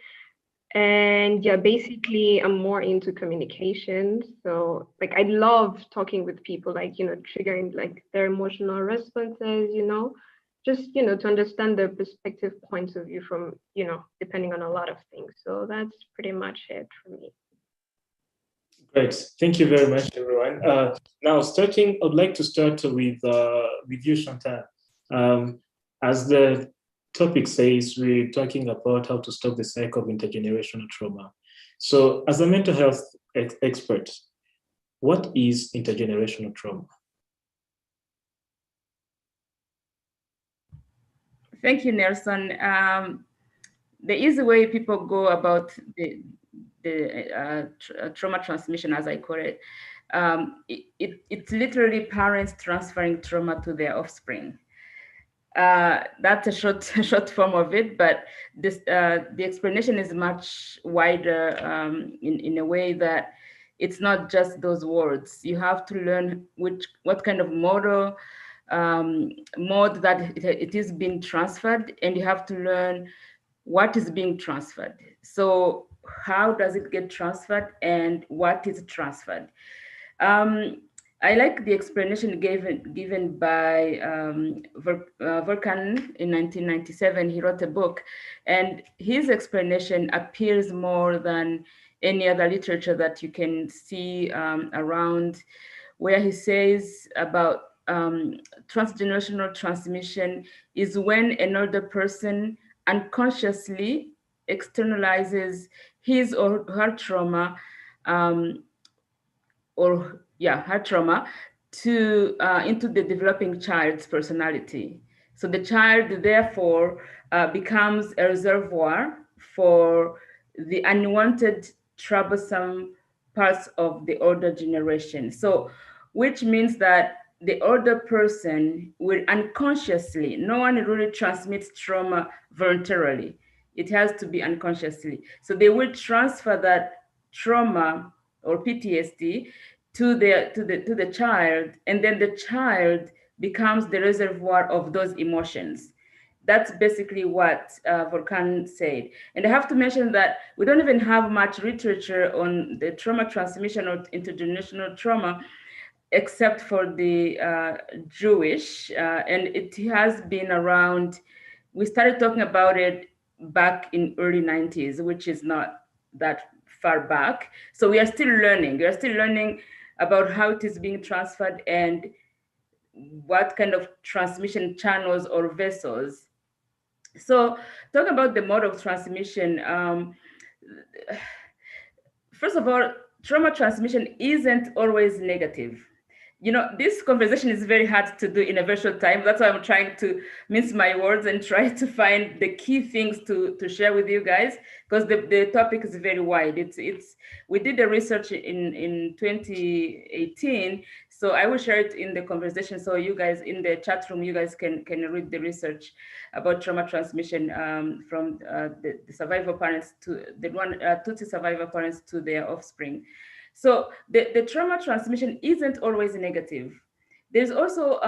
And yeah, basically I'm more into communication. So like, I love talking with people, like, you know, triggering like their emotional responses, you know, just, you know, to understand their perspective points of view from, you know, depending on a lot of things. So that's pretty much it for me. Great, thank you very much, everyone. Now, I'd like to start with you, Chantal. As the topic says, we're talking about how to stop the cycle of intergenerational trauma. So, as a mental health expert, what is intergenerational trauma? Thank you, Nelson. The easy way people go about the trauma transmission, as I call it, it's literally parents transferring trauma to their offspring. That's a short form of it, but this, the explanation is much wider in a way that it's not just those words. You have to learn what kind of mode that it is being transferred, and you have to learn what is being transferred. So how does it get transferred and what is transferred? I like the explanation given by Volkan in 1997. He wrote a book, and his explanation appeals more than any other literature that you can see around, where he says about transgenerational transmission is when an older person unconsciously externalizes his or her trauma her trauma to into the developing child's personality. So the child therefore becomes a reservoir for the unwanted, troublesome parts of the older generation. So, which means that the older person will unconsciously, no one really transmits trauma voluntarily. It has to be unconsciously. So they will transfer that trauma or PTSD to the child, and then the child becomes the reservoir of those emotions. That's basically what Volkan said. And I have to mention that we don't even have much literature on the trauma transmission or intergenerational trauma. except for the Jewish, and it has been around. We started talking about it back in early 90s, which is not that far back. So we are still learning. We are still learning about how it is being transferred and what kind of transmission channels or vessels. So talking about the mode of transmission, first of all, trauma transmission isn't always negative. You know, this conversation is very hard to do in a very short time. That's why I'm trying to mince my words and try to find the key things to share with you guys, because the topic is very wide. We did the research in 2018, so I will share it in the conversation. So you guys in the chat room, you guys can read the research about trauma transmission from the survivor parents to the Tutsi survivor parents to their offspring. So the trauma transmission isn't always negative. There's also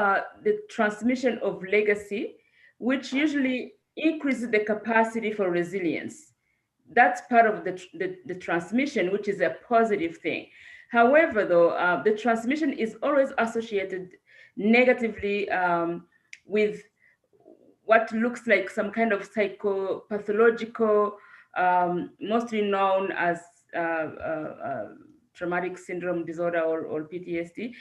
the transmission of legacy, which usually increases the capacity for resilience. That's part of the transmission, which is a positive thing. However, though, the transmission is always associated negatively with what looks like some kind of psychopathological, mostly known as traumatic syndrome disorder or PTSD.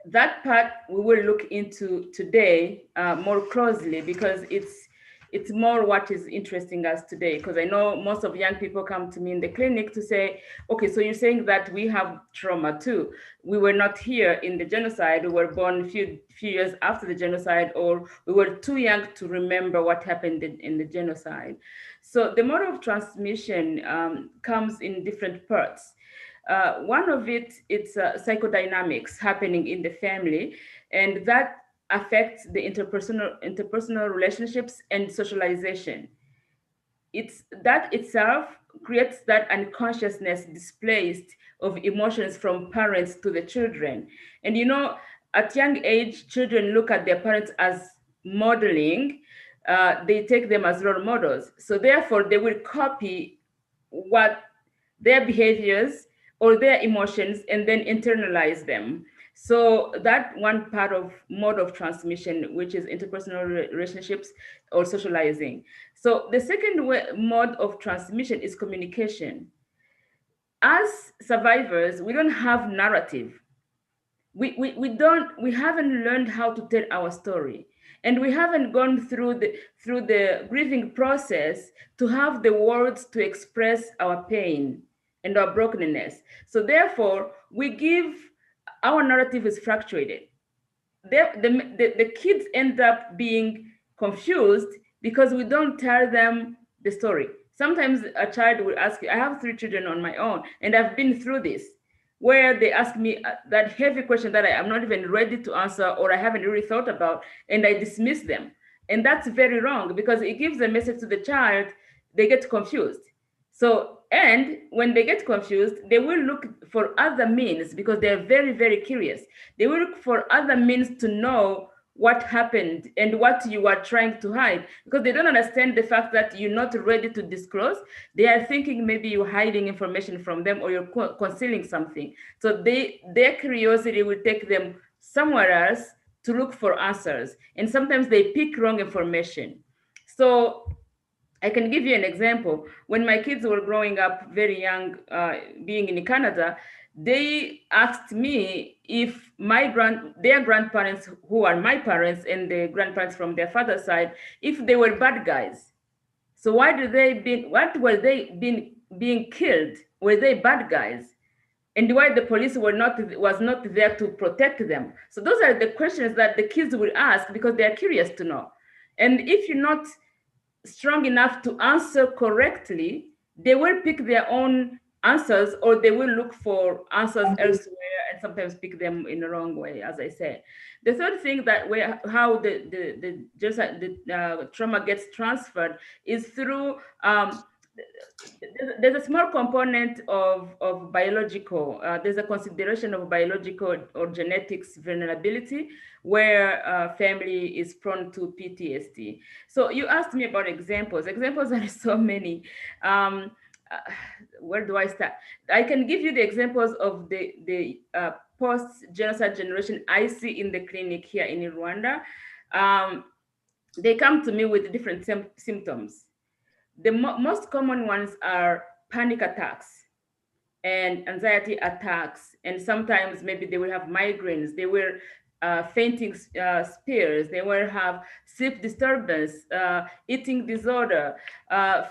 That part we will look into today more closely, because it's more what is interesting us today. Because I know most of young people come to me in the clinic to say, okay, so you're saying that we have trauma too. We were not here in the genocide. We were born a few years after the genocide, or we were too young to remember what happened in the genocide. So the mode of transmission comes in different parts. One of it's psychodynamics happening in the family, and that affects the interpersonal relationships and socialization. It's that itself creates that unconsciousness displaced of emotions from parents to the children. And you know, at young age, children look at their parents as modeling. They take them as role models. So therefore, they will copy what their behaviors or their emotions and then internalize them. So that one part of mode of transmission, which is interpersonal relationships or socializing. So the second mode of transmission is communication. As survivors, we don't have narrative. We haven't learned how to tell our story, and we haven't gone through the grieving process to have the words to express our pain and our brokenness. So therefore, our narrative is fractured. The kids end up being confused because we don't tell them the story. Sometimes a child will ask you, I have 3 children on my own, and I've been through this, where they ask me that heavy question that I am not even ready to answer, or I haven't really thought about, and I dismiss them. And that's very wrong, because it gives a message to the child, they get confused. So, and when they get confused, they will look for other means, because they're very, very curious. They will look for other means to know what happened and what you are trying to hide, because they don't understand the fact that you're not ready to disclose. They are thinking maybe you're hiding information from them, or you're concealing something. So their curiosity will take them somewhere else to look for answers. And sometimes they pick wrong information. So I can give you an example. When my kids were growing up very young, being in Canada, they asked me if their grandparents, who are my parents, and the grandparents from their father's side, if they were bad guys. So what were they being killed? Were they bad guys? And why the police was not there to protect them? So those are the questions that the kids will ask, because they are curious to know. And if you're not strong enough to answer correctly, they will pick their own answers, or they will look for answers elsewhere, and sometimes pick them in the wrong way, as I said. The third thing that how the trauma gets transferred is through there's a small component of biological. There's a consideration of biological or genetics vulnerability, where family is prone to PTSD. So you asked me about examples. Examples are so many. where do I start? I can give you the examples of the post-genocide generation I see in the clinic here in Rwanda. They come to me with different symptoms. The most common ones are panic attacks and anxiety attacks, and sometimes maybe they will have migraines, they will fainting spears, they will have sleep disturbance, eating disorder,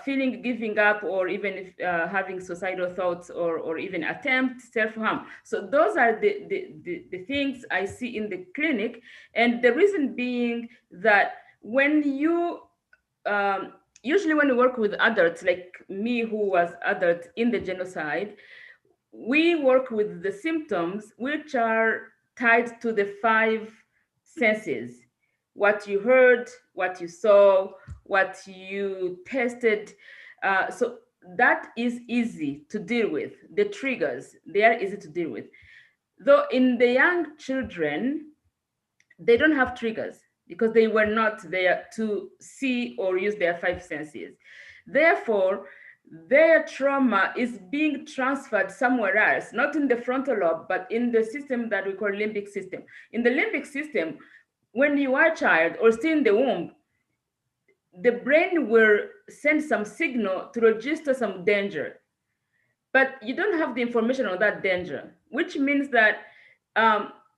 feeling giving up, or even if, having suicidal thoughts, or even attempt self-harm. So those are the things I see in the clinic. And the reason being that when you, usually when you work with adults like me who was adult in the genocide, we work with the symptoms which are tied to the 5 senses: what you heard, what you saw, what you tasted. So that is easy to deal with. The triggers, they are easy to deal with. Though in the young children, they don't have triggers because they were not there to see or use their 5 senses. Therefore, their trauma is being transferred somewhere else, not in the frontal lobe, but in the system that we call limbic system. In the limbic system, when you are a child or still in the womb, the brain will send some signal to register some danger, but you don't have the information on that danger, which means that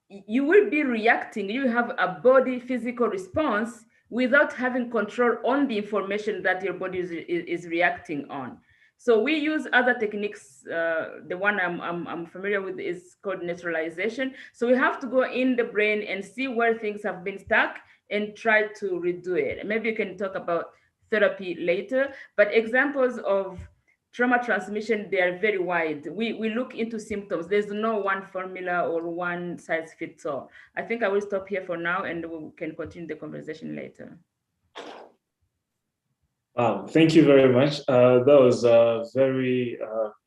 you will be reacting, you have a body physical response without having control on the information that your body is reacting on. So we use other techniques. The one I'm familiar with is called neutralization. So we have to go in the brain and see where things have been stuck and try to redo it. Maybe you can talk about therapy later, but examples of trauma transmission, they are very wide. We look into symptoms. There's no one formula or one size fits all. I think I will stop here for now and we can continue the conversation later. Wow, thank you very much. That was very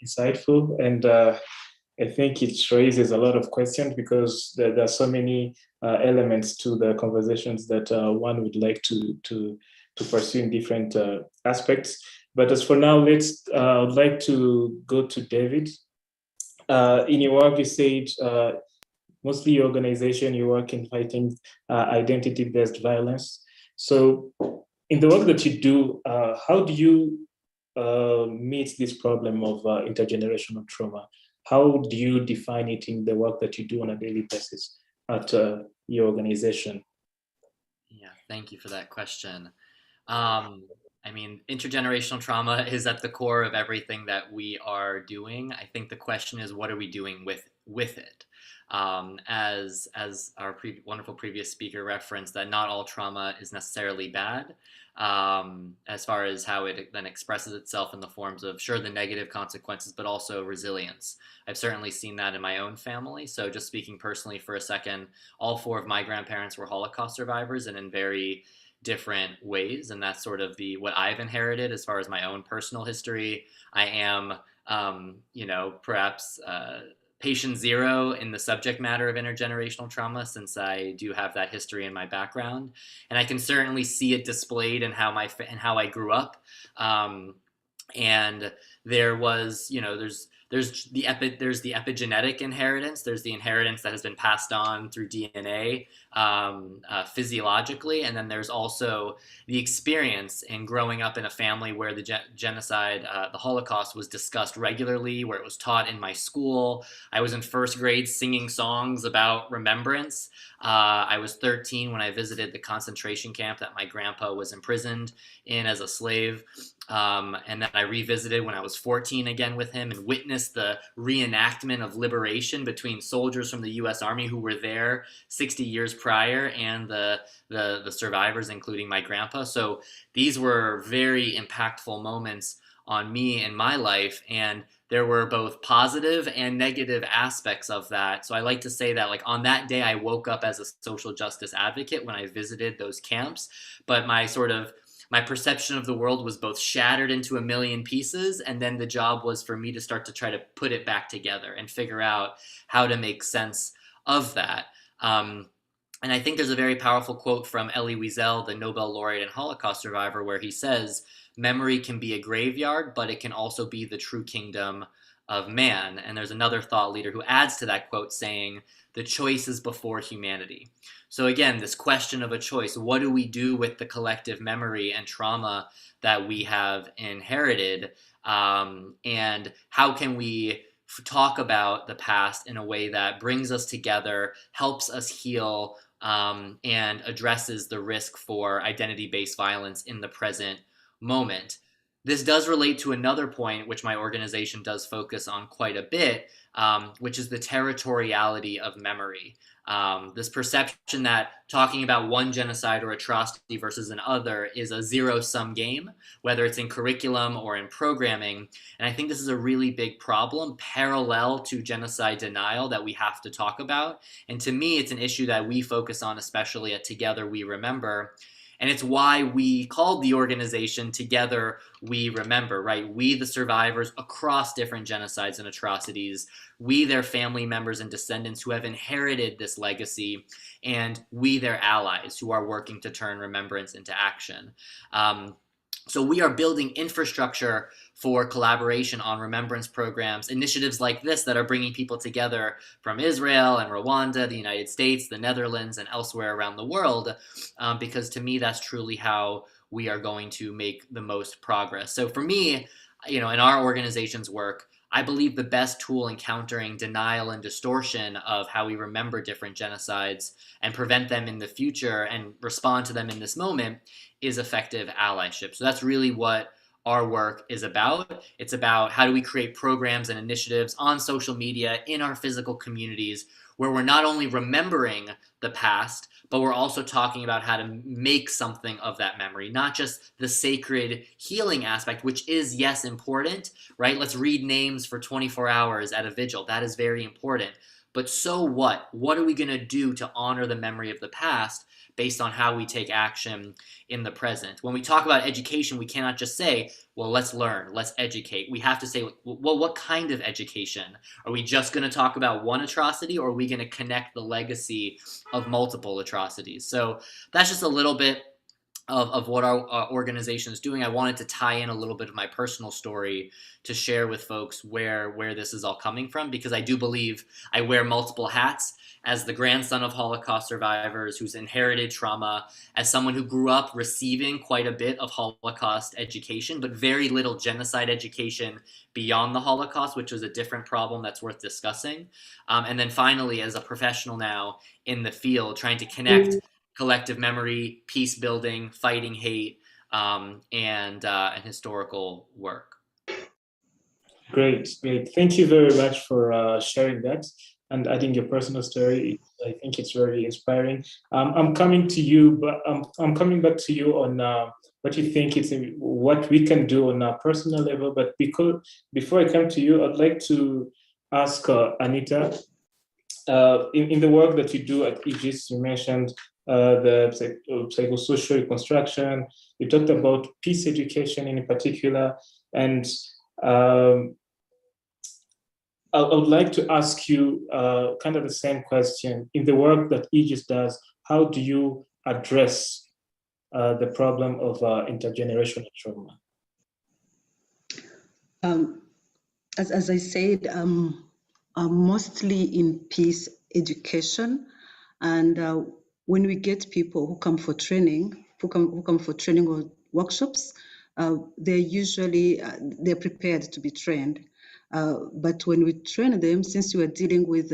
insightful, and I think it raises a lot of questions because there are so many elements to the conversations that one would like to pursue in different aspects. But as for now, I would like to go to David. In your work, you said mostly your organization, you work in fighting identity-based violence. So in the work that you do, how do you meet this problem of intergenerational trauma? How do you define it in the work that you do on a daily basis at your organization? Yeah, thank you for that question. I mean, intergenerational trauma is at the core of everything that we are doing. I think the question is, what are we doing with it? As our wonderful previous speaker referenced, that not all trauma is necessarily bad, as far as how it then expresses itself in the forms of, sure, the negative consequences, but also resilience. I've certainly seen that in my own family. So just speaking personally for a second, all 4 of my grandparents were Holocaust survivors, and in very different ways, and that's sort of what I've inherited as far as my own personal history. I am, perhaps patient zero in the subject matter of intergenerational trauma, since I do have that history in my background, and I can certainly see it displayed in how I grew up. And there was, there's the epigenetic inheritance. There's the inheritance that has been passed on through DNA physiologically, and then there's also the experience in growing up in a family where the genocide, the Holocaust, was discussed regularly, where it was taught in my school. I was in 1st grade singing songs about remembrance. I was 13 when I visited the concentration camp that my grandpa was imprisoned in as a slave. And then I revisited when I was 14 again with him and witnessed the reenactment of liberation between soldiers from the U.S. Army who were there 60 years prior and the survivors, including my grandpa. So these were very impactful moments on me in my life, and there were both positive and negative aspects of that. So I like to say that, like, on that day, I woke up as a social justice advocate when I visited those camps, but my perception of the world was both shattered into a million pieces, and then the job was for me to start to try to put it back together and figure out how to make sense of that. And I think there's a very powerful quote from Elie Wiesel, the Nobel laureate and Holocaust survivor, where he says, memory can be a graveyard, but it can also be the true kingdom of man. And there's another thought leader who adds to that quote saying, the choice is before humanity. So again, this question of a choice, what do we do with the collective memory and trauma that we have inherited? And how can we talk about the past in a way that brings us together, helps us heal, and addresses the risk for identity-based violence in the present moment. This does relate to another point, which my organization does focus on quite a bit, which is the territoriality of memory. This perception that talking about one genocide or atrocity versus another is a zero-sum game, whether it's in curriculum or in programming. And I think this is a really big problem parallel to genocide denial that we have to talk about. And to me, it's an issue that we focus on, especially at Together We Remember. And it's why we called the organization Together We Remember, right? We, the survivors across different genocides and atrocities, we, their family members and descendants who have inherited this legacy, and we, their allies who are working to turn remembrance into action. So we are building infrastructure for collaboration on remembrance programs, initiatives like this that are bringing people together from Israel and Rwanda, the United States, the Netherlands, and elsewhere around the world, because to me, that's truly how we are going to make the most progress. So for me, in our organization's work, I believe the best tool in countering denial and distortion of how we remember different genocides and prevent them in the future and respond to them in this moment is effective allyship. So that's really what our work is about. It's about how do we create programs and initiatives on social media in our physical communities where we're not only remembering the past, but we're also talking about how to make something of that memory, not just the sacred healing aspect, which is, yes, important, right? Let's read names for 24 hours at a vigil. That is very important. But so what? What are we going to do to honor the memory of the past based on how we take action in the present? When we talk about education, we cannot just say, well, let's learn, let's educate. We have to say, well, what kind of education? Are we just going to talk about one atrocity, or are we going to connect the legacy of multiple atrocities? So that's just a little bit of what our organization is doing. I wanted to tie in a little bit of my personal story to share with folks where this is all coming from, because I do believe I wear multiple hats as the grandson of Holocaust survivors who's inherited trauma, as someone who grew up receiving quite a bit of Holocaust education, but very little genocide education beyond the Holocaust, which was a different problem that's worth discussing. And then finally, as a professional now in the field, trying to connect collective memory, peace building, fighting hate, and historical work. Great. Thank you very much for sharing that and adding your personal story. I think it's very inspiring. I'm coming to you, but I'm coming back to you on what you think what we can do on a personal level. But before I come to you, I'd like to ask Anita, in the work that you do at Aegis, you mentioned the psychosocial reconstruction. You talked about peace education in particular, and I would like to ask you kind of the same question. In the work that Aegis does, how do you address the problem of intergenerational trauma? As I said, mostly in peace education, and when we get people who come for training, or workshops, they're usually they're prepared to be trained. But when we train them, since we are dealing with,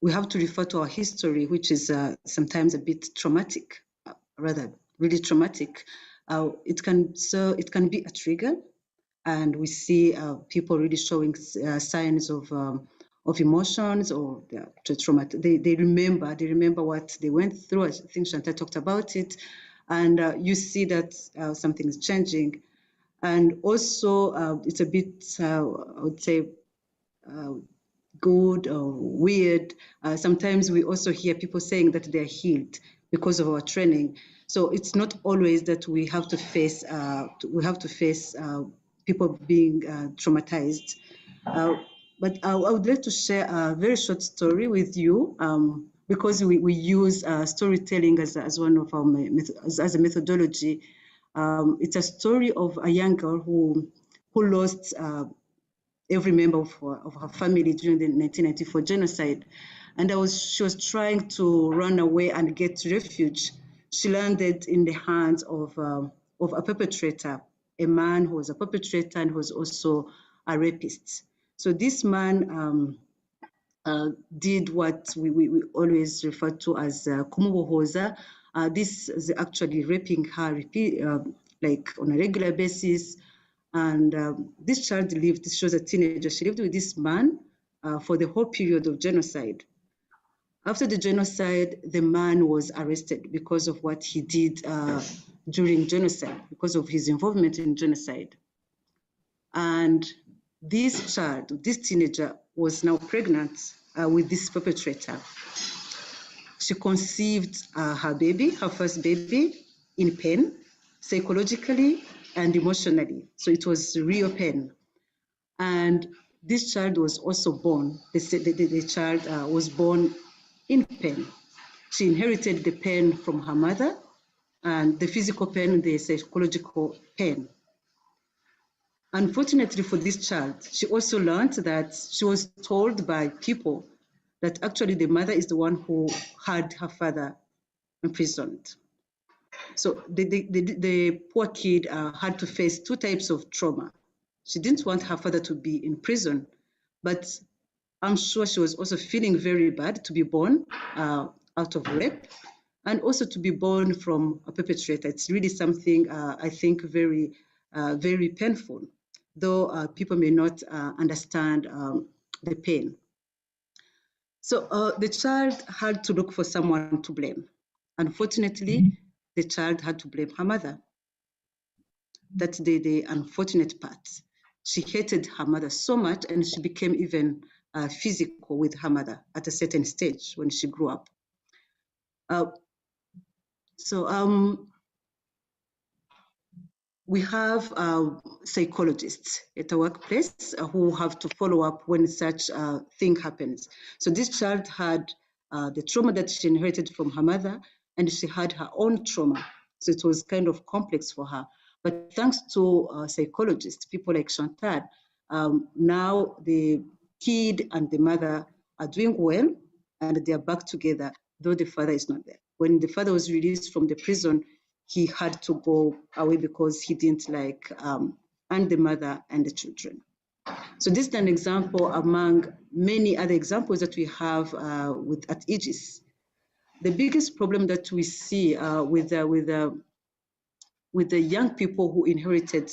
we have to refer to our history, which is sometimes a bit traumatic, rather really traumatic. It can be a trigger, and we see people really showing signs of emotions or trauma. They remember what they went through. I think Chantal talked about it, and you see that something is changing. And also, it's a bit, I would say, good or weird. Sometimes we also hear people saying that they're healed because of our training. So it's not always that we have to face people being traumatized. But I would like to share a very short story with you, because we use storytelling as one of our as a methodology. It's a story of a young girl who lost every member of her family during the 1994 genocide, and she was trying to run away and get refuge. She landed in the hands of a perpetrator, a man who was a perpetrator and was also a rapist. So this man did what we always refer to as kumubohoza. This is actually raping her like on a regular basis. And this child lived, she was a teenager, she lived with this man for the whole period of genocide. After the genocide, the man was arrested because of what he did during genocide, because of his involvement in genocide. And this child, this teenager, was now pregnant with this perpetrator. She conceived her baby, her first baby, in pain, psychologically and emotionally. So it was real pain. And this child was also born, the child was born in pain. She inherited the pain from her mother, and the physical pain, the psychological pain. Unfortunately for this child, she also learned that she was told by people that actually the mother is the one who had her father imprisoned. So the poor kid had to face two types of trauma. She didn't want her father to be in prison, but I'm sure she was also feeling very bad to be born out of rape and also to be born from a perpetrator. It's really something I think very painful, though people may not understand the pain. So the child had to look for someone to blame. Unfortunately, the child had to blame her mother. That's the unfortunate part. She hated her mother so much, and she became even physical with her mother at a certain stage when she grew up. We have psychologists at the workplace who have to follow up when such a thing happens. So this child had the trauma that she inherited from her mother, and she had her own trauma. So it was kind of complex for her. But thanks to psychologists, people like Chantal, now the kid and the mother are doing well, and they are back together, though the father is not there. When the father was released from the prison, he had to go away because he didn't like and the mother and the children. So this is an example among many other examples that we have at Aegis. The biggest problem that we see with the young people who inherited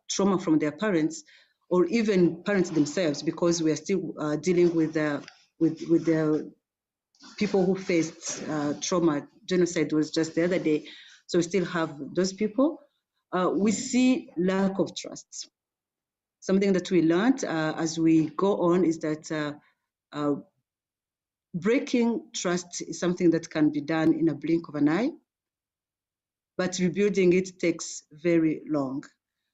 trauma from their parents, or even parents themselves, because we are still dealing with the people who faced trauma. Genocide was just the other day, so we still have those people. We see lack of trust. Something that we learned as we go on is that breaking trust is something that can be done in a blink of an eye, but rebuilding it takes very long.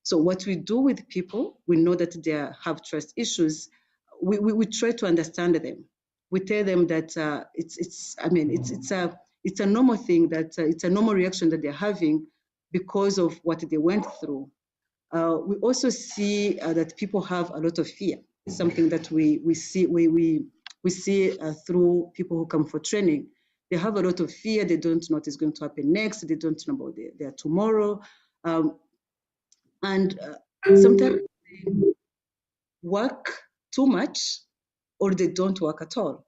So what we do with people, we know that they have trust issues. We try to understand them. We tell them that it's a normal thing, that it's a normal reaction that they're having because of what they went through. We also see that people have a lot of fear. It's something that we see through people who come for training. They have a lot of fear. They don't know what is going to happen next. They don't know about their tomorrow. And sometimes they work too much, or they don't work at all.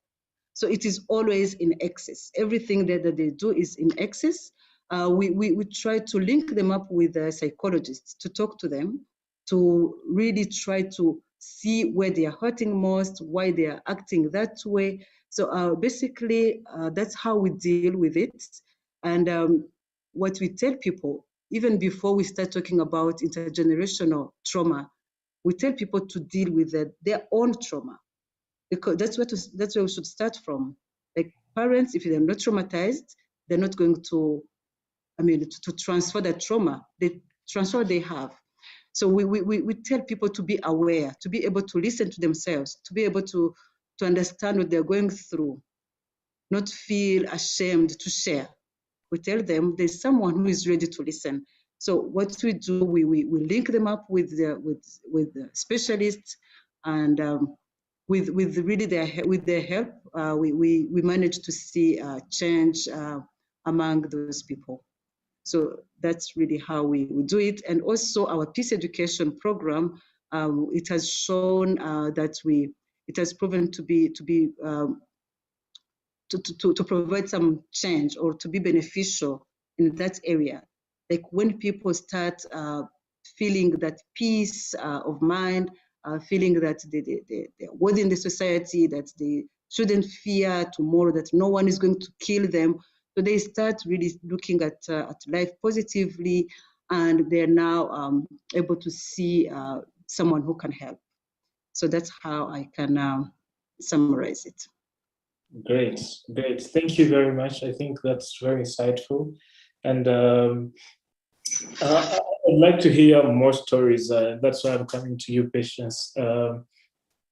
So it is always in excess. Everything that they do is in excess. We try to link them up with psychologists to talk to them, to really try to see where they are hurting most, why they are acting that way. So basically, that's how we deal with it. And what we tell people, even before we start talking about intergenerational trauma, we tell people to deal with their own trauma, because that's where we should start from. Like parents, if they're not traumatized, they're not going to, to transfer that trauma. They transfer what they have. So we tell people to be aware, to be able to listen to themselves, to be able to understand what they're going through. not feel ashamed to share. We tell them there's someone who is ready to listen. So what we do, we link them up with the specialists, and with really their help, we manage to see change among those people. So that's really how we do it. And also our peace education program, it has shown that it has proven to provide some change or to be beneficial in that area. Like when people start feeling that peace of mind, feeling that they're worthy in the society, that they shouldn't fear tomorrow, that no one is going to kill them. So they start really looking at life positively, and they're now able to see someone who can help. So that's how I can summarize it. Great. Thank you very much. I think that's very insightful. And I'd like to hear more stories. That's why I'm coming to you, Patience.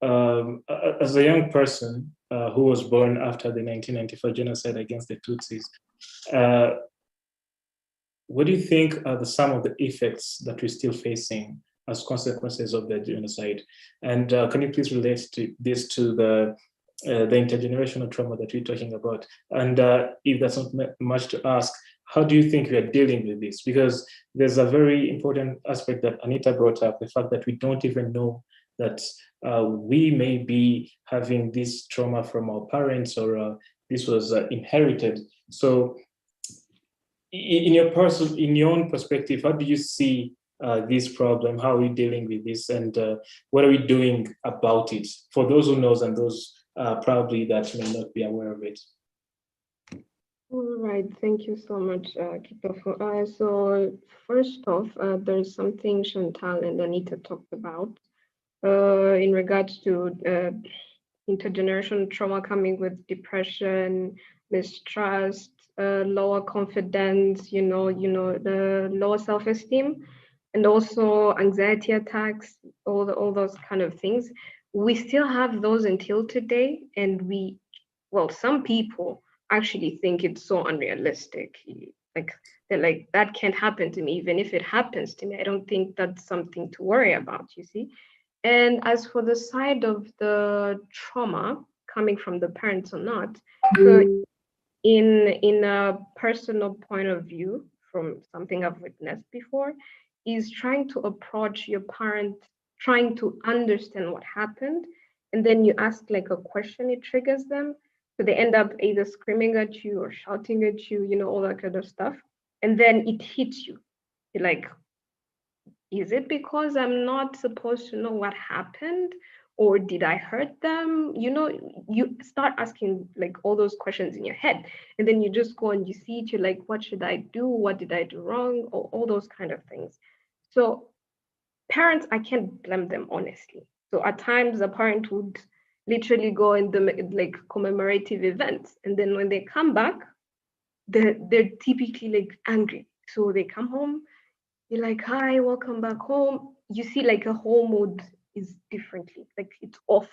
As a young person who was born after the 1994 genocide against the Tutsis, what do you think are some of the effects that we're still facing as consequences of the genocide? And can you please relate this to the intergenerational trauma that we're talking about? And if that's not much to ask, how do you think we are dealing with this? Because there's a very important aspect that Anita brought up, the fact that we don't even know that we may be having this trauma from our parents, or this was inherited. So in your own perspective, how do you see this problem? How are we dealing with this? And what are we doing about it for those who knows and those probably that may not be aware of it? All right, thank you so much, Kitofo. So first off, there's something Chantal and Anita talked about in regards to intergenerational trauma coming with depression, mistrust, lower confidence, the lower self-esteem, and also anxiety attacks, all those kind of things. We still have those until today, and some people actually think it's so unrealistic. Like they're like, that can't happen to me. Even if it happens to me, I don't think that's something to worry about, you see. And as for the side of the trauma coming from the parents or not, so in a personal point of view, from something I've witnessed before, is trying to approach your parent, trying to understand what happened, and then you ask like a question, it triggers them. So they end up either screaming at you or shouting at you, all that kind of stuff. And then it hits you. You're like, is it because I'm not supposed to know what happened? Or did I hurt them? You start asking like all those questions in your head. And then you just go and you see it, you're like, what should I do? What did I do wrong? Or all those kind of things. So parents, I can't blame them, honestly. So at times a parent would literally go in the like commemorative events, and then when they come back, they're typically like angry. So they come home, you're like, hi, welcome back home. You see like a whole mood is differently, like it's off.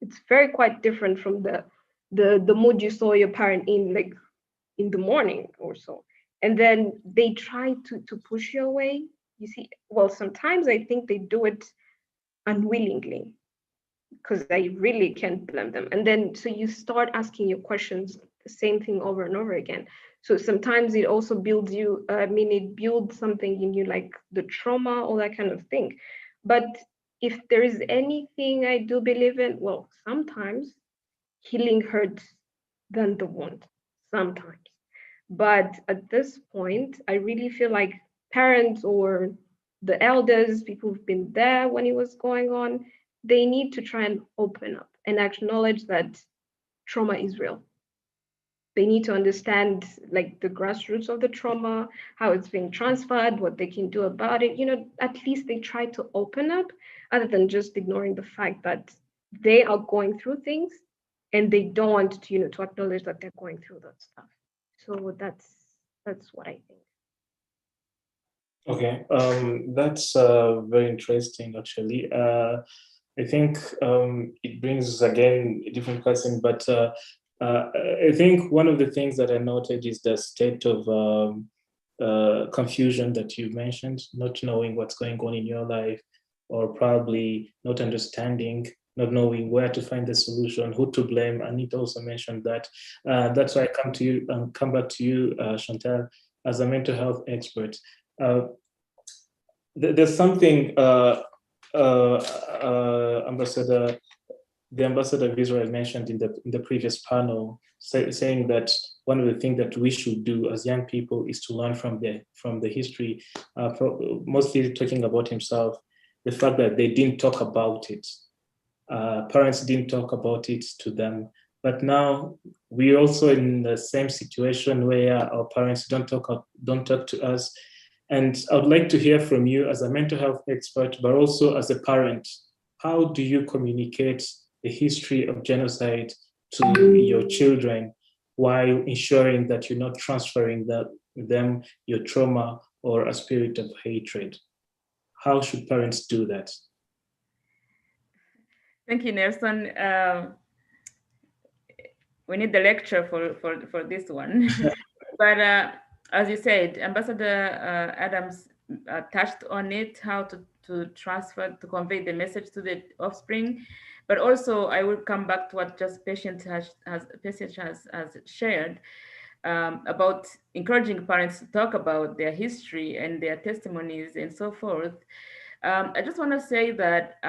It's very quite different from the mood you saw your parent in like in the morning or so. And then they try to push you away. You see, well, sometimes I think they do it unwillingly, because I really can't blame them. And then, so you start asking your questions, the same thing over and over again. So sometimes it also builds you, it builds something in you, like the trauma, all that kind of thing. But if there is anything I do believe in, well, sometimes healing hurts than the wound, sometimes. But at this point, I really feel like parents or the elders, people who've been there when it was going on, they need to try and open up and acknowledge that trauma is real. They need to understand like the grassroots of the trauma, how it's being transferred, what they can do about it. At least they try to open up, other than just ignoring the fact that they are going through things and they don't want to, to acknowledge that they're going through that stuff. So that's what I think. Okay, that's very interesting, actually. I think it brings again a different question, but I think one of the things that I noted is the state of confusion that you mentioned, not knowing what's going on in your life, or probably not understanding, not knowing where to find the solution, who to blame. Anita also mentioned that. That's why I come to you and come back to you, Chantal, as a mental health expert. There's something the ambassador of Israel mentioned in the previous panel, saying that one of the things that we should do as young people is to learn from the history, mostly talking about himself, the fact that they didn't talk about it. Parents didn't talk about it to them. But now we're also in the same situation where our parents don't talk to us. And I would like to hear from you as a mental health expert, but also as a parent. How do you communicate the history of genocide to your children while ensuring that you're not transferring them your trauma or a spirit of hatred? How should parents do that? Thank you, Nelson. We need the lecture for this one. But as you said, Ambassador Adams touched on it, how to transfer, to convey the message to the offspring. But also, I will come back to what just Patient has shared about encouraging parents to talk about their history and their testimonies and so forth. I just want to say that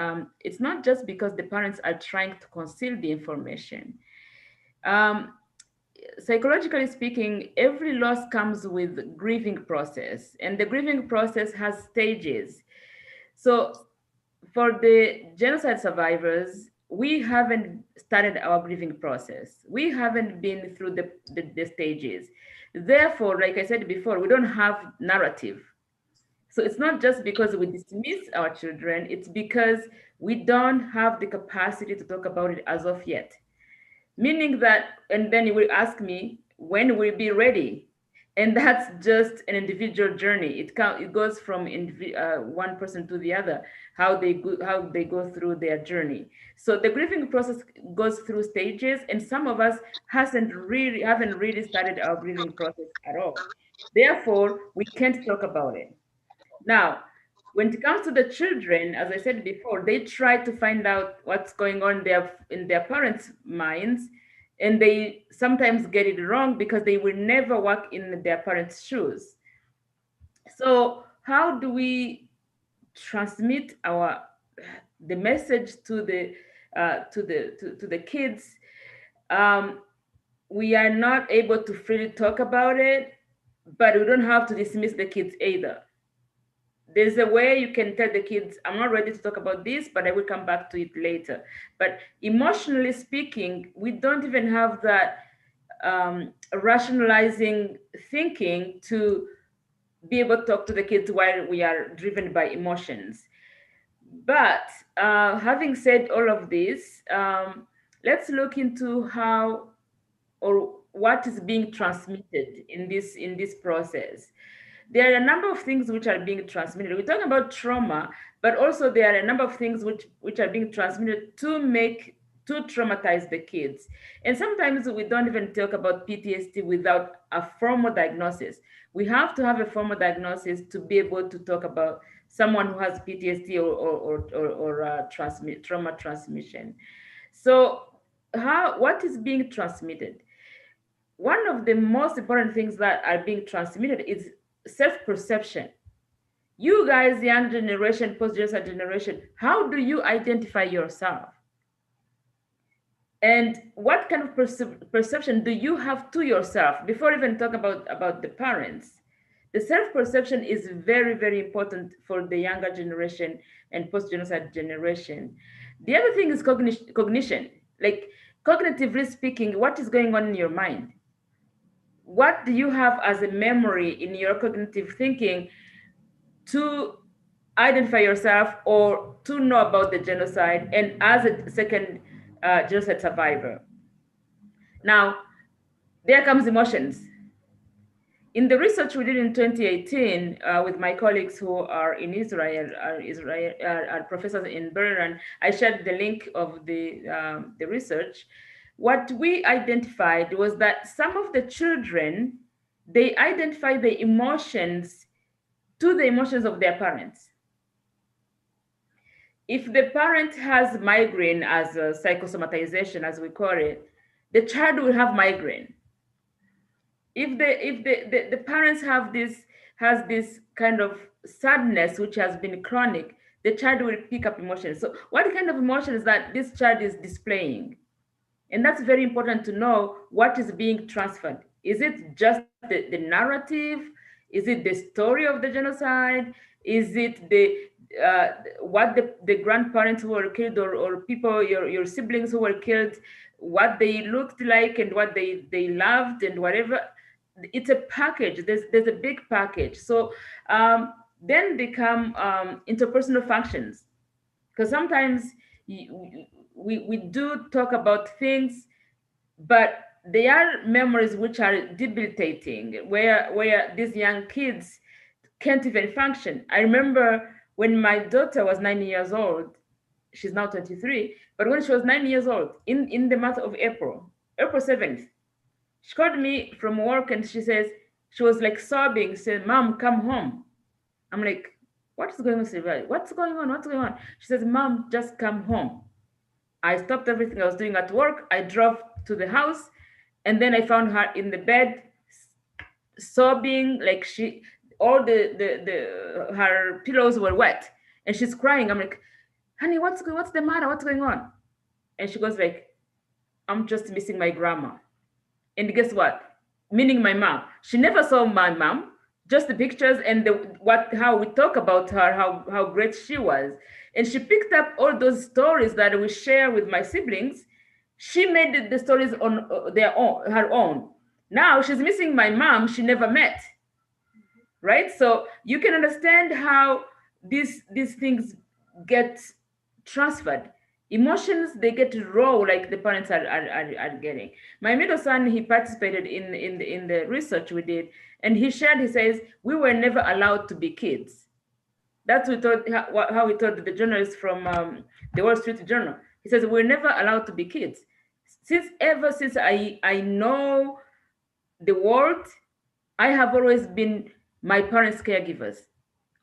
it's not just because the parents are trying to conceal the information. Psychologically speaking, every loss comes with grieving process, and the grieving process has stages. So for the genocide survivors, we haven't started our grieving process. We haven't been through the stages. Therefore, like I said before, we don't have narrative. So it's not just because we dismiss our children, it's because we don't have the capacity to talk about it as of yet. Meaning that, and then you will ask me, when will be ready? And that's just an individual journey. It goes from one person to the other, how they go through their journey. So the grieving process goes through stages, and some of us haven't really started our grieving process at all. Therefore, we can't talk about it. Now, when it comes to the children, as I said before, they try to find out what's going on in their parents' minds, and they sometimes get it wrong because they will never walk in their parents' shoes. So how do we transmit the message to the kids? We are not able to freely talk about it, but we don't have to dismiss the kids either. There's a way you can tell the kids, I'm not ready to talk about this, but I will come back to it later. But emotionally speaking, we don't even have that rationalizing thinking to be able to talk to the kids while we are driven by emotions. But having said all of this, let's look into how or what is being transmitted in this process. There are a number of things which are being transmitted. We're talking about trauma, but also there are a number of things which are being transmitted to traumatize the kids. And sometimes we don't even talk about PTSD without a formal diagnosis. We have to have a formal diagnosis to be able to talk about someone who has PTSD or trauma transmission. So what is being transmitted? One of the most important things that are being transmitted is self-perception. You guys, young generation, post-genocide generation, how do you identify yourself? And what kind of perception do you have to yourself? Before even talk about the parents, the self-perception is very, very important for the younger generation and post-genocide generation. The other thing is cognition. Like, cognitively speaking, what is going on in your mind? What do you have as a memory in your cognitive thinking to identify yourself or to know about the genocide and as a second genocide survivor? Now, there comes emotions. In the research we did in 2018 with my colleagues who are in Israel, are professors in Berlin, I shared the link of the research. what we identified was that some of the children, they identify the emotions to the emotions of their parents. If the parent has migraine as a psychosomatization, as we call it, the child will have migraine. If the parents has this kind of sadness which has been chronic, the child will pick up emotions. So what kind of emotions that this child is displaying? And that's very important to know what is being transferred. Is it just the narrative? Is it the story of the genocide? Is it what the grandparents who were killed, or people, your siblings who were killed, what they looked like and what they loved and whatever? It's a package. There's a big package. So then they come interpersonal functions, because sometimes we do talk about things, but they are memories which are debilitating, where these young kids can't even function. I remember when my daughter was 9 years old, she's now 23, but when she was 9 years old, in the month of April 7th, she called me from work and she says, she was like sobbing, said, "Mom, come home." I'm like, what is going on, Sylvia? What's going on? What's going on? She says, "Mom, just come home." I stopped everything I was doing at work. I drove to the house, and then I found her in the bed, sobbing, like her pillows were wet, and she's crying. I'm like, "Honey, what's the matter? What's going on?" And she goes like, "I'm just missing my grandma." And guess what? Meaning my mom. She never saw my mom, just the pictures and how we talk about her, how great she was. And she picked up all those stories that we share with my siblings. She made the stories on her own. Now she's missing my mom she never met. Right? So you can understand how these things get transferred. Emotions, they get raw, like the parents are getting. My middle son, he participated in the research we did, and he says, we were never allowed to be kids. That's how we told the journalist from the Wall Street Journal. He says, we're never allowed to be kids. Ever since I know the world, I have always been my parents' caregivers,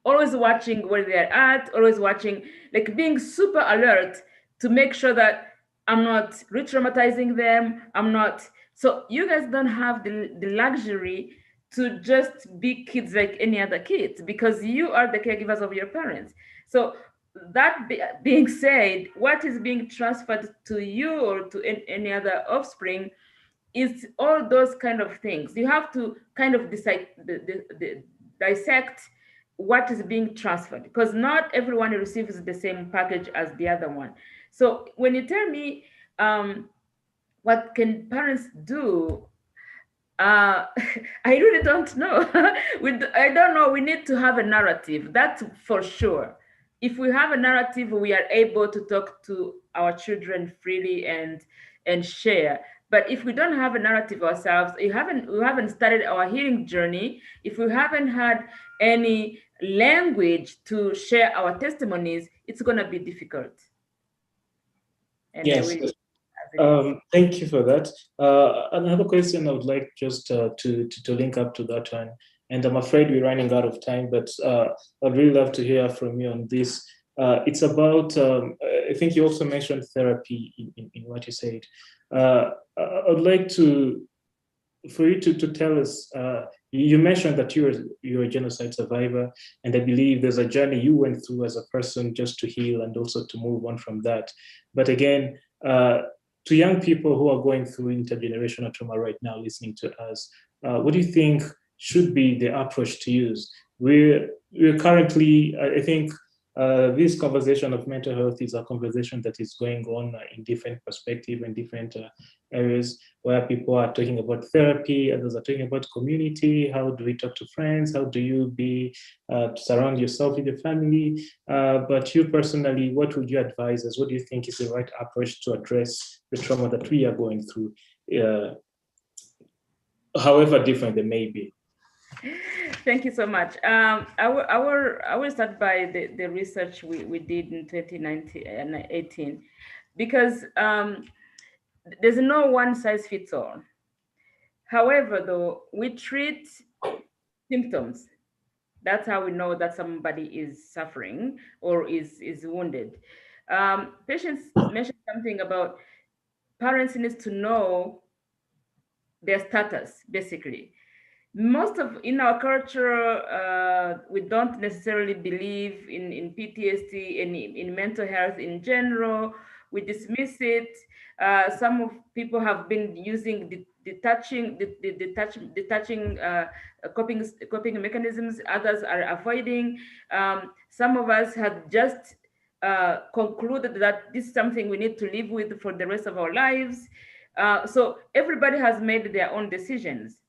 always watching where they're at, always watching, like being super alert to make sure that I'm not re-traumatizing them. So you guys don't have the luxury to just be kids like any other kids, because you are the caregivers of your parents. So that being said, what is being transferred to you or to any other offspring is all those kind of things. You have to kind of dissect what is being transferred, because not everyone receives the same package as the other one. So when you tell me what can parents do, I really don't know. I don't know. We need to have a narrative, that's for sure. If we have a narrative, we are able to talk to our children freely and share. But if we don't have a narrative ourselves, we haven't started our healing journey, if we haven't had any language to share our testimonies, it's going to be difficult. And yes. Thank you for that. Another question I would like just to link up to that one, and I'm afraid we're running out of time, but I'd really love to hear from you on this. It's about, I think you also mentioned therapy in what you said. I'd like for you to tell us, you mentioned that you're a genocide survivor, and I believe there's a journey you went through as a person just to heal and also to move on from that. But again, to young people who are going through intergenerational trauma right now, listening to us, what do you think should be the approach to use? We're currently, I think, this conversation of mental health is a conversation that is going on in different perspectives and different areas, where people are talking about therapy, others are talking about community. How do we talk to friends? How do you surround yourself with your family? But you personally, what would you advise us? What do you think is the right approach to address the trauma that we are going through, however different they may be? Thank you so much. I will start by the research we did in 2018, because there's no one size fits all. However, though, we treat symptoms. That's how we know that somebody is suffering or is wounded. Patients mentioned something about parents need to know their status, basically. Most of in our culture, we don't necessarily believe in PTSD and in mental health in general. We dismiss it. Some of people have been using detaching coping mechanisms. Others are avoiding. Some of us have just concluded that this is something we need to live with for the rest of our lives. So everybody has made their own decisions.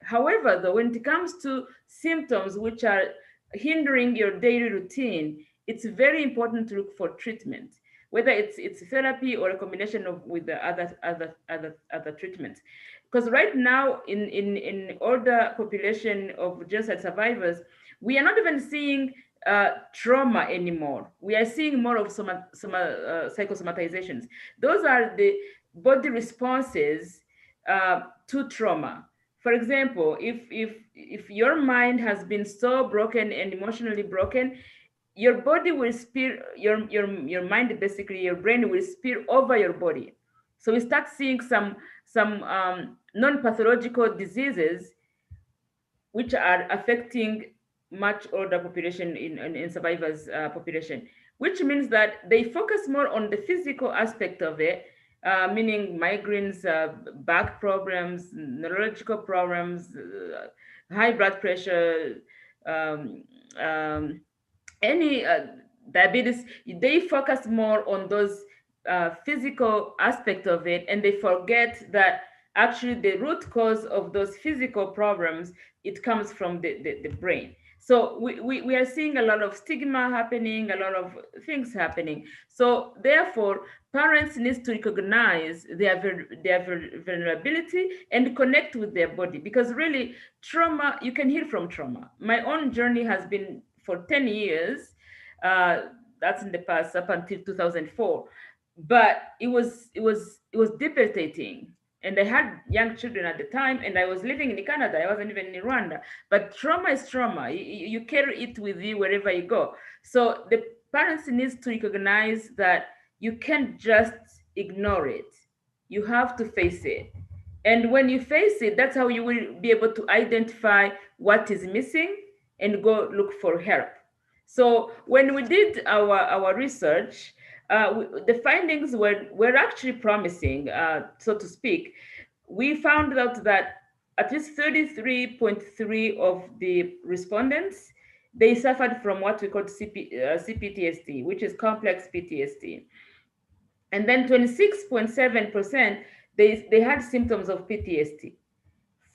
However, though, when it comes to symptoms which are hindering your daily routine, it's very important to look for treatment, whether it's therapy or a combination of with the other treatments. Because right now, in older population of genocide survivors, we are not even seeing trauma anymore. We are seeing more of psychosomatizations. Those are the body responses to trauma. For example, if your mind has been so broken and emotionally broken, your body will spill, your mind, basically your brain will spill over your body. So we start seeing some non-pathological diseases which are affecting much older population in survivors population, which means that they focus more on the physical aspect of it, meaning migraines, back problems, neurological problems, high blood pressure, any diabetes. They focus more on those physical aspect of it, and they forget that actually the root cause of those physical problems, it comes from the brain. So we are seeing a lot of stigma happening, a lot of things happening. So therefore, parents need to recognize their vulnerability and connect with their body, because really trauma, you can heal from trauma. My own journey has been for 10 years. That's in the past, up until 2004. But it was debilitating. And I had young children at the time, and I was living in Canada. I wasn't even in Rwanda. But trauma is trauma. You carry it with you wherever you go. So the parents need to recognize that you can't just ignore it. You have to face it. And when you face it, that's how you will be able to identify what is missing and go look for help. So when we did our research, the findings were actually promising, so to speak. We found out that at least 33.3 of the respondents, they suffered from what we call CPTSD, which is complex PTSD. And then 26.7%, they had symptoms of PTSD.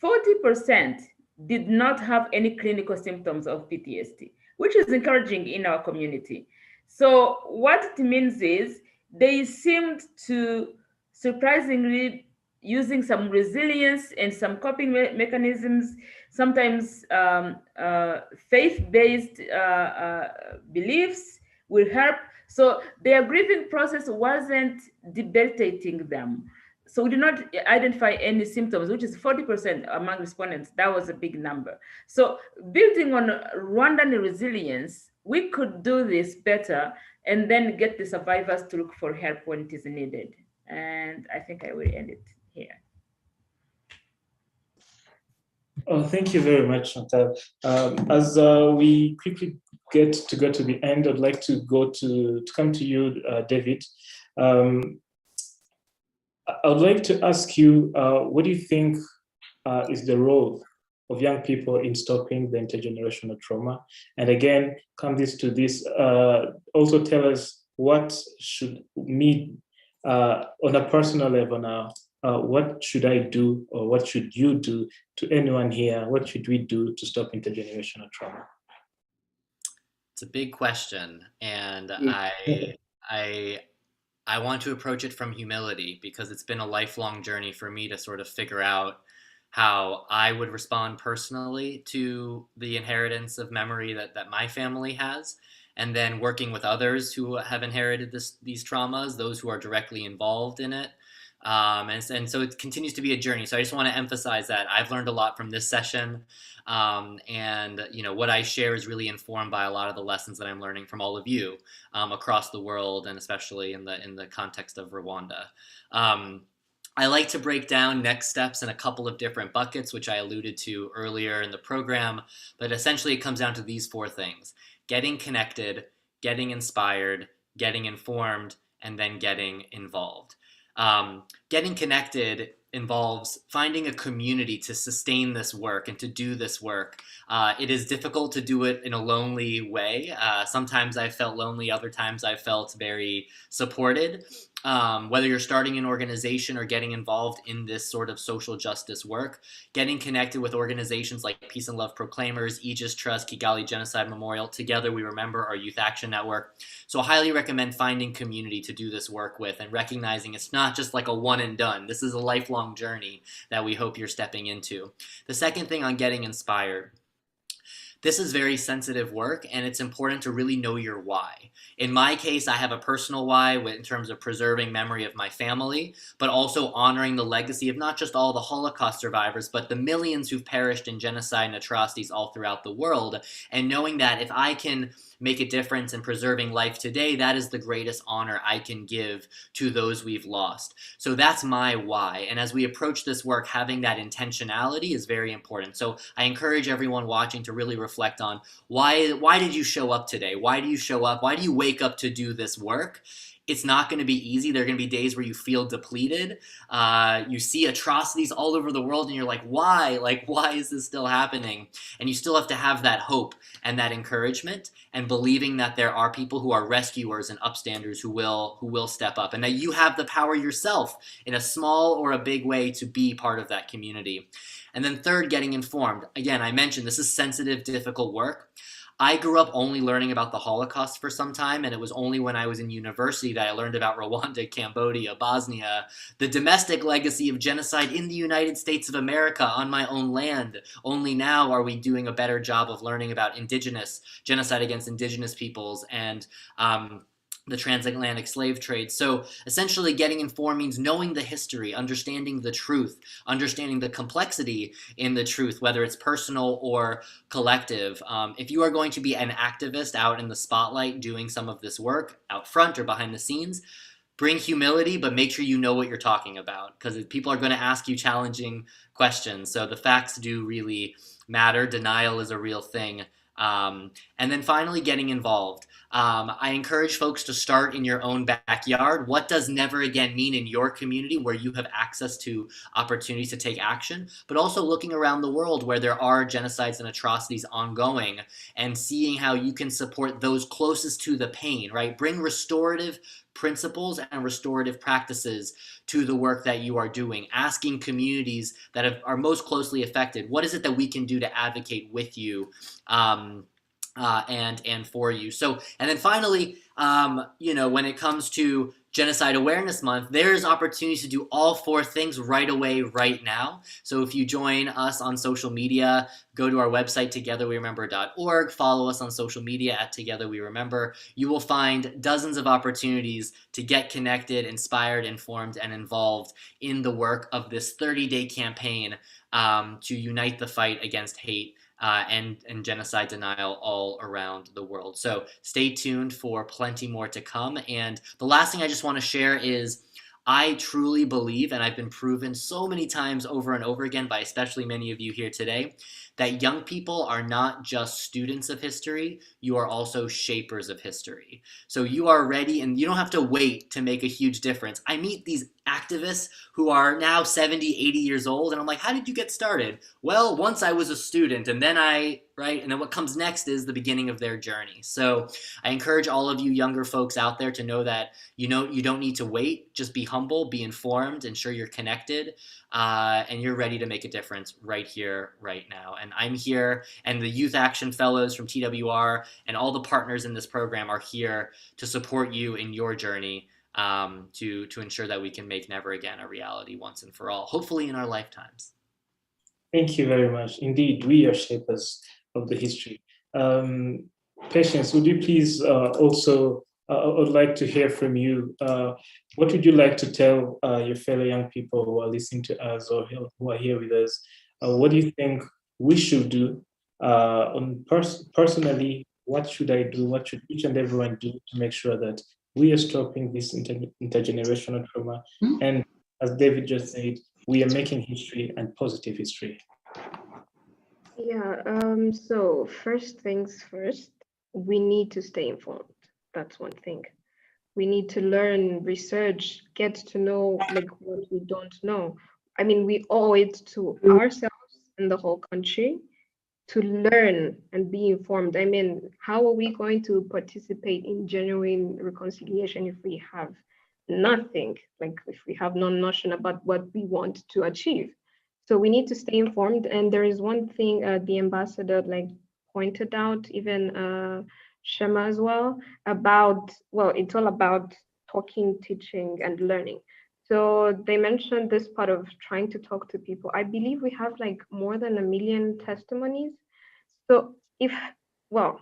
40% did not have any clinical symptoms of PTSD, which is encouraging in our community. So what it means is they seemed to surprisingly using some resilience and some coping mechanisms, sometimes faith-based beliefs will help. So their grieving process wasn't debilitating them. So we did not identify any symptoms, which is 40% among respondents. That was a big number. So building on Rwandan resilience, we could do this better and then get the survivors to look for help when it is needed. And I think I will end it here. Oh, thank you very much, Chantal. As we quickly get to go to the end, I'd like to come to you, David. I would like to ask you, what do you think is the role of young people in stopping the intergenerational trauma? And again, also tell us what should me, on a personal level now, what should I do, or what should you do, to anyone here? What should we do to stop intergenerational trauma? It's a big question, and I want to approach it from humility, because it's been a lifelong journey for me to sort of figure out how I would respond personally to the inheritance of memory that my family has, and then working with others who have inherited these traumas, those who are directly involved in it, And so it continues to be a journey. So I just want to emphasize that I've learned a lot from this session. And what I share is really informed by a lot of the lessons that I'm learning from all of you across the world, and especially in the context of Rwanda. I like to break down next steps in a couple of different buckets, which I alluded to earlier in the program, but essentially it comes down to these 4 things: getting connected, getting inspired, getting informed, and then getting involved. Getting connected involves finding a community to sustain this work and to do this work. It is difficult to do it in a lonely way. Sometimes I felt lonely, other times I felt very supported. Whether you're starting an organization or getting involved in this sort of social justice work, getting connected with organizations like Peace and Love Proclaimers, Aegis Trust, Kigali Genocide Memorial, Together We Remember, our Youth Action Network. So I highly recommend finding community to do this work with and recognizing it's not just like a one and done. This is a lifelong journey that we hope you're stepping into. The second thing on getting inspired. This is very sensitive work, and it's important to really know your why. In my case, I have a personal why in terms of preserving memory of my family, but also honoring the legacy of not just all the Holocaust survivors, but the millions who've perished in genocide and atrocities all throughout the world, and knowing that if I can make a difference in preserving life today, that is the greatest honor I can give to those we've lost. So that's my why. And as we approach this work, having that intentionality is very important. So I encourage everyone watching to really reflect on why did you show up today? Why do you show up? Why do you wake up to do this work? It's not going to be easy. There are going to be days where you feel depleted. You see atrocities all over the world and you're like, why? Like, why is this still happening? And you still have to have that hope and that encouragement and believing that there are people who are rescuers and upstanders who will step up, and that you have the power yourself in a small or a big way to be part of that community. And then third, getting informed. Again, I mentioned this is sensitive, difficult work. I grew up only learning about the Holocaust for some time, and it was only when I was in university that I learned about Rwanda, Cambodia, Bosnia, the domestic legacy of genocide in the United States of America on my own land. Only now are we doing a better job of learning about genocide against indigenous peoples and the transatlantic slave trade. So essentially getting informed means knowing the history, understanding the truth, understanding the complexity in the truth, whether it's personal or collective. If you are going to be an activist out in the spotlight doing some of this work out front or behind the scenes, bring humility, but make sure you know what you're talking about, because people are going to ask you challenging questions. So the facts do really matter. Denial is a real thing. And then finally, getting involved. I encourage folks to start in your own backyard. What does never again mean in your community where you have access to opportunities to take action, but also looking around the world where there are genocides and atrocities ongoing and seeing how you can support those closest to the pain, right? Bring restorative principles and restorative practices to the work that you are doing, asking communities that are most closely affected, what is it that we can do to advocate with you and for you. So, and then finally, when it comes to Genocide Awareness Month, there's opportunities to do all 4 things right away, right now. So if you join us on social media, go to our website, togetherweremember.org, follow us on social media at Together We Remember. You will find dozens of opportunities to get connected, inspired, informed, and involved in the work of this 30-day campaign to unite the fight against hate and genocide denial all around the world. So stay tuned for plenty more to come. And the last thing I just want to share is I truly believe, and I've been proven so many times over and over again by especially many of you here today, that young people are not just students of history, you are also shapers of history. So you are ready and you don't have to wait to make a huge difference. I meet these activists who are now 70, 80 years old, and I'm like, how did you get started? Well, once I was a student, and then and then what comes next is the beginning of their journey. So I encourage all of you younger folks out there to know that you don't need to wait, just be humble, be informed, ensure you're connected, and you're ready to make a difference right here, right now. And I'm here, and the Youth Action Fellows from TWR and all the partners in this program are here to support you in your journey to ensure that we can make Never Again a reality once and for all, hopefully in our lifetimes. Thank you very much. Indeed, we are shapers of the history. Patience, would you please also, I would like to hear from you. what would you like to tell your fellow young people who are listening to us or who are here with us? What do you think we should do? Personally, what should I do? What should each and everyone do to make sure that we are stopping this intergenerational trauma? And as David just said, we are making history and positive history. Yeah, so first things first, we need to stay informed. That's one thing. We need to learn, research, get to know like what we don't know. I mean, we owe it to ourselves and the whole country to learn and be informed. I mean, how are we going to participate in genuine reconciliation if we have nothing, like if we have no notion about what we want to achieve? So we need to stay informed. And there is one thing the ambassador like pointed out, even Shema as well, about, well, it's all about talking, teaching, and learning. So they mentioned this part of trying to talk to people. I believe we have like more than 1 million testimonies. So if, well,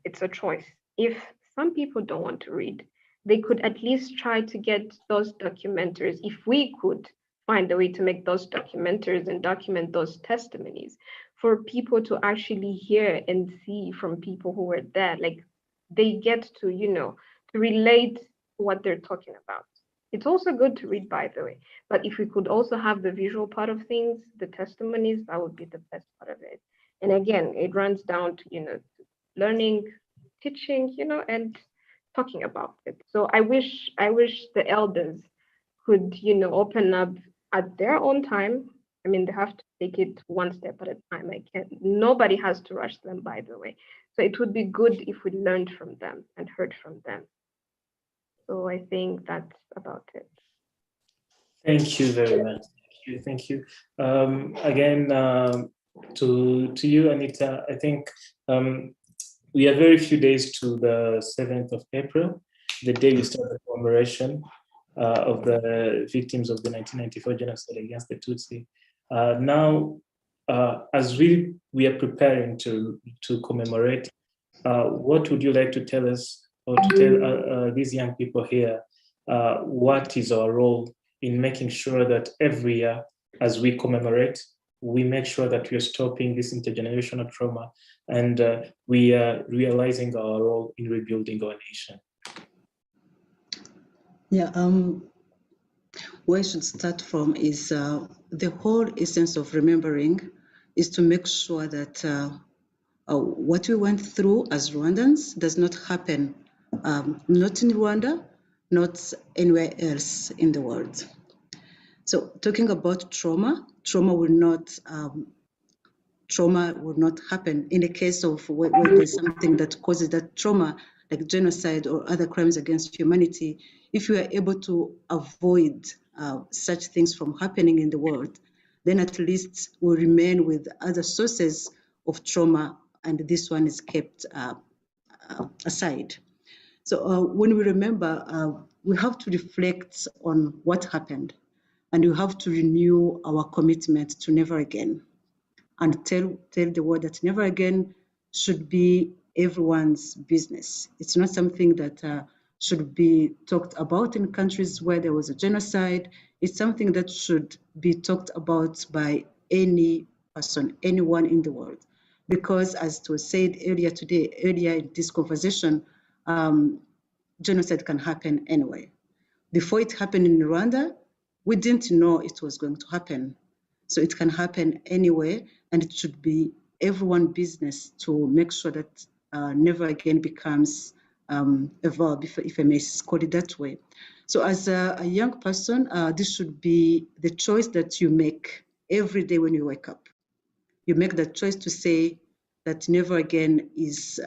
it's a choice. If some people don't want to read, they could at least try to get those documentaries. If we could find a way to make those documentaries and document those testimonies for people to actually hear and see from people who were there, like they get to, you know, to relate to what they're talking about. It's also good to read, by the way, but if we could also have the visual part of things, the testimonies, that would be the best part of it. And again, it runs down to, you know, learning, teaching, you know, and talking about it. So I wish the elders could, you know, open up at their own time. I mean, they have to take it one step at a time. Nobody has to rush them, by the way. So it would be good if we learned from them and heard from them. So I think that's about it. Thank you very much. Thank you. Again, to you, Anita, I think we are very few days to the 7th of April, the day we start the commemoration of the victims of the 1994 genocide against the Tutsi. Now, as we are preparing to commemorate, what would you like to tell us or to tell these young people here? What is our role in making sure that every year, as we commemorate, we make sure that we are stopping this intergenerational trauma and we are realizing our role in rebuilding our nation? Yeah, where I should start from is the whole essence of remembering is to make sure that what we went through as Rwandans does not happen, not in Rwanda, not anywhere else in the world. So talking about trauma will not happen in the case of where there's something that causes that trauma, like genocide or other crimes against humanity. If we are able to avoid such things from happening in the world, then at least we'll remain with other sources of trauma, and this one is kept aside. So when we remember, we have to reflect on what happened, and we have to renew our commitment to never again, and tell the world that never again should be everyone's business. It's not something that should be talked about in countries where there was a genocide. It's something that should be talked about by any person, anyone in the world. Because as it was said earlier in this conversation, genocide can happen anywhere. Before it happened in Rwanda, we didn't know it was going to happen. So it can happen anywhere, and it should be everyone's business to make sure that never again becomes a verb, if I may call it that way. So as a young person, this should be the choice that you make every day when you wake up. You make that choice to say that never again is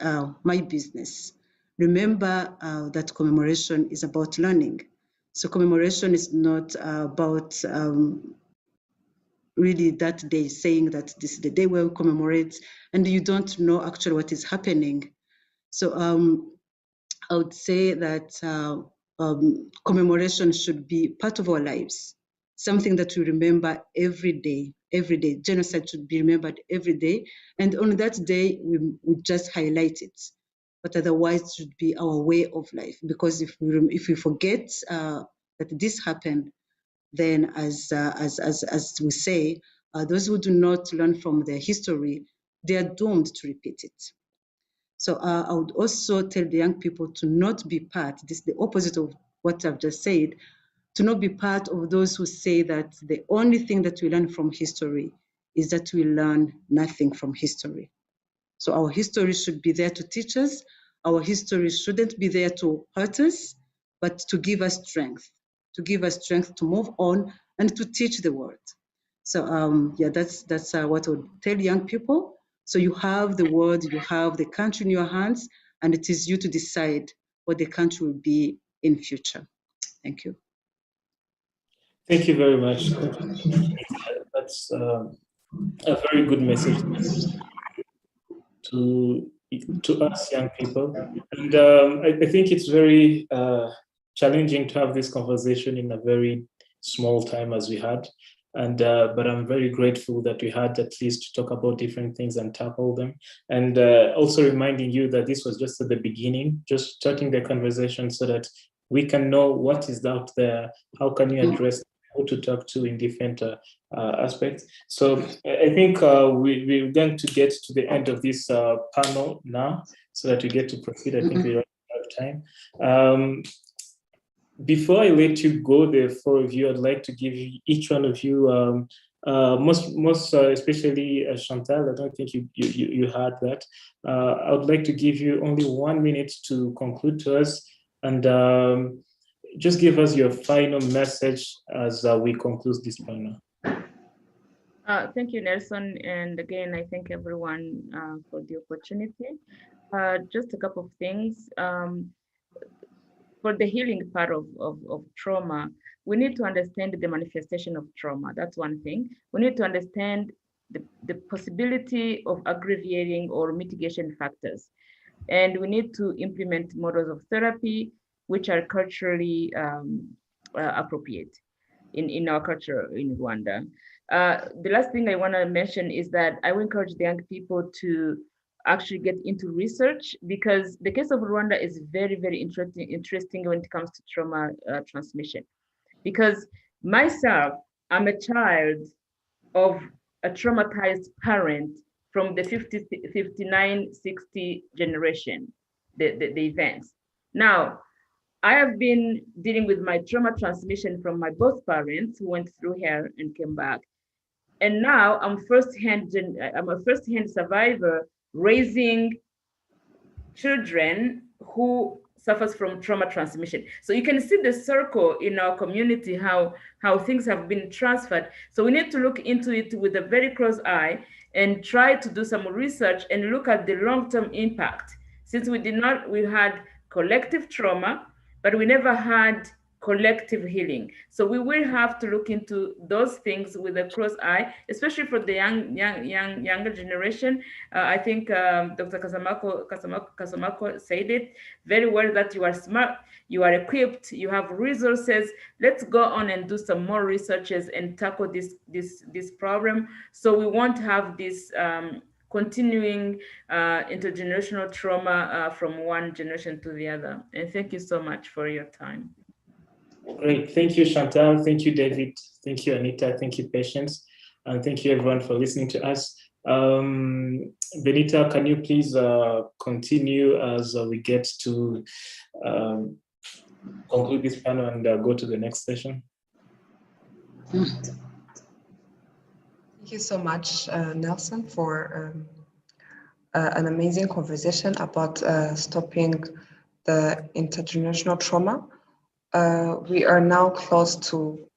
my business. Remember that commemoration is about learning. So commemoration is not about really that day saying that this is the day where we commemorate and you don't know actually what is happening. So I would say that commemoration should be part of our lives, something that we remember every day. Every day, genocide should be remembered every day. And on that day, we just highlight it. But otherwise, it should be our way of life. Because if we forget that that this happened, then as we say, those who do not learn from their history, they are doomed to repeat it. So I would also tell the young people to not be part, this is the opposite of what I've just said, to not be part of those who say that the only thing that we learn from history is that we learn nothing from history. So our history should be there to teach us. Our history shouldn't be there to hurt us, but to give us strength, to move on and to teach the world. So yeah, that's what I would tell young people. So you have the world, you have the country in your hands, and it is you to decide what the country will be in future. Thank you. Thank you very much. That's a very good message to us young people. And I think it's very challenging to have this conversation in a very small time as we had. And but I'm very grateful that we had at least to talk about different things and tackle them. And also reminding you that this was just at the beginning, just starting the conversation so that we can know what is out there, how can you address, who to talk to in different aspects. So I think we're going to get to the end of this panel now so that we get to proceed. I think we run out of time. Before I let you go, the four of you, I'd like to give each one of you, most especially Chantal, I don't think you had that. I would like to give you only 1 minute to conclude to us and just give us your final message as we conclude this panel. Thank you, Nelson. And again, I thank everyone for the opportunity. Just a couple of things. For the healing part of trauma, we need to understand the manifestation of trauma. That's one thing. We need to understand the possibility of aggravating or mitigation factors. And we need to implement models of therapy which are culturally appropriate in our culture in Rwanda. The last thing I want to mention is that I will encourage the young people to actually get into research, because the case of Rwanda is very, very interesting when it comes to trauma transmission. Because myself, I'm a child of a traumatized parent from the 59, 60 generation, the events. Now, I have been dealing with my trauma transmission from my both parents who went through here and came back. And now I'm a first-hand survivor raising children who suffers from trauma transmission. So you can see the circle in our community, how things have been transferred. So we need to look into it with a very close eye and try to do some research and look at the long-term impact. Since we had collective trauma, but we never had collective healing. So we will have to look into those things with a close eye, especially for the younger generation. I think Dr. Kasamako said it very well, that you are smart, you are equipped, you have resources. Let's go on and do some more researches and tackle this problem, so we won't have this continuing intergenerational trauma from one generation to the other. And thank you so much for your time. Great. Thank you, Chantal. Thank you, David. Thank you, Anita. Thank you, Patience. And thank you, everyone, for listening to us. Benita, can you please continue as we get to conclude this panel and go to the next session? Thank you so much, Nelson, for an amazing conversation about stopping the intergenerational trauma. We are now close to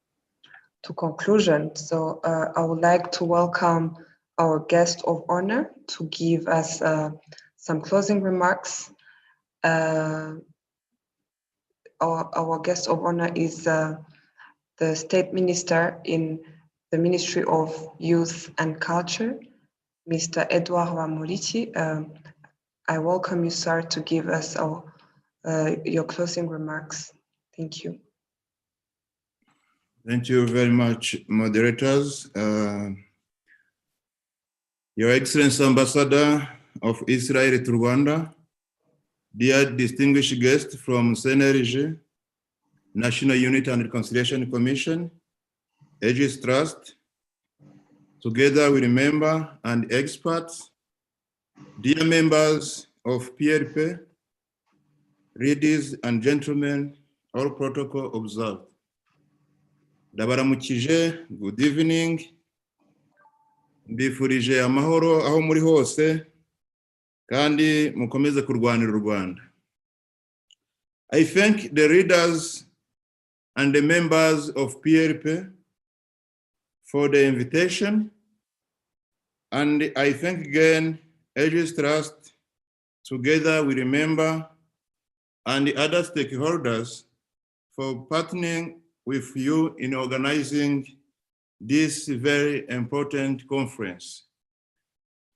conclusion. So I would like to welcome our guest of honor to give us some closing remarks. Our guest of honor is the State Minister in the Ministry of Youth and Culture, Mr. Edouard Bamporiki. I welcome you, sir, to give us your closing remarks. Thank you. Thank you very much, moderators. Your Excellency Ambassador of Israel to Rwanda, dear distinguished guests from CNRG, National Unity and Reconciliation Commission, Aegis Trust, Together We Remember, and experts, dear members of PRP, ladies and gentlemen, all protocol observed. Ndabaramukije, good evening. Mbifurije amahoro aho muri hose, kandi mukomeze kurwanira u Rwanda. I thank the readers and the members of PRP for the invitation, and I thank again Aegis Trust, Together We Remember, and the other stakeholders for partnering with you in organizing this very important conference.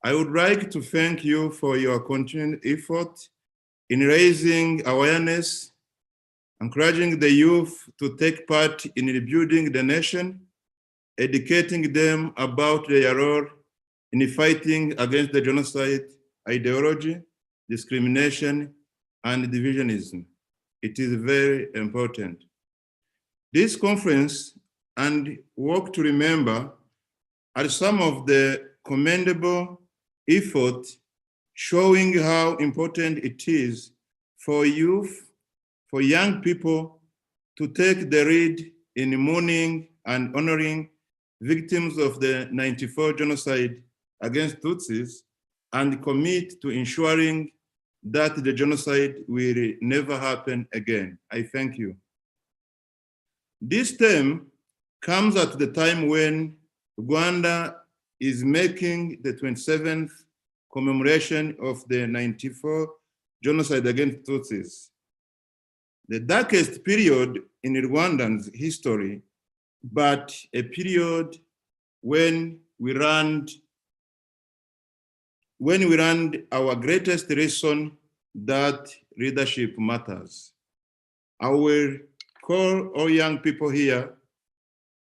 I would like to thank you for your continued effort in raising awareness, encouraging the youth to take part in rebuilding the nation, educating them about their role in fighting against the genocide ideology, discrimination, and divisionism. It is very important. This conference and Walk to Remember are some of the commendable efforts showing how important it is for youth, for young people to take the lead in mourning and honoring victims of the '94 genocide against Tutsis and commit to ensuring that the genocide will never happen again. I thank you. This term comes at the time when Rwanda is making the 27th commemoration of the '94 genocide against Tutsis, the darkest period in Rwandan's history, but a period when we learned our greatest lesson that leadership matters. I will call all young people here,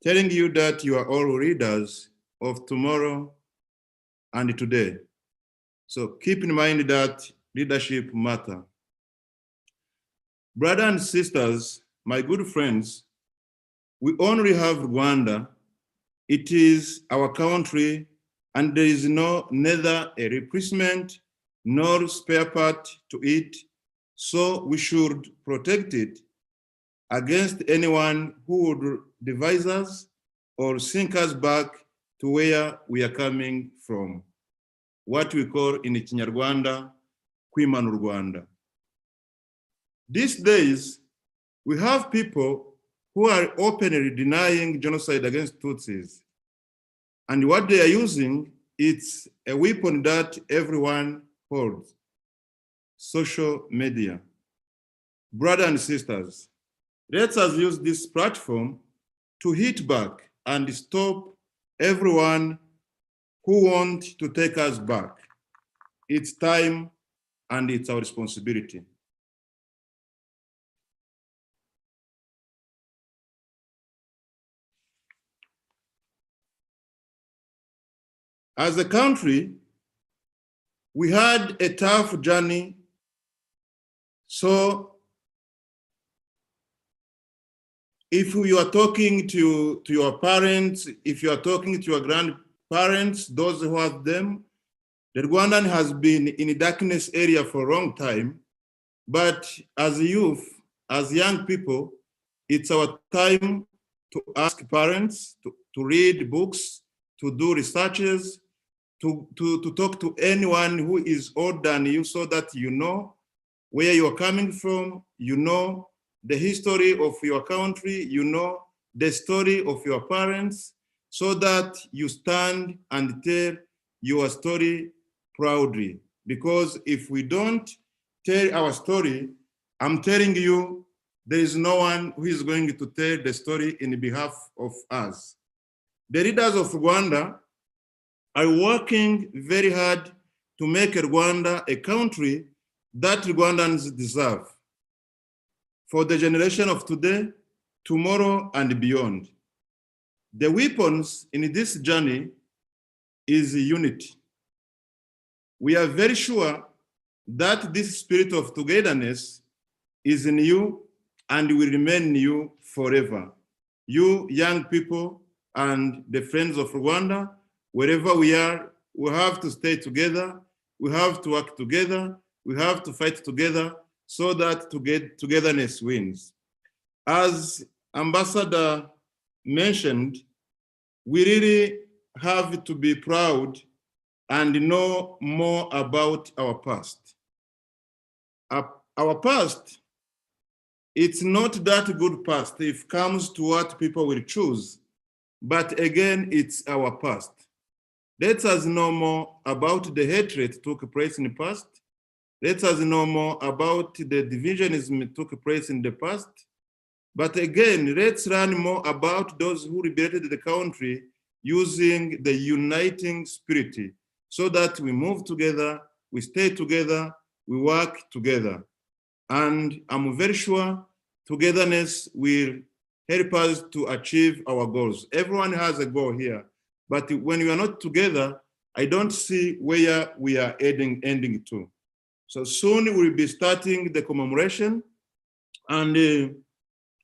telling you that you are all leaders of tomorrow and today. So keep in mind that leadership matters. Brothers and sisters, my good friends, we only have Rwanda. It is our country, and there is neither a replacement nor spare part to it, so we should protect it against anyone who would devise us or sink us back to where we are coming from, what we call in Kinyarwanda, kwimana u Rwanda. These days, we have people who are openly denying genocide against Tutsis. And what they are using, it's a weapon that everyone holds: social media. Brothers and sisters, let us use this platform to hit back and stop everyone who wants to take us back. It's time and it's our responsibility. As a country, we had a tough journey. So if you are talking to your parents, if you are talking to your grandparents, those who have them, the Rwandan has been in a darkness area for a long time. But as youth, as young people, it's our time to ask parents, to read books, to do researches, to talk to anyone who is older than you, so that you know where you're coming from, you know the history of your country, you know the story of your parents, so that you stand and tell your story proudly. Because if we don't tell our story, I'm telling you, there is no one who is going to tell the story in behalf of us. The leaders of Rwanda are working very hard to make Rwanda a country that Rwandans deserve for the generation of today, tomorrow, and beyond. The weapons in this journey is unity. We are very sure that this spirit of togetherness is in you and will remain you forever. You young people and the friends of Rwanda, wherever we are, we have to stay together, we have to work together, we have to fight together so that togetherness wins. As Ambassador mentioned, we really have to be proud and know more about our past. Our past, it's not that good past if it comes to what people will choose, but again, it's our past. Let us know more about the hatred that took place in the past. Let us know more about the divisionism that took place in the past. But again, let's learn more about those who liberated the country using the uniting spirit so that we move together, we stay together, we work together. And I'm very sure togetherness will help us to achieve our goals. Everyone has a goal here, but when we are not together, I don't see where we are ending to. So soon we'll be starting the commemoration, and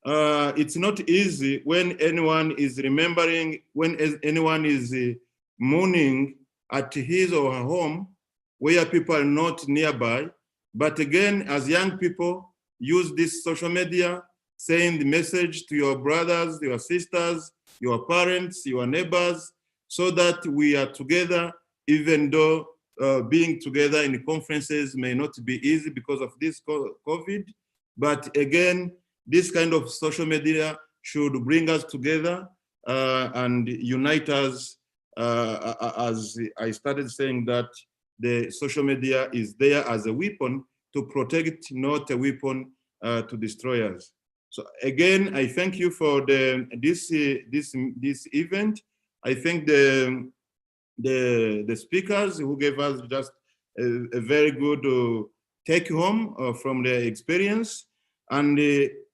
it's not easy when anyone is remembering, when anyone is mourning at his or her home where people are not nearby. But again, as young people, use this social media, send the message to your brothers, your sisters, your parents, your neighbors, so that we are together, even though being together in conferences may not be easy because of this COVID. But again, this kind of social media should bring us together and unite us. As I started saying that the social media is there as a weapon to protect, not a weapon to destroy us. So again, I thank you for this event. I thank the speakers who gave us just a very good take home from their experience. And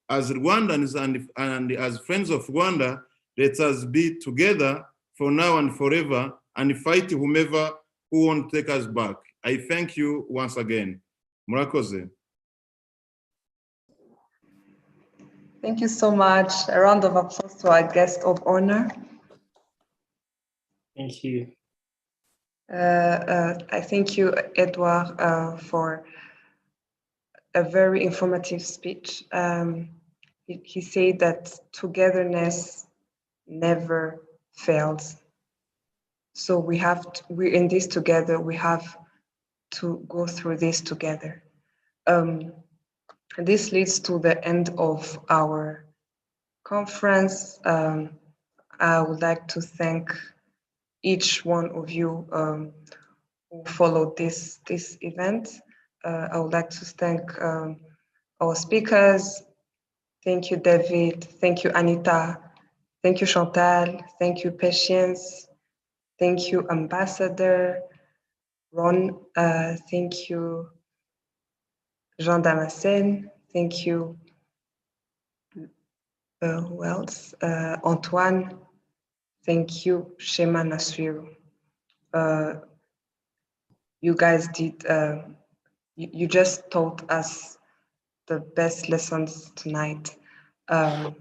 as Rwandans and as friends of Rwanda, let us be together for now and forever and fight whomever who won't take us back. I thank you once again. Murakoze. Thank you so much. A round of applause to our guest of honor. Thank you. I thank you, Edouard, for a very informative speech. He said that togetherness never fails. So we're in this together. We have to go through this together. This leads to the end of our conference. I would like to thank each one of you who followed this event. I would like to thank our speakers. Thank you, David. Thank you, Anita. Thank you, Chantal. Thank you, Patience. Thank you, Ambassador Ron. Thank you, Jean Damascene. Thank you, who else? Antoine. Thank you, Shema Nasriru. You guys did, you just taught us the best lessons tonight. I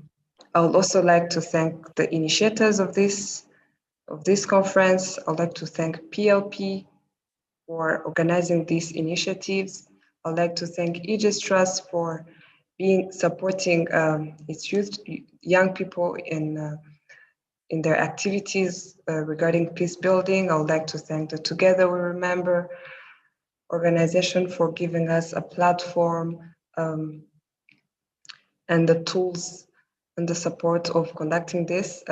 would also like to thank the initiators of this conference. I'd like to thank PLP for organizing these initiatives. I'd like to thank Aegis Trust for supporting its young people in their activities regarding peace building. I would like to thank the Together We Remember organization for giving us a platform and the tools and the support of conducting this.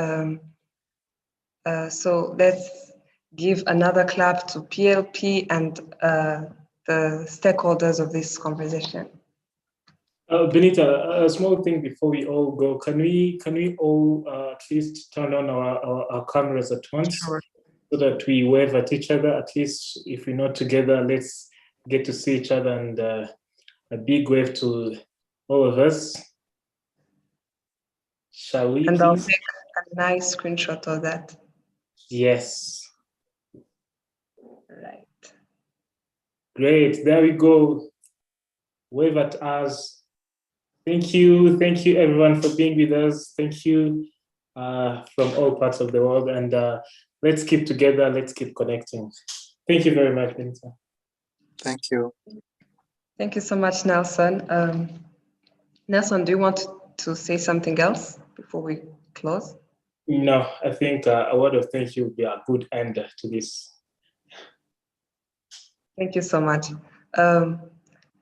So let's give another clap to PLP and the stakeholders of this conversation. Benita, a small thing before we all go. Can we all at least turn on our cameras at once? Sure. So that we wave at each other? At least if we're not together, let's get to see each other, and a big wave to all of us. Shall we, and please? I'll take a nice screenshot of that. Yes. Right. Great. There we go. Wave at us. Thank you everyone for being with us. Thank you from all parts of the world, and let's keep together, let's keep connecting. Thank you very much, Benita. Thank you. Thank you so much, Nelson. Nelson, do you want to say something else before we close? No, I think a word of thank you would be a good end to this. Thank you so much.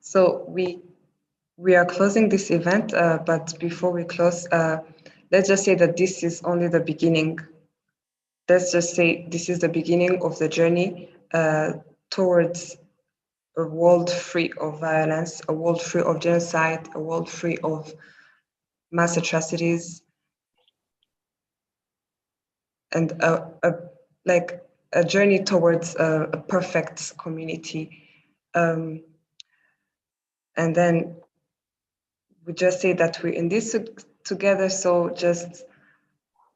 So we are closing this event, but before we close, let's just say that this is only the beginning. Let's just say this is the beginning of the journey towards a world free of violence, a world free of genocide, a world free of mass atrocities, and like a journey towards a perfect community. And then we just say that we're in this together, so just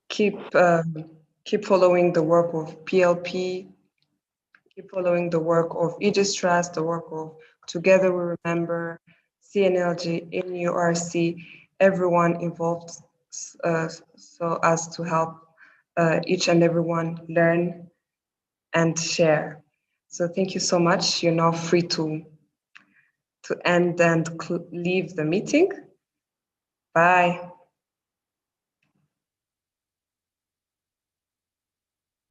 keep following the work of PLP, keep following the work of Aegis Trust, the work of Together We Remember, CNLG, NURC, everyone involved, so as to help each and everyone learn and share. So thank you so much. You're now free to end and leave the meeting. Bye.